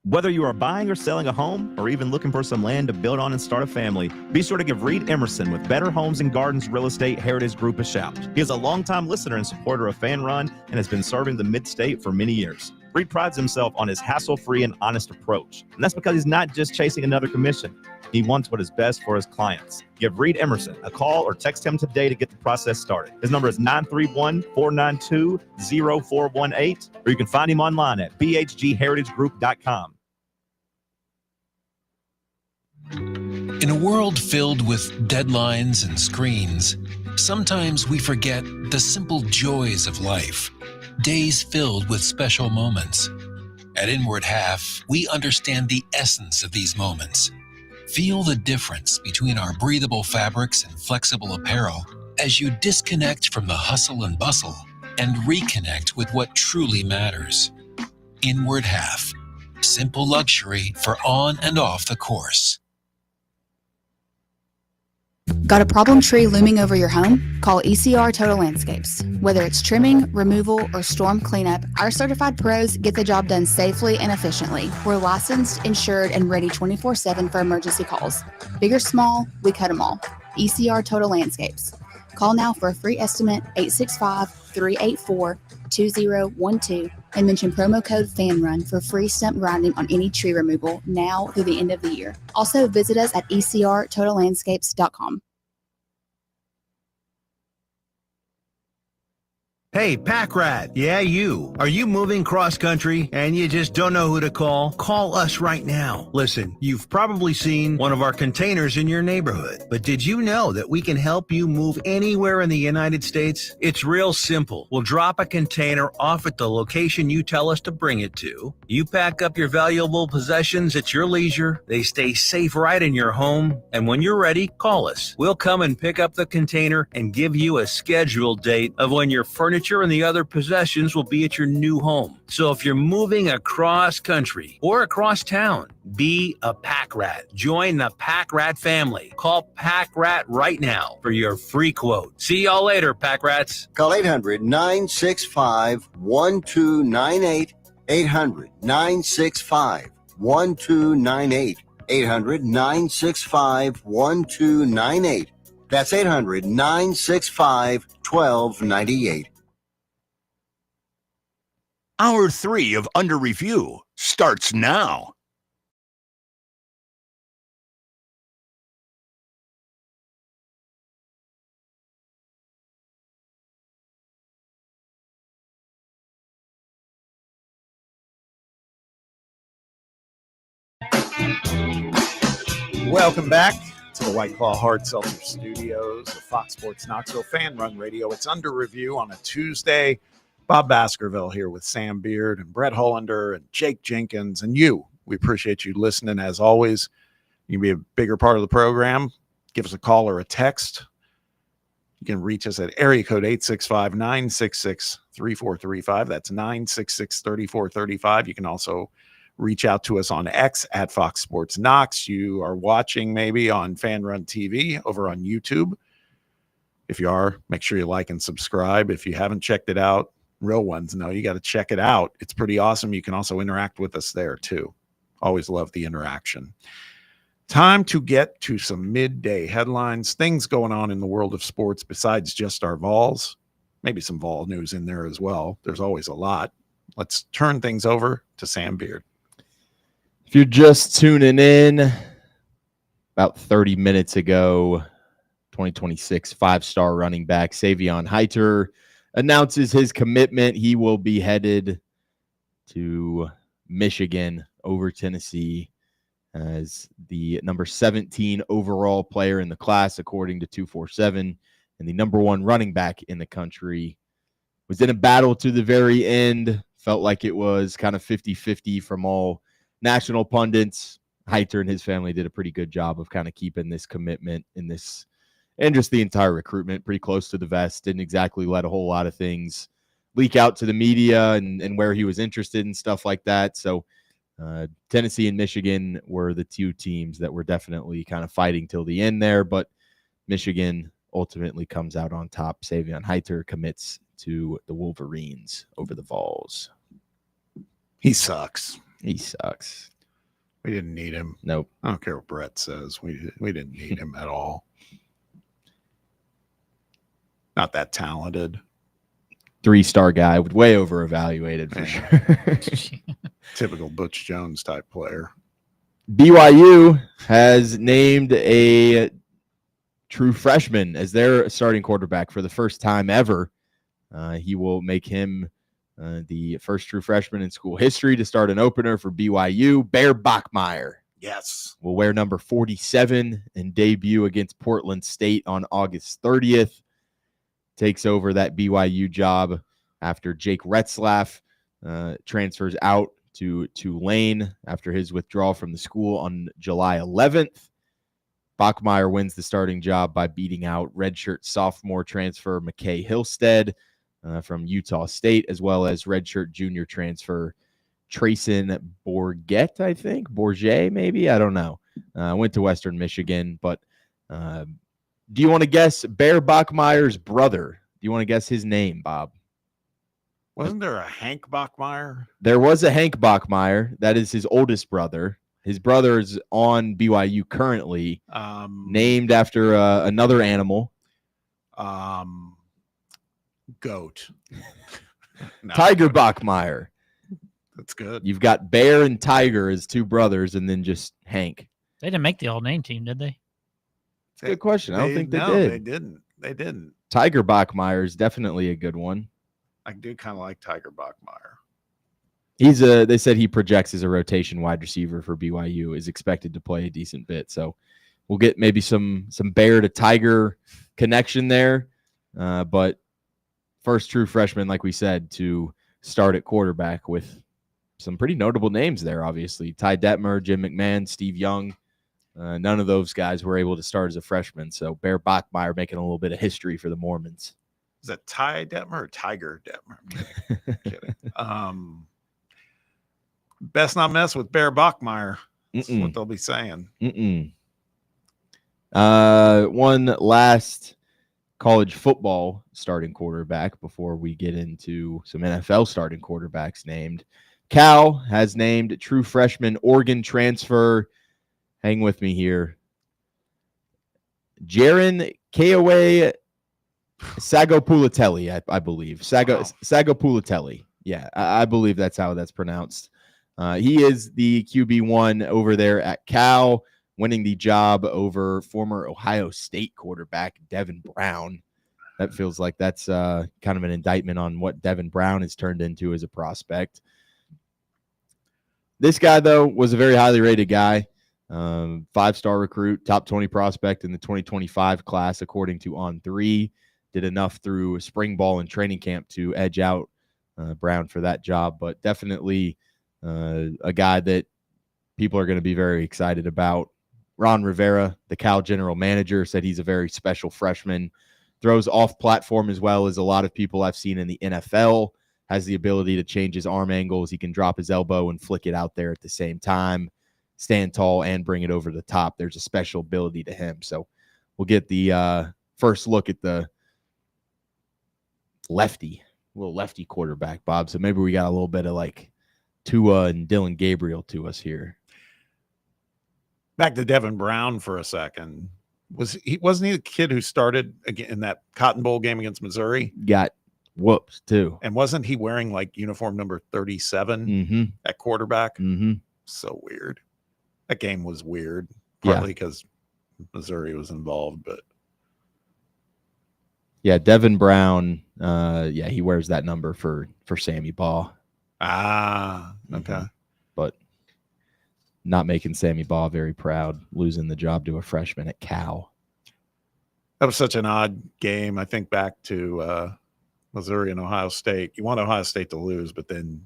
Whether you are buying or selling a home or even looking for some land to build on and start a family, be sure to give Reed Emerson with Better Homes and Gardens Real Estate Heritage Group a shout. He is a longtime listener and supporter of Fan Run and has been serving the Mid-State for many years. Reed prides himself on his hassle-free and honest approach. And that's because he's not just chasing another commission. He wants what is best for his clients. Give Reed Emerson a call or text him today to get the process started. His number is 931-492-0418, or you can find him online at bhgheritagegroup.com. In a world filled with deadlines and screens, sometimes we forget the simple joys of life, days filled with special moments. At Inward Half, we understand the essence of these moments. Feel the difference between our breathable fabrics and flexible apparel as you disconnect from the hustle and bustle and reconnect with what truly matters. Inward Half, simple luxury for on and off the course. Got a problem tree looming over your home? Call ECR Total Landscapes. Whether it's trimming, removal, or storm cleanup, our certified pros get the job done safely and efficiently. We're licensed, insured, and ready 24/7 for emergency calls. Big or small, we cut them all. ECR Total Landscapes. Call now for a free estimate, 865-384-2012, and mention promo code FANRUN for free stump grinding on any tree removal now through the end of the year. Also, visit us at ecrtotallandscapes.com. Hey, Pack Rat. Yeah, you. Are you moving cross country and you just don't know who to call? Call us right now. Listen, you've probably seen one of our containers in your neighborhood, but did you know that we can help you move anywhere in the United States? It's real simple. We'll drop a container off at the location you tell us to bring it to. You pack up your valuable possessions at your leisure. They stay safe right in your home. And when you're ready, call us. We'll come and pick up the container and give you a scheduled date of when your furniture and the other possessions will be at your new home. So if you're moving across country or across town, be a Pack Rat. Join the Pack Rat family. Call Pack Rat right now for your free quote. See y'all later, Pack Rats. Call 800-965-1298. 800-965-1298. 800-965-1298. That's 800-965-1298. Hour 3 of Under Review starts now. Welcome back to the White Claw Hard Seltzer Studios of Fox Sports Knoxville Fan Run Radio. It's Under Review on a Tuesday. Bob Baskerville here with Sam Beard and Brett Hollander and Jake Jenkins and you. We appreciate you listening as always. You can be a bigger part of the program. Give us a call or a text. You can reach us at area code 865-966-3435. That's 966-3435. You can also reach out to us on X at Fox Sports Knox. You are watching maybe on Fan Run TV over on YouTube. If you are, make sure you like and subscribe. If you haven't checked it out, real ones know you got to check it out. It's pretty awesome. You can also interact with us there too. Always love the interaction. Time to get to some midday headlines, things going on in the world of sports besides just our Vols. Maybe some Vol news in there as well. There's always a lot. Let's turn things over to Sam Beard. If you're just tuning in, about 30 minutes ago, 2026 5-star running back Savion Heiter announces his commitment. He will be headed to Michigan over Tennessee as the number 17 overall player in the class, according to 247, and the number 1 running back in the country. Was in a battle to the very end. Felt like it was kind of 50-50 from all national pundits. Heiter and his family did a pretty good job of kind of keeping this commitment in this, and just the entire recruitment pretty close to the vest. Didn't exactly let a whole lot of things leak out to the media and where he was interested and stuff like that. So Tennessee and Michigan were the 2 teams that were definitely kind of fighting till the end there, but Michigan ultimately comes out on top. Savion Heiter commits to the Wolverines over the Vols. He sucks. He sucks. We didn't need him. Nope. I don't care what Brett says. We didn't need him at all. Not that talented. 3-star guy, way over evaluated for sure. Typical Butch Jones type player. BYU has named a true freshman as their starting quarterback for the first time ever. He will make him the first true freshman in school history to start an opener for BYU. Bear Bachmeier. Yes. Will wear number 47 and debut against Portland State on August 30th. Takes over that BYU job after Jake Retzlaff transfers out to Tulane after his withdrawal from the school on July 11th. Bachmeier wins the starting job by beating out redshirt sophomore transfer McKay Hillstead from Utah State, as well as redshirt junior transfer Trayson Bourget, maybe? I don't know. Went to Western Michigan, but do you want to guess Bear Bachmeier's brother? Do you want to guess his name, Bob? Wasn't there a Hank Bachmeier? There was a Hank Bachmeier. That is his oldest brother. His brother is on BYU currently, named after another animal. Goat. No. Tiger Bachmeier. That's good. You've got Bear and Tiger as two brothers, and then just Hank. They didn't make the all-name team, did they? Good question. I don't think they did. They didn't. Tiger Bachmeier is definitely a good one. I do kind of like Tiger Bachmeier. They said he projects as a rotation wide receiver for BYU, is expected to play a decent bit. So we'll get maybe some Bear to Tiger connection there. But first true freshman, like we said, to start at quarterback with some pretty notable names there, obviously. Ty Detmer, Jim McMahon, Steve Young. None of those guys were able to start as a freshman. So Bear Bachmeier making a little bit of history for the Mormons. Is that Ty Detmer or Tiger Detmer? I'm kidding. Best not mess with Bear Bachmeier. That's what they'll be saying. One last college football starting quarterback before we get into some NFL starting quarterbacks named. Cal has named true freshman Oregon transfer. Hang with me here. Jaron Koa Sagopulitelli, I believe. Sagopulitelli. Yeah, I believe that's how that's pronounced. He is the QB1 over there at Cal, winning the job over former Ohio State quarterback Devin Brown. That feels like that's kind of an indictment on what Devin Brown has turned into as a prospect. This guy, though, was a very highly rated guy. 5-star recruit, top 20 prospect in the 2025 class, according to On3. Did enough through spring ball and training camp to edge out Brown for that job, but definitely a guy that people are going to be very excited about. Ron Rivera, the Cal general manager, said he's a very special freshman. Throws off platform as well as a lot of people I've seen in the NFL. Has the ability to change his arm angles. He can drop his elbow and flick it out there at the same time. Stand tall and bring it over the top. There's a special ability to him. So we'll get the first look at the little lefty quarterback, Bob. So maybe we got a little bit of like Tua and Dylan Gabriel to us here. Back to Devin Brown for a second. Wasn't he the kid who started again in that Cotton Bowl game against Missouri? Got whoops too. And wasn't he wearing like uniform number 37 at quarterback? So weird. That game was weird, partly because Missouri was involved, but yeah, Devin Brown. He wears that number for Sammy Baugh. Okay. But not making Sammy Baugh very proud, losing the job to a freshman at Cal. That was such an odd game. I think back to Missouri and Ohio State. You want Ohio State to lose, but then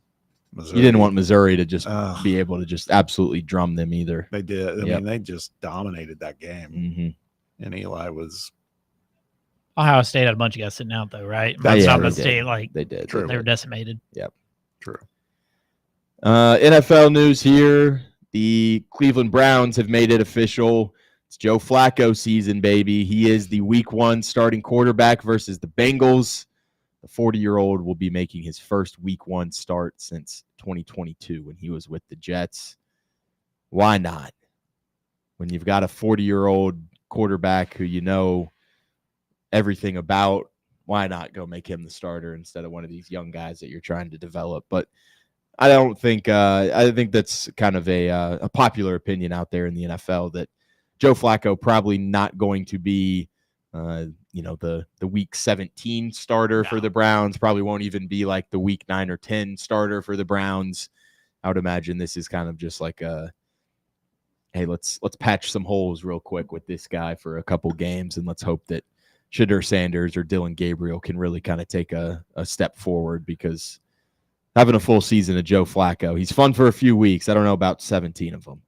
Missouri. You didn't want Missouri to just be able to just absolutely drum them either. They did. I mean, they just dominated that game. And Eli was. Ohio State had a bunch of guys sitting out, though, right? They State, they did. They were decimated. Yep. True. NFL news here. The Cleveland Browns have made it official. It's Joe Flacco season, baby. He is the week 1 starting quarterback versus the Bengals. The 40-year-old will be making his first week 1 start since 2022 when he was with the Jets. Why not? When you've got a 40-year-old quarterback who you know everything about, why not go make him the starter instead of one of these young guys that you're trying to develop? But I don't think I think that's kind of a popular opinion out there in the NFL that Joe Flacco probably not going to be the week 17 starter for the Browns, probably won't even be like the week 9 or 10 starter for the Browns. I would imagine this is kind of just like hey, let's patch some holes real quick with this guy for a couple games, and let's hope that Shedeur Sanders or Dylan Gabriel can really kind of take a step forward, because having a full season of Joe Flacco, he's fun for a few weeks. I don't know about 17 of them.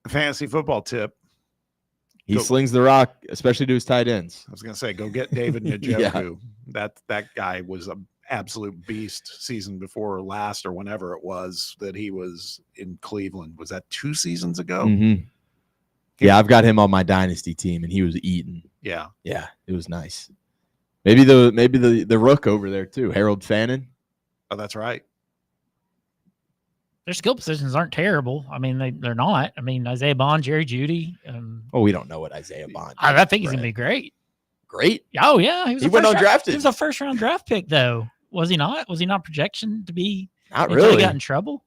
Fantasy football tip. He slings the rock, especially to his tight ends. I was going to say, go get David Njoku. That guy was an absolute beast season before last, or whenever it was that he was in Cleveland. Was that 2 seasons ago? Mm-hmm. Yeah, I've got him on my dynasty team, and he was eating. Yeah, it was nice. Maybe the rook over there too, Harold Fannin. Oh, that's right. Their skill positions aren't terrible. I mean, they're not. I mean, Isaiah Bond, Jerry Jeudy. We don't know what Isaiah Bond. I think he's gonna be great. Great. Oh yeah, he went undrafted. He was a first-round draft pick, though. Was he not? Was he not projection to be? Not until really. He got in trouble.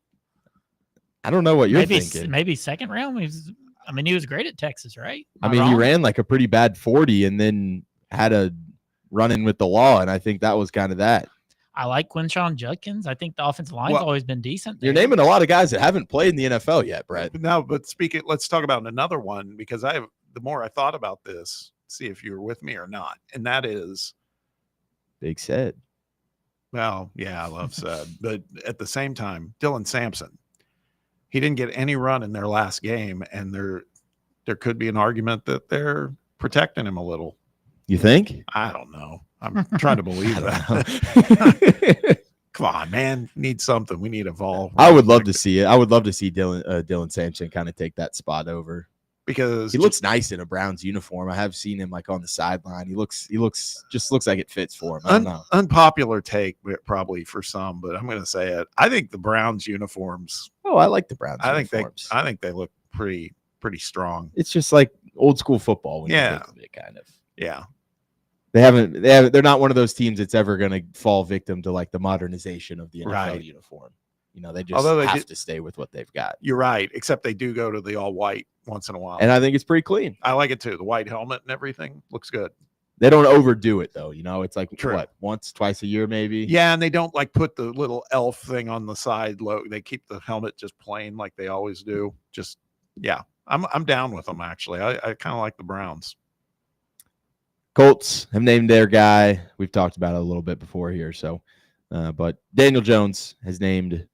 I don't know what you're thinking. Maybe second round. He was great at Texas, right? He ran like a pretty bad 40 and then had a run-in with the law, and I think that was kind of that. I like Quinshon Judkins. I think the offensive line's always been decent. You're naming a lot of guys that haven't played in the NFL yet, Brett. No, but let's talk about another one, because the more I thought about this, see if you were with me or not, and that is Big Said. Well, yeah, I love Said, but at the same time, Dylan Sampson. He didn't get any run in their last game, and there could be an argument that they're protecting him a little. You think? I don't know. I'm trying to believe that. Come on, man. Need something. We need a vol. I would love to see it. I would love to see Dylan Sampson kind of take that spot over, because he looks nice in a Browns uniform. I have seen him like on the sideline. He looks like it fits for him. I don't know. Unpopular take probably for some, but I'm going to say it. I think the Browns uniforms. Oh, I like the Browns uniforms. I think they look pretty strong. It's just like old school football. When you think of it, kind of. Yeah. They're not one of those teams that's ever going to fall victim to like the modernization of the NFL uniform. They just have to stay with what they've got. You're right, except they do go to the all white once in a while. And I think it's pretty clean. I like it too. The white helmet and everything looks good. They don't overdo it though. It's like once, twice a year maybe. Yeah, and they don't like put the little elf thing on the side low. They keep the helmet just plain like they always do. I'm down with them actually. I kind of like the Browns. Colts have named their guy. We've talked about it a little bit before here. So, but Daniel Jones has been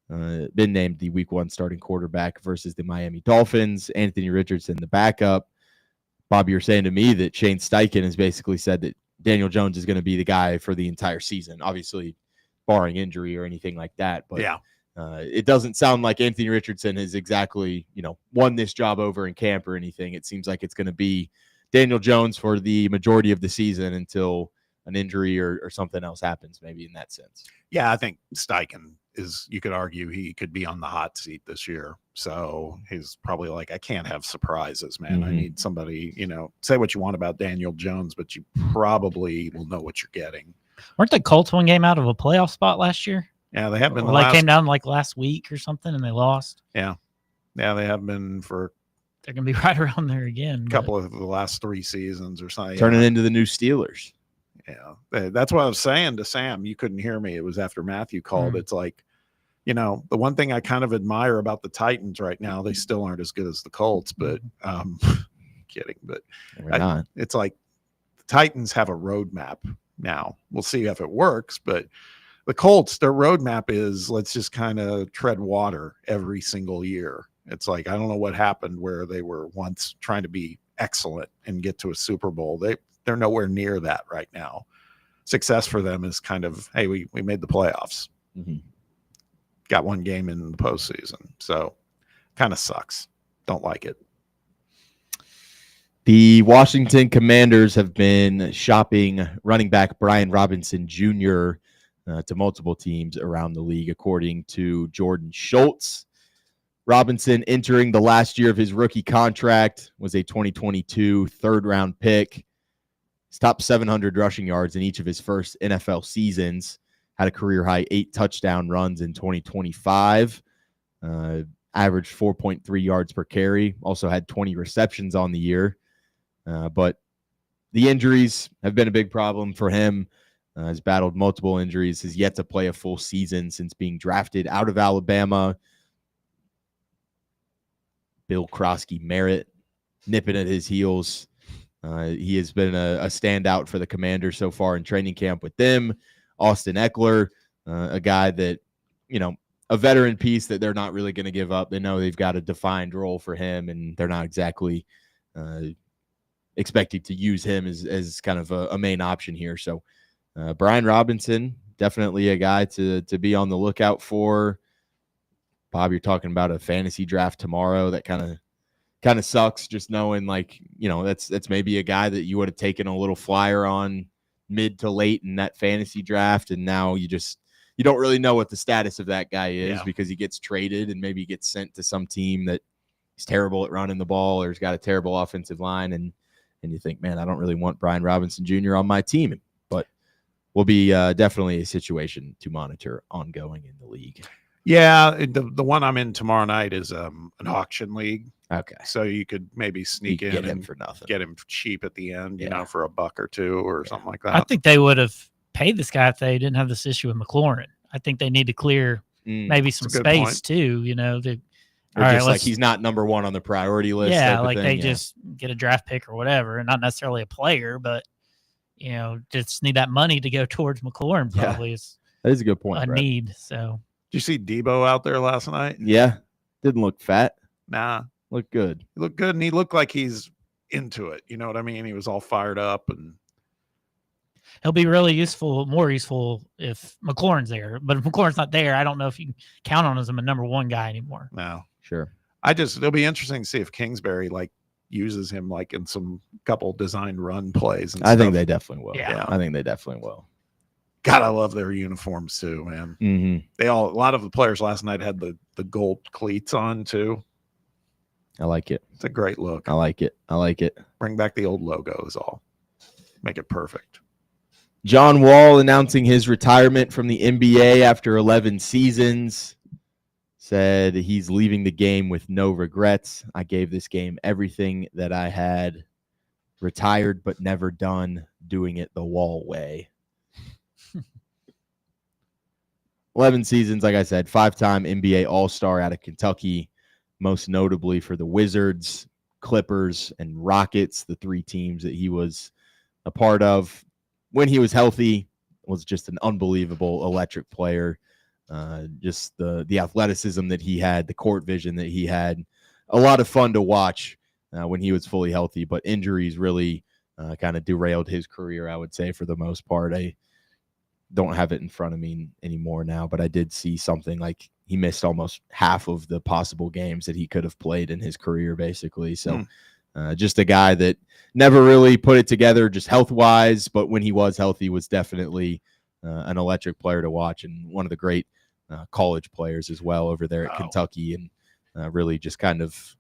named the Week 1 starting quarterback versus the Miami Dolphins. Anthony Richardson, the backup. Bob, you're saying to me that Shane Steichen has basically said that Daniel Jones is going to be the guy for the entire season, obviously barring injury or anything like that. But it doesn't sound like Anthony Richardson has exactly, won this job over in camp or anything. It seems like it's going to be Daniel Jones for the majority of the season until an injury or something else happens, maybe in that sense. Yeah, I think Steichen you could argue he could be on the hot seat this year. So he's probably like, I can't have surprises, man. Mm-hmm. I need somebody, say what you want about Daniel Jones, but you probably will know what you're getting. Weren't the Colts one game out of a playoff spot last year? Yeah, they have been. Came down like last week or something and they lost. Yeah. Yeah, they have been for. They're going to be right around there again. A couple of the last 3 seasons or something. Turning into the new Steelers. Yeah. That's what I was saying to Sam. You couldn't hear me. It was after Matthew called. It's like, the one thing I kind of admire about the Titans right now, they still aren't as good as the Colts, but kidding. But it's like the Titans have a roadmap now. We'll see if it works, but the Colts, their roadmap is let's just kind of tread water every single year. It's like, I don't know what happened where they were once trying to be excellent and get to a Super Bowl. They're nowhere near that right now. Success for them is kind of, hey, we made the playoffs. Mm-hmm. Got 1 game in the postseason. So kind of sucks. Don't like it. The Washington Commanders have been shopping running back Brian Robinson Jr. To multiple teams around the league, according to Jordan Schultz. Robinson, entering the last year of his rookie contract, was a 2022 third-round pick. He's top 700 rushing yards in each of his first NFL seasons. had a career high 8 touchdown runs in 2025. Averaged 4.3 yards per carry. Also had 20 receptions on the year. But the injuries have been a big problem for him. Has battled multiple injuries. Has yet to play a full season since being drafted out of Alabama. Bill Krosky Merritt nipping at his heels. He has been a standout for the Commanders so far in training camp with them. Austin Eckler, a guy that, a veteran piece that they're not really going to give up. They know they've got a defined role for him, and they're not exactly expecting to use him as kind of a main option here. So Brian Robinson, definitely a guy to be on the lookout for. Bob, you're talking about a fantasy draft tomorrow. That kind of sucks, just knowing that's maybe a guy that you would have taken a little flyer on mid to late in that fantasy draft, and now you don't really know what the status of that guy is because he gets traded and maybe gets sent to some team that he's terrible at running the ball or has got a terrible offensive line, and you think, man, I don't really want Brian Robinson Jr. on my team, but will be definitely a situation to monitor ongoing in the league. Yeah, the one I'm in tomorrow night is an auction league. Okay, so you could maybe sneak in get him and for nothing, get him cheap at the end, for $1 or $2 or something like that. I think they would have paid this guy if they didn't have this issue with McLaurin. I think they need to clear maybe some space too. Like he's not number one on the priority list. Yeah, like they just get a draft pick or whatever, and not necessarily a player, but just need that money to go towards McLaurin. Probably is that is a good point. A need. So did you see Debo out there last night? Yeah, didn't look fat. Nah, looked good. He looked good, and he looked like he's into it. You know what I mean? He was all fired up, and he'll be really more useful if McLaurin's there. But if McLaurin's not there, I don't know if you can count on him as a number one guy anymore. No, sure. It'll be interesting to see if Kingsbury uses him in some couple designed run plays. And I think they definitely will. Yeah, I think they definitely will. God, I love their uniforms too, man. Mm-hmm. A lot of the players last night had the gold cleats on too. I like it. It's a great look. I like it. Bring back the old logo is all. Make it perfect. John Wall announcing his retirement from the NBA after 11 seasons. Said he's leaving the game with no regrets. I gave this game everything that I had. Retired but never done, doing it the Wall way. 11 seasons, like I said, 5-time NBA All-Star out of Kentucky, most notably for the Wizards, Clippers, and Rockets, the 3 teams that he was a part of. When he was healthy, was just an unbelievable electric player. Just the athleticism that he had, the court vision that he had. A lot of fun to watch when he was fully healthy, but injuries really kind of derailed his career, I would say, for the most part. I don't have it in front of me anymore now, but I did see something like he missed almost half of the possible games that he could have played in his career, basically. So just a guy that never really put it together just health-wise, but when he was healthy was definitely an electric player to watch and one of the great college players as well over there at Kentucky, and really just kind of,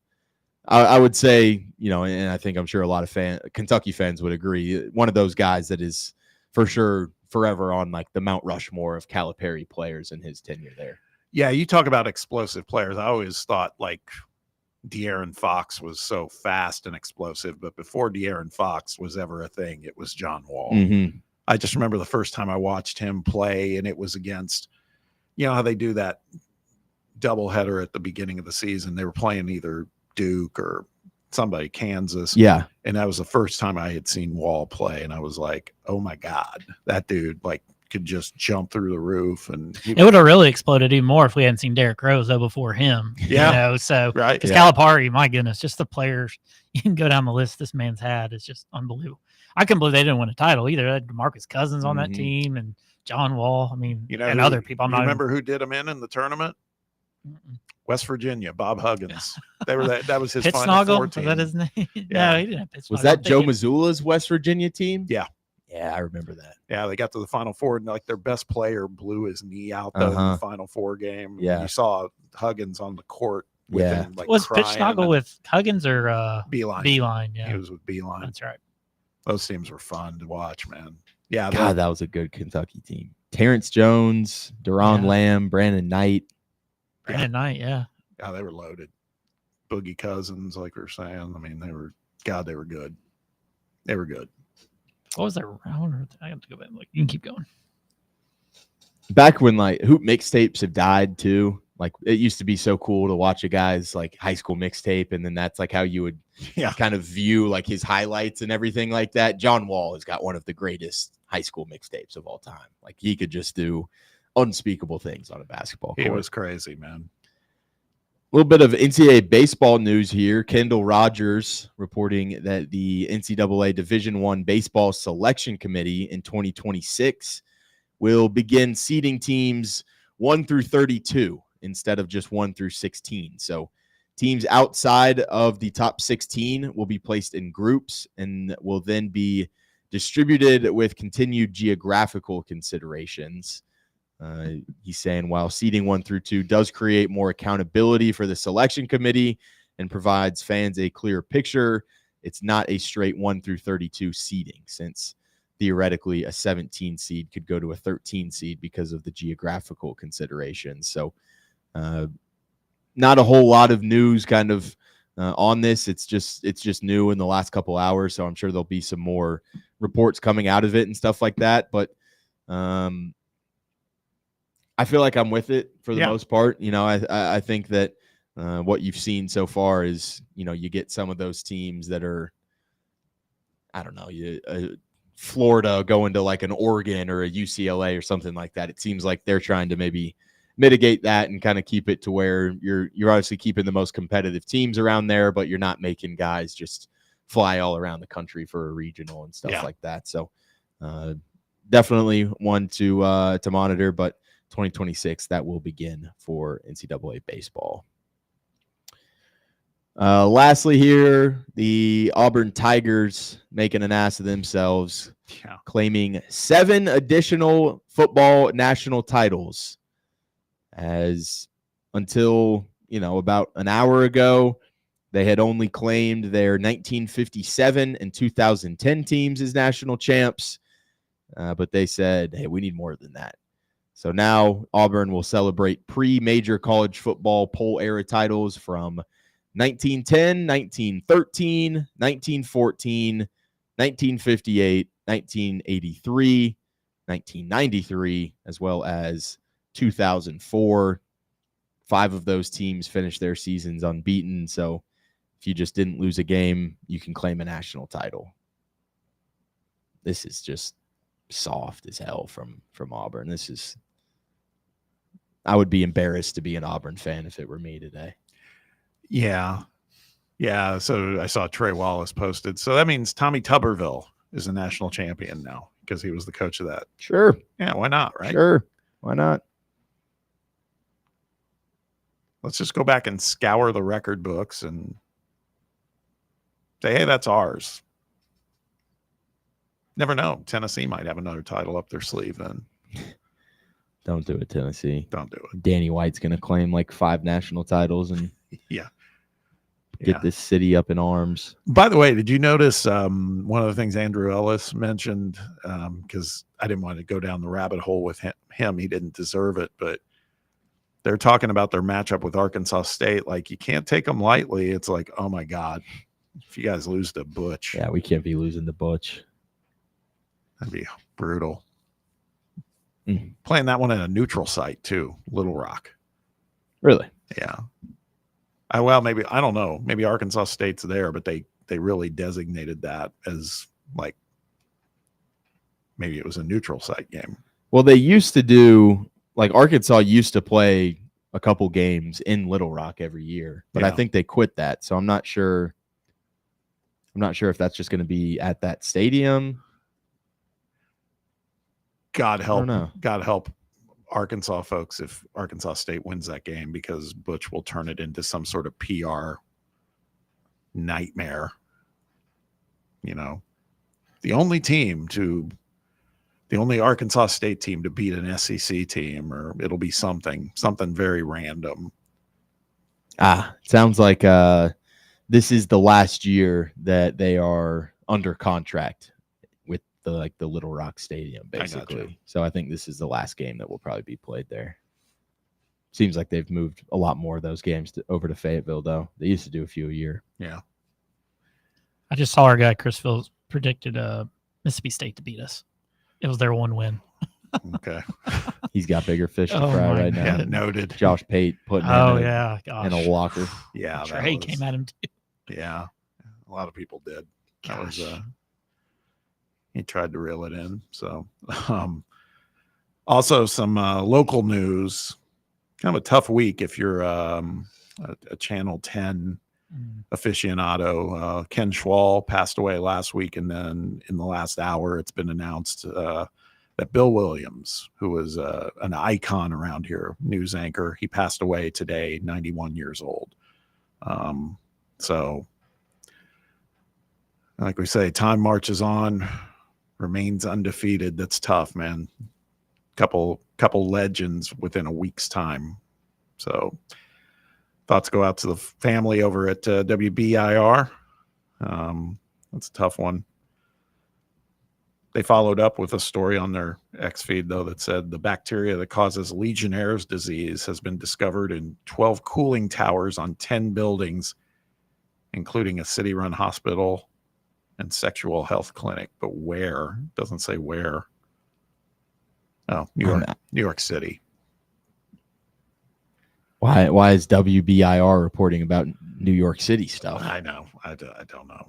I would say, and I think I'm sure a lot of Kentucky fans would agree, one of those guys that is for sure forever on the Mount Rushmore of Calipari players in his tenure there. Yeah, you talk about explosive players. I always thought De'Aaron Fox was so fast and explosive, but before De'Aaron Fox was ever a thing, it was John Wall. Mm-hmm. I just remember the first time I watched him play, and it was against, how they do that doubleheader at the beginning of the season. They were playing either Duke or somebody, Kansas. Yeah. And that was the first time I had seen Wall play, and I was like, oh my God, that dude could just jump through the roof. And it would have really exploded even more if we hadn't seen Derrick Rose before him. Yeah. So right. Because Calipari, my goodness, just the players you can go down the list this man's had is just unbelievable. I couldn't believe they didn't win a title either. They had DeMarcus Cousins on that team and John Wall. I mean, and other people. Remember who did him in the tournament? West Virginia, Bob Huggins. They were that was his Final Four team. Was that his name? Yeah. No, he didn't have Pittsnoggle. Was that Joe Mazzulla's West Virginia team? Yeah. Yeah, I remember that. Yeah, they got to the Final Four, and their best player blew his knee out in the Final Four game. Yeah. You saw Huggins on the court with him, was crying. Pittsnoggle with Huggins or Beeline? Beeline, yeah. He was with Beeline. That's right. Those teams were fun to watch, man. Yeah. God, that was a good Kentucky team. Terrence Jones, Deron Lamb, Brandon Knight. Brandon Knight, yeah. Yeah, they were loaded. Boogie Cousins, like we were saying. I mean, they were good. They were good. What was their? I have to go back and look. You can keep going. Back when like hoop mixtapes have died too. Like it used to be so cool to watch a guy's like high school mixtape, and then that's like how you would kind of view like his highlights and everything like that. John Wall has got one of the greatest high school mixtapes of all time. Like he could just do unspeakable things on a basketball court. He was crazy, man. A little bit of NCAA baseball news here. Kendall Rogers reporting that the NCAA Division I Baseball Selection Committee in 2026 will begin seeding teams 1 through 32 instead of just 1 through 16. So teams outside of the top 16 will be placed in groups and will then be distributed with continued geographical considerations. He's saying while seeding 1 through 2 does create more accountability for the selection committee and provides fans a clear picture, it's not a straight 1 through 32 seeding, since theoretically a 17 seed could go to a 13 seed because of the geographical considerations. So not a whole lot of news kind of on this. It's just new in the last couple hours. So I'm sure there'll be some more reports coming out of it and stuff like that. But I feel like I'm with it for the most part. You know, I think that what you've seen so far is, you know, you get some of those teams that are, I don't know, Florida going to like an Oregon or a UCLA or something like that. It seems like they're trying to maybe mitigate that and kind of keep it to where you're obviously keeping the most competitive teams around there, but you're not making guys just fly all around the country for a regional and stuff like that. So definitely one to monitor, but 2026, that will begin for NCAA baseball. Lastly here, the Auburn Tigers making an ass of themselves, claiming 7 additional football national titles, as until, you know, about an hour ago, they had only claimed their 1957 and 2010 teams as national champs, but they said, hey, we need more than that. So now Auburn will celebrate pre-major college football poll era titles from 1910, 1913, 1914, 1958, 1983, 1993, as well as 2004. 5 of those teams finished their seasons unbeaten. So if you just didn't lose a game, you can claim a national title. This is just soft as hell from Auburn. This is, I would be embarrassed to be an Auburn fan if it were me today. Yeah. So I saw Trey Wallace posted. So that means Tommy Tuberville is a national champion now because he was the coach of that. Sure. Yeah. Why not? Right. Sure. Why not? Let's just go back and scour the record books and say, hey, that's ours. Never know. Tennessee might have another title up their sleeve then. Don't do it, Tennessee. Don't do it. Danny White's going to claim like 5 national titles and get this city up in arms. By the way, did you notice one of the things Andrew Ellis mentioned? Because I didn't want to go down the rabbit hole with him. He didn't deserve it, but they're talking about their matchup with Arkansas State. Like, you can't take them lightly. It's like, oh my God, if you guys lose to Butch. Yeah, we can't be losing to Butch. That'd be brutal. Playing that one in a neutral site too, Little Rock. Really? Yeah. Well, maybe, I don't know. Maybe Arkansas State's there, but they really designated that as like, maybe it was a neutral site game. Well, they used to do, like Arkansas used to play a couple games in Little Rock every year, but I think they quit that. So I'm not sure if that's just going to be at that stadium. God help Arkansas folks if Arkansas State wins that game, because Butch will turn it into some sort of PR nightmare. You know, the only Arkansas State team to beat an SEC team, or it'll be something very random. Sounds like this is the last year that they are under contract the Little Rock Stadium, I gotcha. basically. So I think this is the last game that will probably be played there. Seems like they've moved a lot more of those games over to Fayetteville, though. They used to do a few a year. Yeah. I just saw our guy Chris Phillips predicted Mississippi State to beat us. It was their one win. Okay. He's got bigger fish to Oh fry my right now. Yeah, noted. Josh Pate putting Oh, in yeah. in a locker. Yeah. Trey came at him too. Yeah. A lot of people did. That was, Gosh. he tried to reel it in. So, also some local news. Kind of a tough week if you're a Channel 10 aficionado. Ken Schwall passed away last week, and then in the last hour, it's been announced that Bill Williams, who was an icon around here, news anchor, he passed away today, 91 years old. So, like we say, time marches on, remains undefeated. That's tough, man. Couple legends within a week's time. So thoughts go out to the family over at WBIR. That's a tough one. They followed up with a story on their X feed, though, that said the bacteria that causes Legionnaire's disease has been discovered in 12 cooling towers on 10 buildings, including a city-run hospital and sexual health clinic. But where? Doesn't say where. Oh, New York City. Why is WBIR reporting about New York City stuff? I know. I don't know.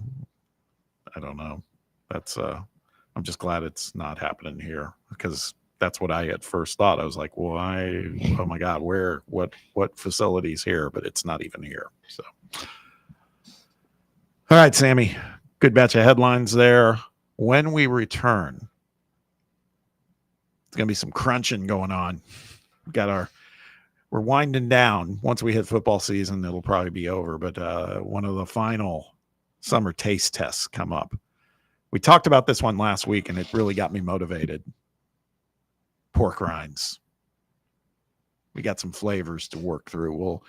I don't know. That's I'm just glad it's not happening here, because that's what I at first thought. I was like, why? Oh my God, where? What facilities here? But it's not even here. So, all right, Sammy. Good batch of headlines there. When we return, it's gonna be some crunching going on. We're winding down. Once we hit football season, it'll probably be over. But one of the final summer taste tests come up. We talked about this one last week, and it really got me motivated. Pork rinds. We got some flavors to work through. We'll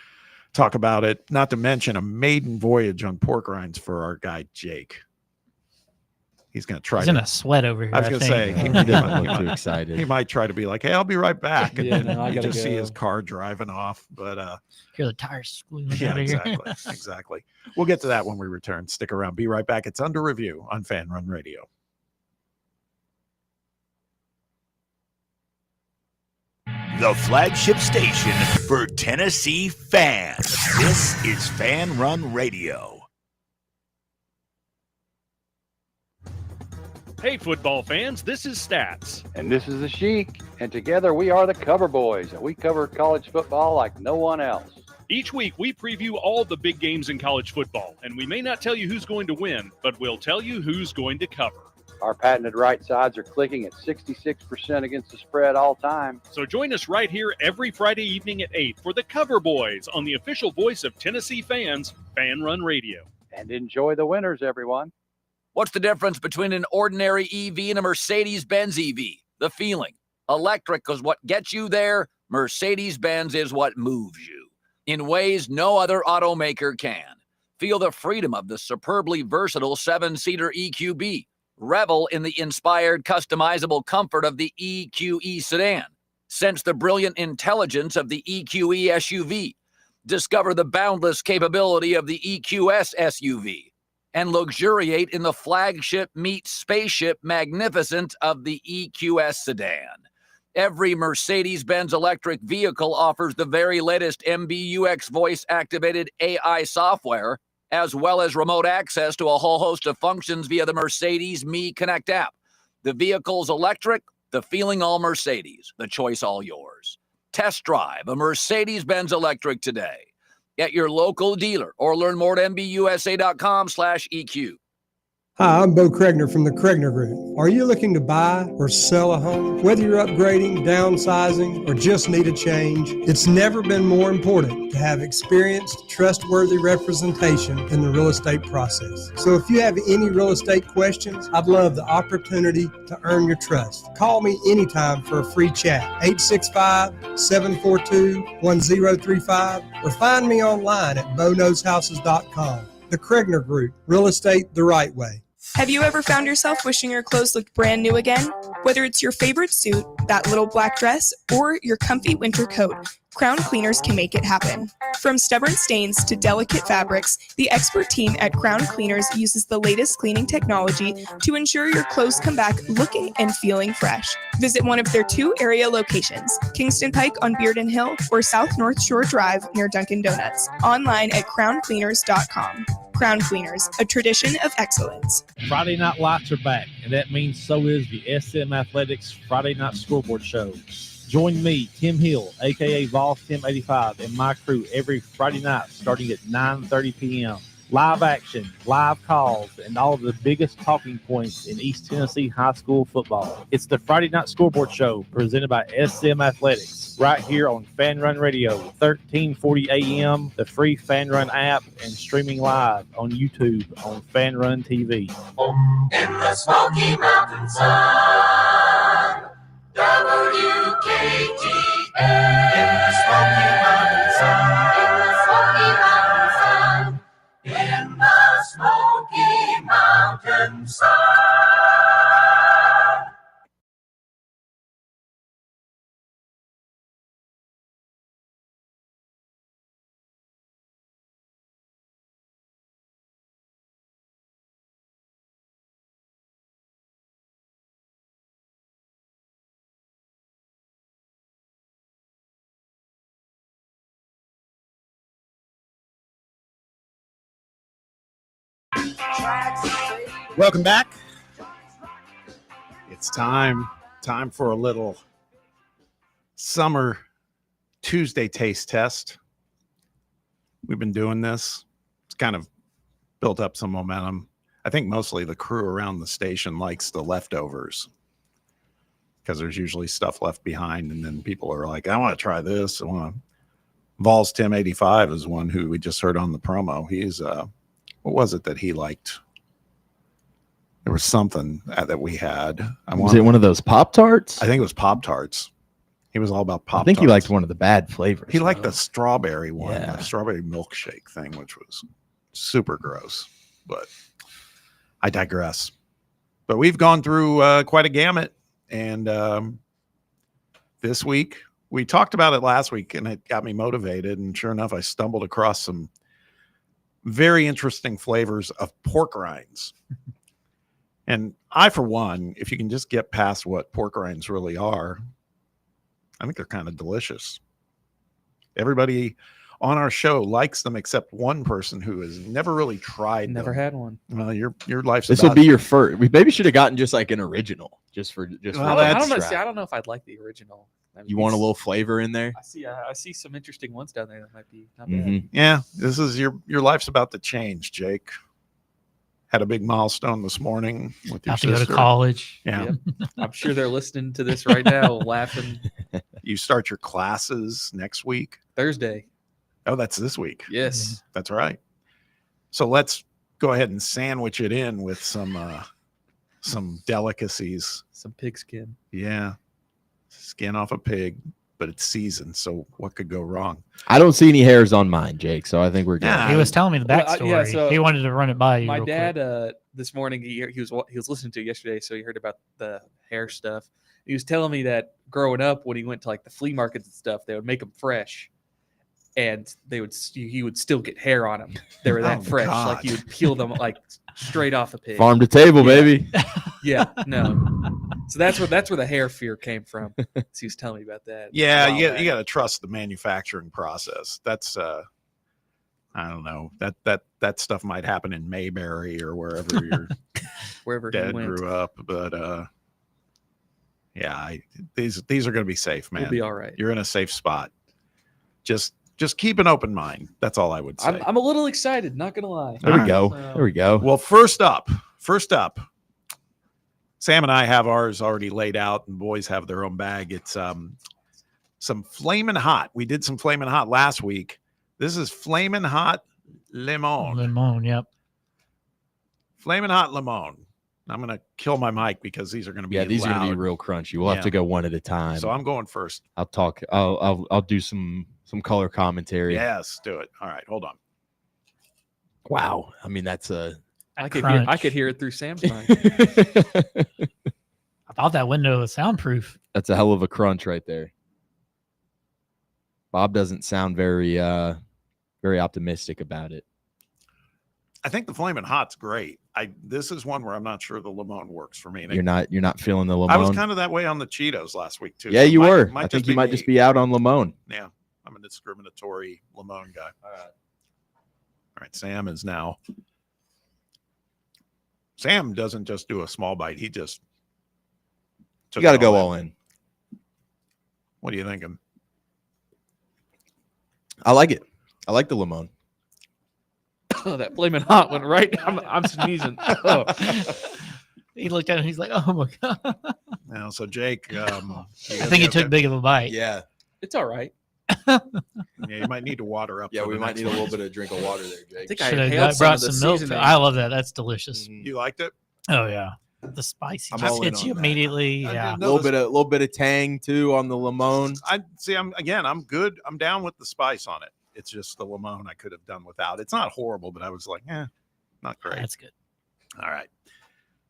talk about it. Not to mention a maiden voyage on pork rinds for our guy Jake. He's going to try. He's in a sweat over here. I was going to say, he doesn't look too excited. He might try to be like, "Hey, I'll be right back," and then I you gotta just see go. his car driving off. But Hear the tires squealing yeah, out of here. exactly. We'll get to that when we return. Stick around. Be right back. It's Under Review on Fan Run Radio. The flagship station for Tennessee fans. This is Fan Run Radio. Hey, football fans, this is Stats. And this is the Sheik, and together we are the Cover Boys, and we cover college football like no one else. Each week, we preview all the big games in college football, and we may not tell you who's going to win, but we'll tell you who's going to cover. Our patented right sides are clicking at 66% against the spread all time. So join us right here every Friday evening at 8 for the Cover Boys on the official voice of Tennessee fans, Fan Run Radio. And enjoy the winners, everyone. What's the difference between an ordinary EV and a Mercedes-Benz EV? The feeling. Electric is what gets you there. Mercedes-Benz is what moves you in ways no other automaker can. Feel the freedom of the superbly versatile 7-seater EQB. Revel in the inspired, customizable comfort of the EQE sedan. Sense the brilliant intelligence of the EQE SUV. Discover the boundless capability of the EQS SUV. And luxuriate in the flagship meets spaceship magnificence of the EQS sedan. Every Mercedes-Benz electric vehicle offers the very latest MBUX voice-activated AI software, as well as remote access to a whole host of functions via the Mercedes Me Connect app. The vehicle's electric, the feeling all Mercedes, the choice all yours. Test drive a Mercedes-Benz electric today at your local dealer or learn more at mbusa.com/EQ. Hi, I'm Bo Kregner from the Kregner Group. Are you looking to buy or sell a home? Whether you're upgrading, downsizing, or just need a change, it's never been more important to have experienced, trustworthy representation in the real estate process. So if you have any real estate questions, I'd love the opportunity to earn your trust. Call me anytime for a free chat, 865-742-1035, or find me online at bonowshouses.com. The Kregner Group, real estate the right way. Have you ever found yourself wishing your clothes looked brand new again? Whether it's your favorite suit, that little black dress, or your comfy winter coat, Crown Cleaners can make it happen. From stubborn stains to delicate fabrics, the expert team at Crown Cleaners uses the latest cleaning technology to ensure your clothes come back looking and feeling fresh. Visit one of their 2 area locations, Kingston Pike on Bearden Hill or South North Shore Drive near Dunkin' Donuts. Online at crowncleaners.com. Crown Cleaners, a tradition of excellence. Friday Night Lights are back, and that means so is the SM Athletics Friday Night Scoreboard Show. Join me, Tim Hill, a.k.a. Vols Tim 85, and my crew every Friday night starting at 9:30 p.m. Live action, live calls, and all of the biggest talking points in East Tennessee high school football. It's the Friday Night Scoreboard Show presented by SM Athletics right here on Fan Run Radio, 1340 a.m., the free Fan Run app, and streaming live on YouTube on Fan Run TV. In the Smoky Mountain Sun, WKTN. In the Smoky Mountain Sun. In the Smoky Mountain Sun. Welcome back. It's time for a little summer Tuesday taste test. We've been doing this. It's kind of built up some momentum. I think mostly the crew around the station likes the leftovers because there's usually stuff left behind, and then people are like, I want to try this. I want to. Vols Tim 85 is one who we just heard on the promo. He's what was it that he liked? There was something that we had. Was it one of those Pop-Tarts? I think it was Pop-Tarts. He was all about Pop-Tarts. I think he liked one of the bad flavors. He liked the strawberry one, the strawberry milkshake thing, which was super gross. But I digress. But we've gone through quite a gamut. And this week, we talked about it last week, and it got me motivated. And sure enough, I stumbled across some very interesting flavors of pork rinds. And I, for one, if you can just get past what pork rinds really are, I think they're kind of delicious. Everybody on our show likes them except one person who has never really tried Never them. had one. Well, your life's This will be your first. We maybe should have gotten just like an original, just for. I don't know. See, I don't know if I'd like the original. I mean, You want a little flavor in there? I see some interesting ones down there that might be not Mm-hmm. bad. Yeah, this is your life's about to change, Jake. Had a big milestone this morning with your Have to go to sister. college. Yeah. Yep. I'm sure they're listening to this right now, laughing. You start your classes next week. Thursday. Oh, that's this week. Yes. That's right. So let's go ahead and sandwich it in with some delicacies. Some pigskin. Yeah. Skin off a pig, but it's seasoned. So what could go wrong? I don't see any hairs on mine, Jake. So I think we're good. He was telling me the Well, backstory. so he wanted to run it by you. My real dad, quick. this morning, he was listening to it yesterday, so he heard about the hair stuff. He was telling me that growing up, when he went to like the flea markets and stuff, they would make them fresh, and he would still get hair on them. They were that Oh, fresh, God. like you would peel them like straight off a pig. Farm to table, baby. Yeah, no. So that's where the hair fear came from. So he was telling me about that. Yeah, a while you back. got to trust the manufacturing process. That's I don't know. That stuff might happen in Mayberry or wherever your Wherever he dad went. grew up, but yeah, these are going to be safe, man. We'll be all right. You're in a safe spot. Just keep an open mind. That's all I would say. I'm a little excited, not gonna lie. There we go. There we go. Well, first up, Sam and I have ours already laid out, and boys have their own bag. It's some Flamin' Hot. We did some Flamin' Hot last week. This is Flamin' Hot Limon. Limon, yep. Flamin' Hot Limon. I'm gonna kill my mic because these are gonna be These are gonna be loud. real crunchy. We'll have Yeah. to go one at a time. So I'm going first. I'll talk. I'll do some color commentary. Yes, do it. All right, hold on. Wow. I mean, that's a I crunch. could hear it through Sam's mic. I thought that window was soundproof. That's a hell of a crunch right there. Bob doesn't sound very optimistic about it. I think the Flamin' Hot's great. This is one where I'm not sure the Limon works for me. You're not feeling the Limon. I was kind of that way on the Cheetos last week too. Yeah, so you were. might I think just you be might me. just be out on Limon. Yeah, I'm a discriminatory Limon guy. All right, Sam is now. Sam doesn't just do a small bite. He just. You got to go all in. What are you thinking? I like it. I like the Limon. Oh, that Flamin' Hot went right. I'm sneezing. Oh. He looked at him. He's like, "Oh my god!" Now, so Jake, I think he took big of a bite. Yeah, it's all right. Yeah, you might need to water up. Yeah, for we the might next need a one. little bit of drink of water there, Jake. I think Should I have inhaled brought some of the some milk. seasoning. I love that. That's delicious. You liked it? Oh yeah, the spicy I'm just all in hits on you that. immediately. I Yeah, didn't A little bit of tang too on the Limon. I see. I'm good. I'm down with the spice on it. It's just the Limon I could have done without. It's not horrible, but I was like, not great. that's good. All right.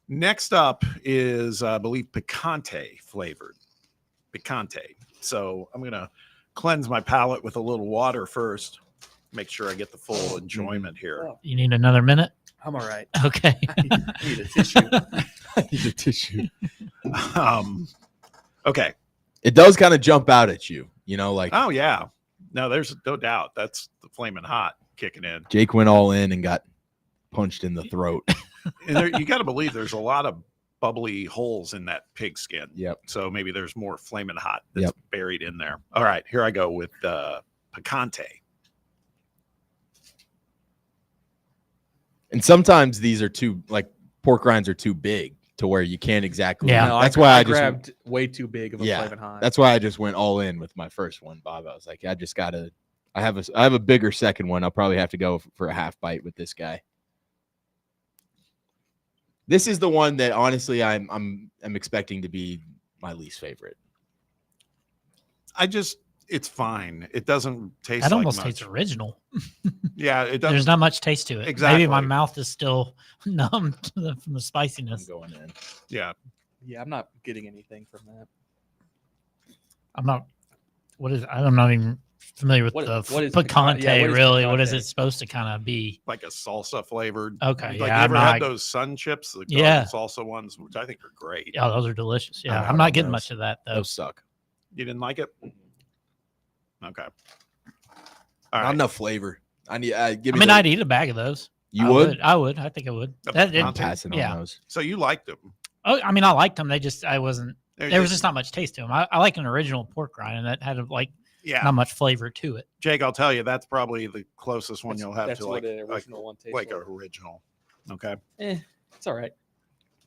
Next up is, I believe, picante flavored. Picante. So I'm going to cleanse my palate with a little water first. Make sure I get the full enjoyment here. You need another minute? I'm all right. Okay. I need a tissue. I need a tissue. Okay. It does kind of jump out at you, like Oh, yeah. No, there's no doubt. That's the Flamin' Hot kicking in. Jake went all in and got punched in the throat. And there, you got to believe there's a lot of bubbly holes in that pig skin. Yep. So maybe there's more Flamin' Hot that's buried in there. All right, here I go with picante. And sometimes these are pork rinds are too big to where you can't exactly. Yeah. No, That's why I just grabbed way too big of a Flamin' Hot. That's why I just went all in with my first one, Bob. I was like, I just gotta. I have a bigger second one. I'll probably have to go for a half bite with this guy. This is the one that honestly I'm expecting to be my least favorite. It's fine. It doesn't taste. That like almost much. tastes original. Yeah, it doesn't. There's not much taste to it. Exactly. Maybe my mouth is still numb from the spiciness. I'm going in. Yeah. Yeah, I'm not getting anything from that. I'm not. What is? I'm not even familiar with What the is picante. yeah, what is Really, what is picante? it supposed to kind of be? Like a salsa flavored. Okay, Like yeah, you I'm ever not- had those sun chips? The Yeah. salsa ones, which I think are great. Yeah, those are delicious. Yeah, I'm I'm out not on getting those. much of that though. Those suck. You didn't like it? Okay. All Not right. enough flavor. I need. Give I me. mean, the- I'd eat a bag of those. You I would? I would. I think I would. The That, picante? I'm passing yeah. on those. So you liked them? Oh, I mean, I liked them. I wasn't. They're There was just not much taste to them. I like an original pork rind, and that had Yeah. not much flavor to it. Jake, I'll tell you, that's probably the closest one you'll have That's to what like an original one tastes like like. original. Okay. It's all right.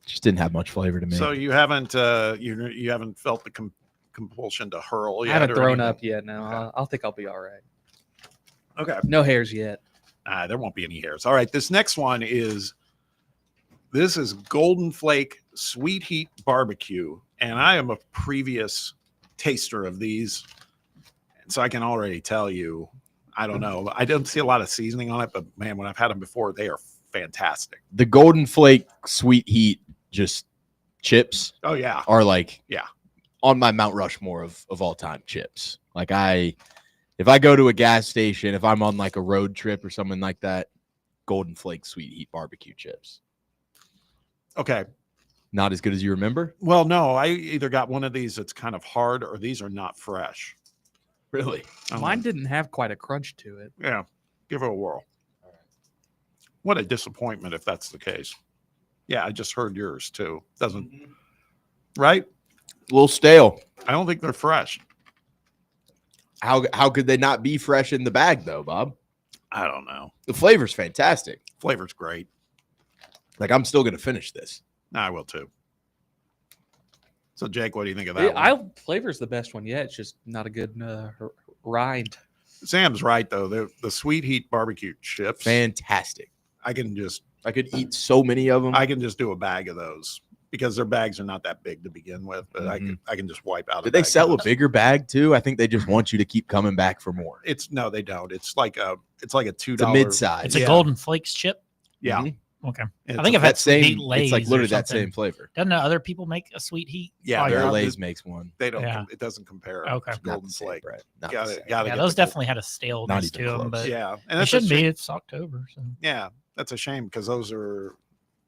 Just didn't have much flavor to me. So you haven't you haven't felt the compulsion to hurl I yet haven't or thrown anything? up yet. No, I'll think I'll be all right. Okay. No hairs yet. There won't be any hairs. All right. This next one is Golden Flake Sweet Heat Barbecue. And I am a previous taster of these. And so I can already tell you, I don't know. I don't see a lot of seasoning on it, but man, when I've had them before, they are fantastic. the Golden Flake Sweet Heat just chips Oh, yeah. are like Yeah. on my Mount Rushmore of all time chips. Like if I go to a gas station, if I'm on like a road trip or something like that, Golden Flake Sweet Heat barbecue chips. Okay. Not as good as you remember? Well, no, I either got one of these that's kind of hard or these are not fresh. Really? Mine didn't have quite a crunch to it. Yeah. Give it a whirl. What a disappointment if that's the case. Yeah, I just heard yours too. Doesn't right? A little stale. I don't think they're fresh. How could they not be fresh in the bag though, Bob? I don't know. The flavor's fantastic. Flavor's great. Like I'm still gonna finish this. I will too. So, Jake, what do you think of that one? Flavor's the best one yet. It's just not a good rind. Sam's right though. The Sweet Heat barbecue chips, Fantastic. I could eat so many of them. I can just do a bag of those because their bags are not that big to begin with. But I can just wipe out. Did they sell a bag? bigger bag too? I think they just want you to keep coming back for more. No, they don't. It's like a $2. It's a mid-size. It's a Golden Flakes chip. Yeah. Mhm. Okay. And I think I've that had sweet heat same. Lay's It's like or literally that something. same flavor. Doesn't other people make a sweet heat? Yeah, Oh, Their yeah. Lay's makes one. They don't. Yeah. It doesn't compare. Okay. To Golden Flake. Brett. Not Got the it. same. Got to Yeah, get those the Gold- definitely had a staleness to even them, close. but Yeah, and that's it shouldn't a be. shame. It's October, so Yeah, that's a shame because those are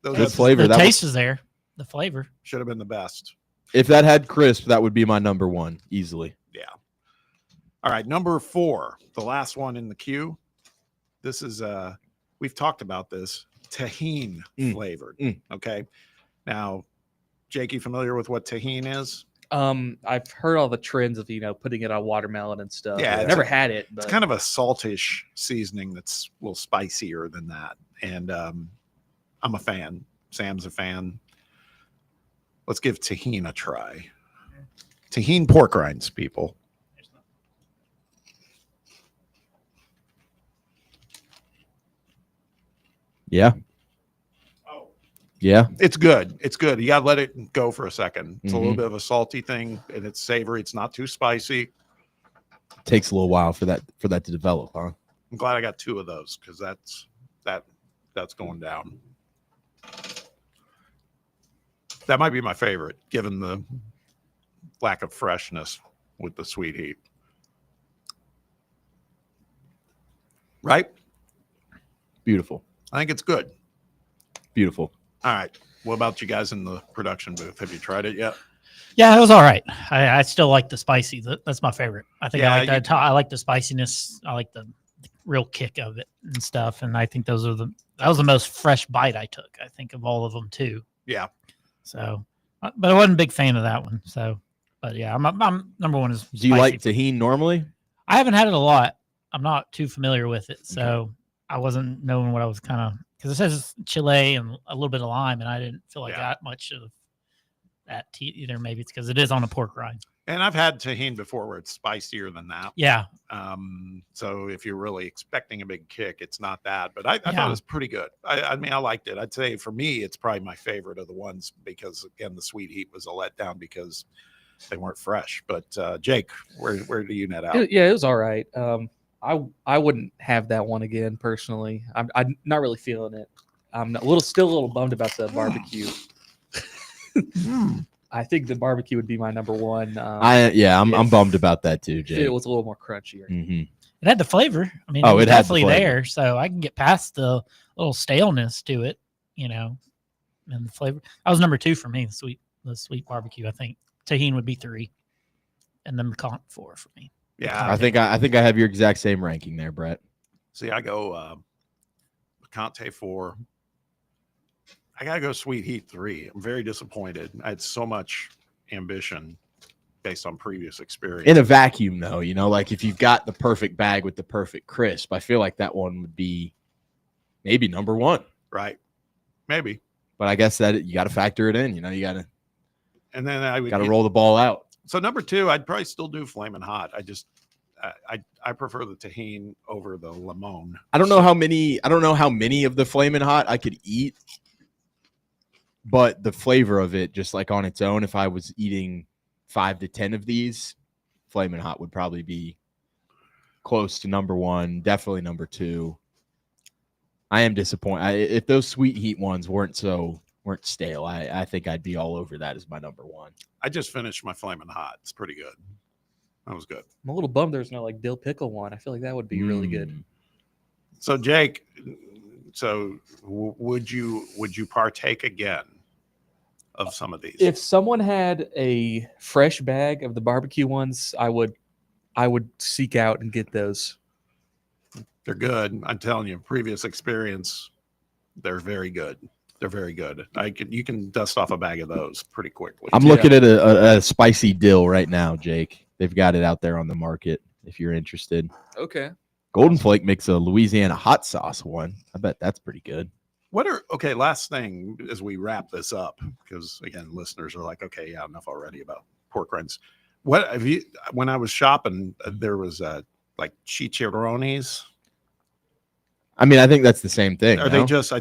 those Good flavor. The That taste is there. The flavor. should have been the best. If that had crisp, that would be my number one easily. Yeah. All right, number 4, the last one in the queue. This is we've talked about this tahine flavored. Okay. Now, Jake, you familiar with what tahine is? I've heard all the trends of putting it on watermelon and stuff. Yeah, I've never had it. But It's kind of a saltish seasoning that's a little spicier than that. And I'm a fan. Sam's a fan. Let's give tahine a try. Tahine pork rinds, people. Yeah. Yeah. It's good. It's good. You got to let it go for a second. It's a little Mhm. bit of a salty thing, and it's savory. It's not too spicy. Takes a little while for that to develop, huh? I'm glad I got 2 of those because that's going down. That might be my favorite, given the lack of freshness with the sweet heat. Right? Beautiful. I think it's good. Beautiful. All right. What about you guys in the production booth? Have you tried it yet? Yeah, it was all right. I still like the spicy. That's my favorite. I think Yeah, I like that. I like the spiciness. I like the real kick of it and stuff. And I think that was the most fresh bite I took. I think of all of them too. Yeah. So, but I wasn't a big fan of that one. So, but yeah, I'm number one is. Do you like tahine normally? I haven't had it a lot. I'm not too familiar with it, so I wasn't knowing what I was kind of because it says chile and a little bit of lime, and I didn't feel like that much of that either. Maybe it's because it is on a pork rind. And I've had tahine before where it's spicier than that. Yeah. So if you're really expecting a big kick, it's not that. But I thought Yeah. it was pretty good. I mean, I liked it. I'd say for me, it's probably my favorite of the ones because, again, the sweet heat was a letdown because they weren't fresh. But Jake, where do you net out? It was all right. I wouldn't have that one again personally. I'm not really feeling it. I'm still a little bummed about the barbecue. I think the barbecue would be my number one. I'm bummed about that too, Jake. It was a little more crunchier. Mm-hmm. It had the flavor. I mean, Oh, it was it had the definitely flavor. there, so I can get past the little staleness to it, and the flavor. That was number 2 for me. The sweet barbecue. I think tahine would be 3, and then McCont 4 for me. Yeah, I think I have your exact same ranking there, Brett. See, I go Conte 4. I gotta go sweet heat 3. I'm very disappointed. I had so much ambition based on previous experience. In a vacuum, though, like if you've got the perfect bag with the perfect crisp, I feel like that one would be maybe number 1. Right. Maybe. But I guess that you got to factor it in. You got to. And then I would got to roll the ball out. So number 2, I'd probably still do Flamin' Hot. I just I prefer the tahine over the limon. I don't know how many of the Flamin' Hot I could eat, but the flavor of it, just like on its own, if I was eating 5 to 10 of these, Flamin' Hot would probably be close to number 1, definitely number 2. I am disappointed. If those sweet heat ones weren't stale, I think I'd be all over that as my number 1. I just finished my Flamin' Hot. It's pretty good. That was good. I'm a little bummed there's no like dill pickle one. I feel like that would be really good. So Jake, would you partake again of some of these? If someone had a fresh bag of the barbecue ones, I would seek out and get those. They're good. I'm telling you, previous experience, they're very good. They're very good. You can dust off a bag of those pretty quickly. I'm looking at a spicy dill right now, Jake. They've got it out there on the market if you're interested. Okay. Golden Flake makes a Louisiana hot sauce one. I bet that's pretty good. Last thing as we wrap this up, because again, listeners are like, okay, yeah, enough already about pork rinds. What have you, when I was shopping, there was like chicharrones. I mean, I think that's the same thing. Are they just,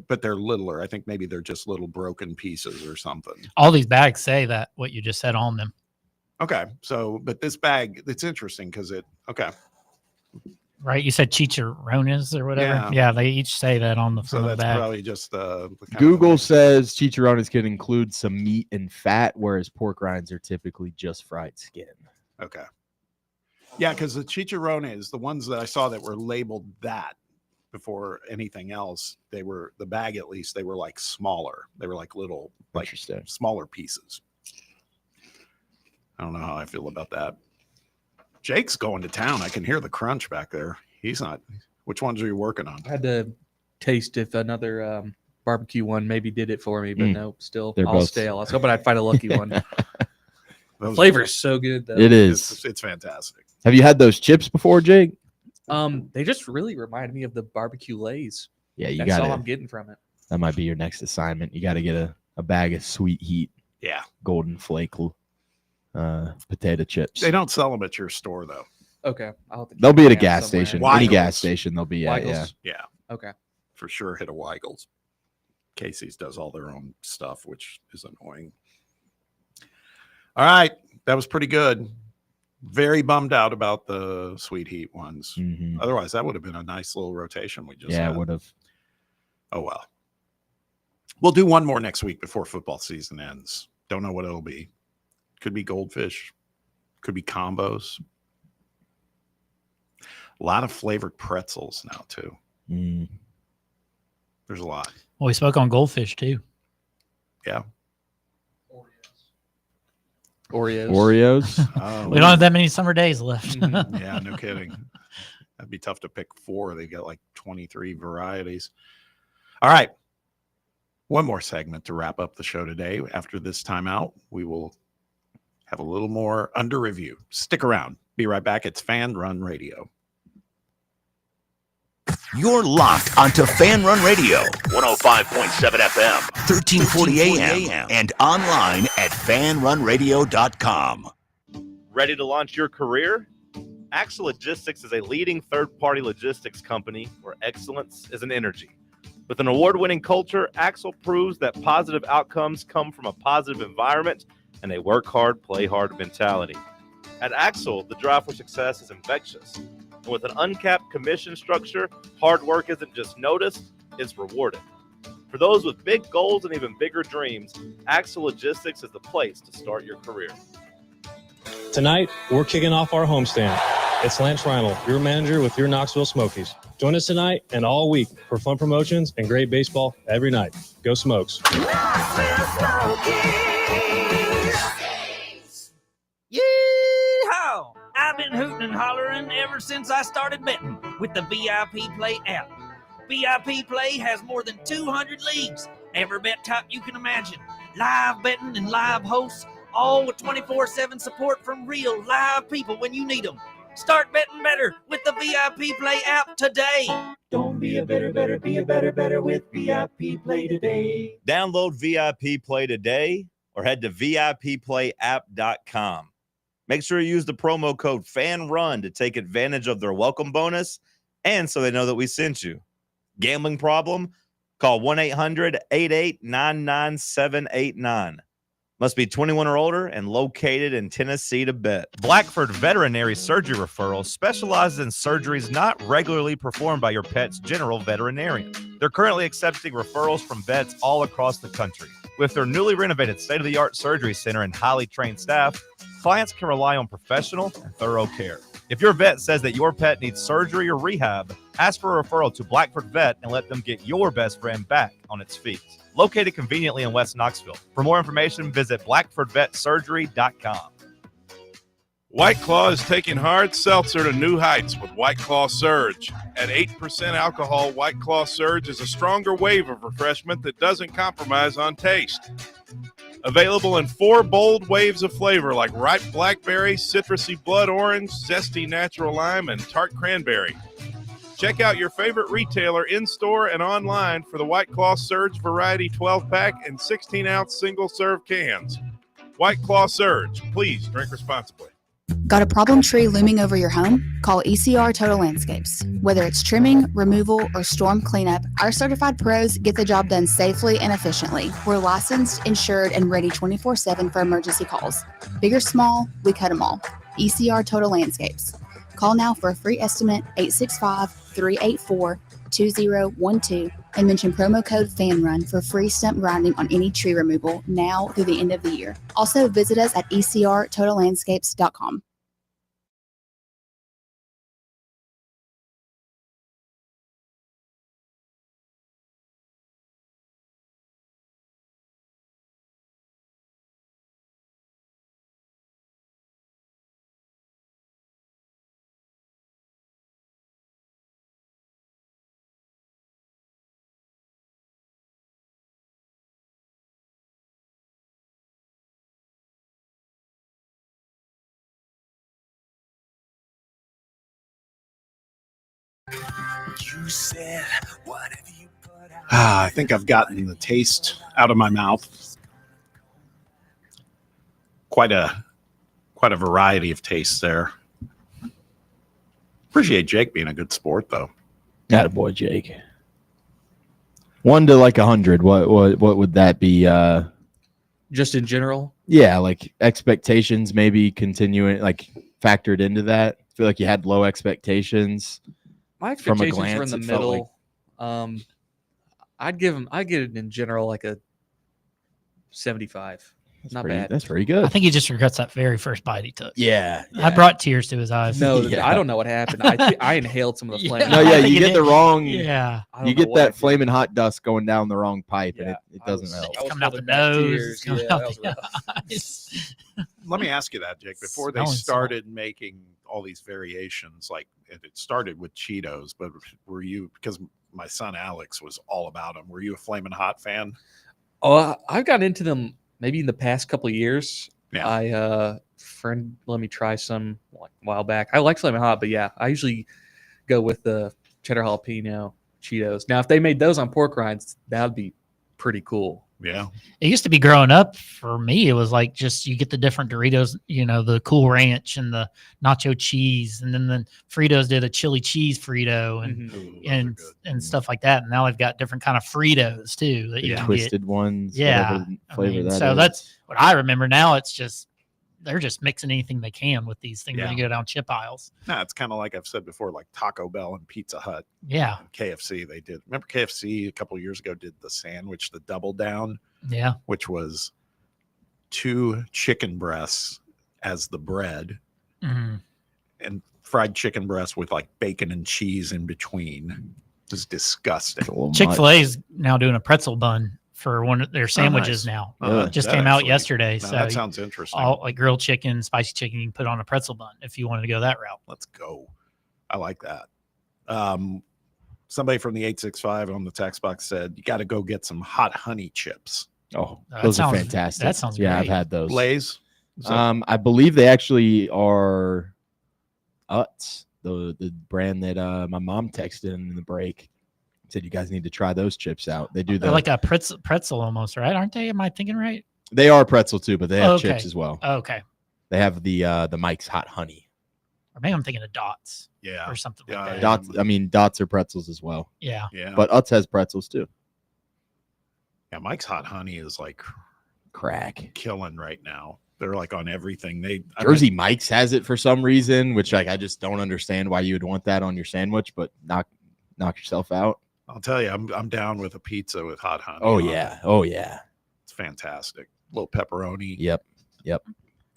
but they're littler. I think maybe they're just little broken pieces or something. All these bags say that what you just said on them. Okay. So, but this bag, it's interesting because Right? You said chicharrones or whatever. Yeah. They each say that on the So front of the that's bag. probably just Google says chicharrones can include some meat and fat, whereas pork rinds are typically just fried skin. Okay. Yeah, because the chicharrones, the ones that I saw that were labeled that before anything else, they were, the bag at least, they were like smaller. They were like little, like smaller pieces. I don't know how I feel about that. Jake's going to town. I can hear the crunch back there. He's not. Which ones are you working on? I had to taste if another barbecue one maybe did it for me, but no, still They're all both- stale. I was hoping I'd find a lucky one. Those Flavor is so good, though. It is. It's fantastic. Have you had those chips before, Jake? They just really reminded me of the barbecue Lays. Yeah, you That's got all it. I'm getting from it. That might be your next assignment. You got to get a bag of Sweet Heat. Yeah. Golden flake potato chips. They don't sell them at your store, though. Okay. I'll have to They'll check be at a it out gas somewhere. station. Any gas station they'll be at. Yeah. Weigel's? Yeah. Okay. For sure hit a Weigel's. Casey's does all their own stuff, which is annoying. All right. That was pretty good. Very bummed out about the Sweet Heat ones. Otherwise, that would have been a nice little rotation we just Yeah, had. it would have. Oh, well. We'll do one more next week before football season ends. Don't know what it'll be. Could be goldfish. Could be combos. A lot of flavored pretzels now, too. There's a lot. Well, we spoke on goldfish too. Yeah. Oreos. Oh, We don't have that many summer days left. yeah, no kidding. That'd be tough to pick 4. They got like 23 varieties. All right. One more segment to wrap up the show today. After this timeout, we will have a little more under review. Stick around. Be right back. It's Fan Run Radio. You're locked onto Fan Run Radio, 105.7 FM, 1340 AM, and online at fanrunradio.com. Ready to launch your career? Axle Logistics is a leading third-party logistics company where excellence is an energy. With an award-winning culture, Axle proves that positive outcomes come from a positive environment and a work hard, play hard mentality. At Axle, the drive for success is infectious. And with an uncapped commission structure, hard work isn't just noticed, it's rewarded. For those with big goals and even bigger dreams, Axle Logistics is the place to start your career. Tonight, we're kicking off our homestand. It's Lance Reinl, your manager with your Knoxville Smokies. Join us tonight and all week for fun promotions and great baseball every night. Go Smokes. Yeehaw! I've been hooting and hollering ever since I started betting with the VIP Play app. VIP Play has more than 200 leagues, every bet type you can imagine, live betting and live hosts, all with 24/7 support from real live people when you need them. Start betting better with the VIP Play app today. Don't be a better, be a better with VIP Play today. Download VIP Play today or head to VIPPlayApp.com. Make sure you use the promo code FANRUN to take advantage of their welcome bonus and so they know that we sent you. Gambling problem? Call 1-800-88-99789. Must be 21 or older and located in Tennessee to bet. Blackford Veterinary Surgery Referral specializes in surgeries not regularly performed by your pet's general veterinarian. They're currently accepting referrals from vets all across the country. With their newly renovated state-of-the-art surgery center and highly trained staff, clients can rely on professional and thorough care. If your vet says that your pet needs surgery or rehab, ask for a referral to Blackford Vet and let them get your best friend back on its feet. Located conveniently in West Knoxville. For more information, visit blackfordvetsurgery.com. White Claw is taking hard seltzer to new heights with White Claw Surge. At 8% alcohol, White Claw Surge is a stronger wave of refreshment that doesn't compromise on taste. Available in 4 bold waves of flavor like ripe blackberry, citrusy blood orange, zesty natural lime, and tart cranberry. Check out your favorite retailer in-store and online for the White Claw Surge Variety 12-pack and 16-ounce single-serve cans. White Claw Surge. Please drink responsibly. Got a problem tree looming over your home? Call ECR Total Landscapes. Whether it's trimming, removal, or storm cleanup, our certified pros get the job done safely and efficiently. We're licensed, insured, and ready 24/7 for emergency calls. Big or small, we cut them all. ECR Total Landscapes. Call now for a free estimate 865-384-2012 and mention promo code FANRUN for free stump grinding on any tree removal now through the end of the year. Also visit us at ecrtotallandscapes.com. You said whatever you put out. I think I've gotten the taste out of my mouth. Quite a variety of tastes there. Appreciate Jake being a good sport, though. Attaboy, Jake. 1 to like 100. What would that be? Just in general? Yeah, like expectations maybe continuing, like factored into that. I feel like you had low expectations. My expectations from a glance, were in the it felt middle. like- I'd give it in general like a 75. Not bad. That's pretty good. I think he just regrets that very first bite he took. Yeah, I brought tears to his eyes. No, Yeah. I don't know what happened. I inhaled some of the flame. No, yeah, you get the wrong. Yeah. You get that flaming hot dust going down the wrong pipe, and it doesn't help. It's coming out the nose. It's coming out the eyes. Let me ask you that, Jake. Before they Smelling started making all these variations, like it started with Cheetos, but were you, because my son Alex was all about them, were you a Flamin' Hot fan? Oh, I've gotten into them maybe in the past couple of years. Yeah. Friend let me try some like a while back. I like Flamin' Hot, but yeah, I usually go with the cheddar jalapeno Cheetos. Now, if they made those on pork rinds, that would be pretty cool. Yeah. It used to be growing up for me. It was like just you get the different Doritos, the Cool Ranch and the nacho cheese, and then the Fritos did a chili cheese Frito and stuff like that. And now they've got different kind of Fritos too that you can Twisted get. ones. Yeah, whatever flavor that so is. that's what I remember. Now it's just they're just mixing anything they can with these things when Yeah. you go down chip aisles. No, it's kind of like I've said before, like Taco Bell and Pizza Hut. Yeah. And KFC, they did. Remember KFC a couple of years ago did the sandwich, the double down? Yeah. Which was 2 chicken breasts as the bread Mhm. and fried chicken breasts with like bacon and cheese in between. It was disgusting. Chick-fil-A is now doing a pretzel bun for one of their sandwiches nice. now. Really? Just That came out actually- yesterday. now So that sounds interesting. All like grilled chicken, spicy chicken, you can put on a pretzel bun if you wanted to go that route. Let's go. I like that. Somebody from the 865 on the text box said, you got to go get some hot honey chips. Oh, That those are sounds- fantastic. that sounds Yeah, I've great. had those. Lay's? Is that- I believe they actually are Utz, the brand that my mom texted in the break. Said you guys need to try those chips out. They do They're the like a pretzel almost, right? Aren't they? Am I thinking right? They are pretzel too, but they have Okay. chips as well. Okay. They have the Mike's Hot Honey. Or maybe I'm thinking of Dots. Yeah. Or something like that. Dots. I mean, Dots are pretzels as well. Yeah. Yeah. But Utz has pretzels too. Yeah, Mike's Hot Honey is like crack killing right now. They're like on everything. Jersey Mike's has it for some reason, which I just don't understand why you would want that on your sandwich, but knock yourself out. I'll tell you, I'm down with a pizza with hot honey. Oh on yeah. it. Oh yeah. It's fantastic. Little pepperoni. Yep.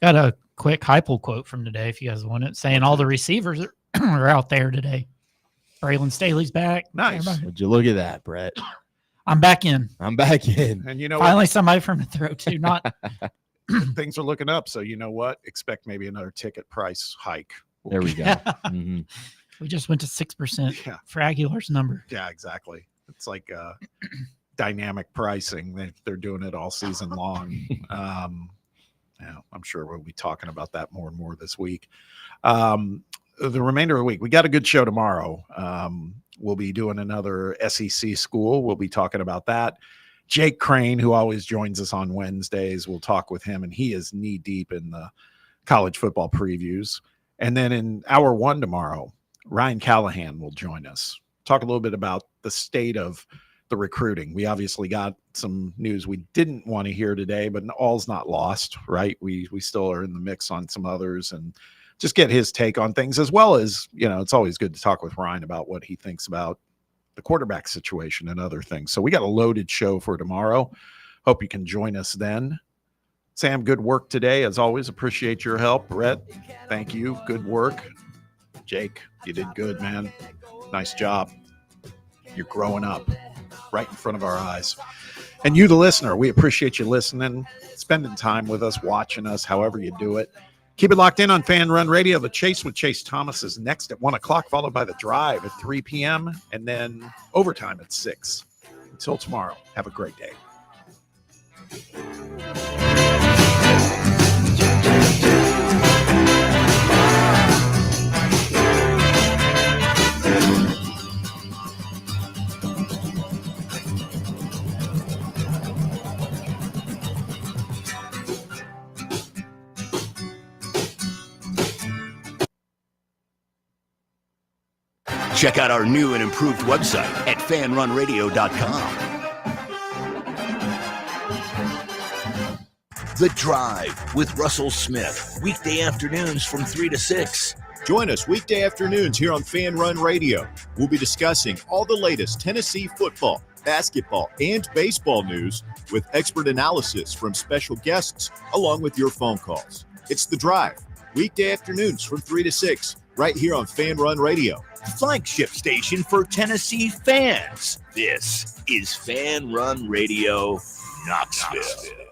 Got a quick Heupel quote from today, if you guys want it, saying all the receivers are out there today. Braylon Staley's back. Nice. Everybody- Would you look at that, Brett? I'm back in. I'm back in. And you know Finally, what? somebody from the throw to not. Things are looking up. So you know what? Expect maybe another ticket price hike. There we go. Mhm. We just went to 6% Yeah. for Aguilar's number. Yeah, exactly. It's like dynamic pricing. They're doing it all season long. Yeah, I'm sure we'll be talking about that more and more this week. The remainder of the week, we got a good show tomorrow. We'll be doing another SEC school. We'll be talking about that. Jake Crane, who always joins us on Wednesdays, we'll talk with him, and he is knee deep in the college football previews. And then in hour 1 tomorrow, Ryan Callahan will join us. Talk a little bit about the state of the recruiting. We obviously got some news we didn't want to hear today, but all's not lost, right? We still are in the mix on some others and just get his take on things, as well as, it's always good to talk with Ryan about what he thinks about the quarterback situation and other things. So we got a loaded show for tomorrow. Hope you can join us then. Sam, good work today. As always, appreciate your help. Brett, thank you. Good work. Jake, you did good, man. Nice job. You're growing up right in front of our eyes. And you, the listener, we appreciate you listening, spending time with us, watching us, however you do it. Keep it locked in on Fan Run Radio. The Chase with Chase Thomas is next at 1 o'clock, followed by The Drive at 3 p.m., and then overtime at 6. Until tomorrow, have a great day. Check out our new and improved website at fanrunradio.com. The Drive with Russell Smith, weekday afternoons from 3 to 6. Join us weekday afternoons here on Fan Run Radio. We'll be discussing all the latest Tennessee football, basketball, and baseball news with expert analysis from special guests along with your phone calls. It's The Drive, weekday afternoons from 3 to 6, right here on Fan Run Radio. Flagship station for Tennessee fans. This is Fan Run Radio Knoxville.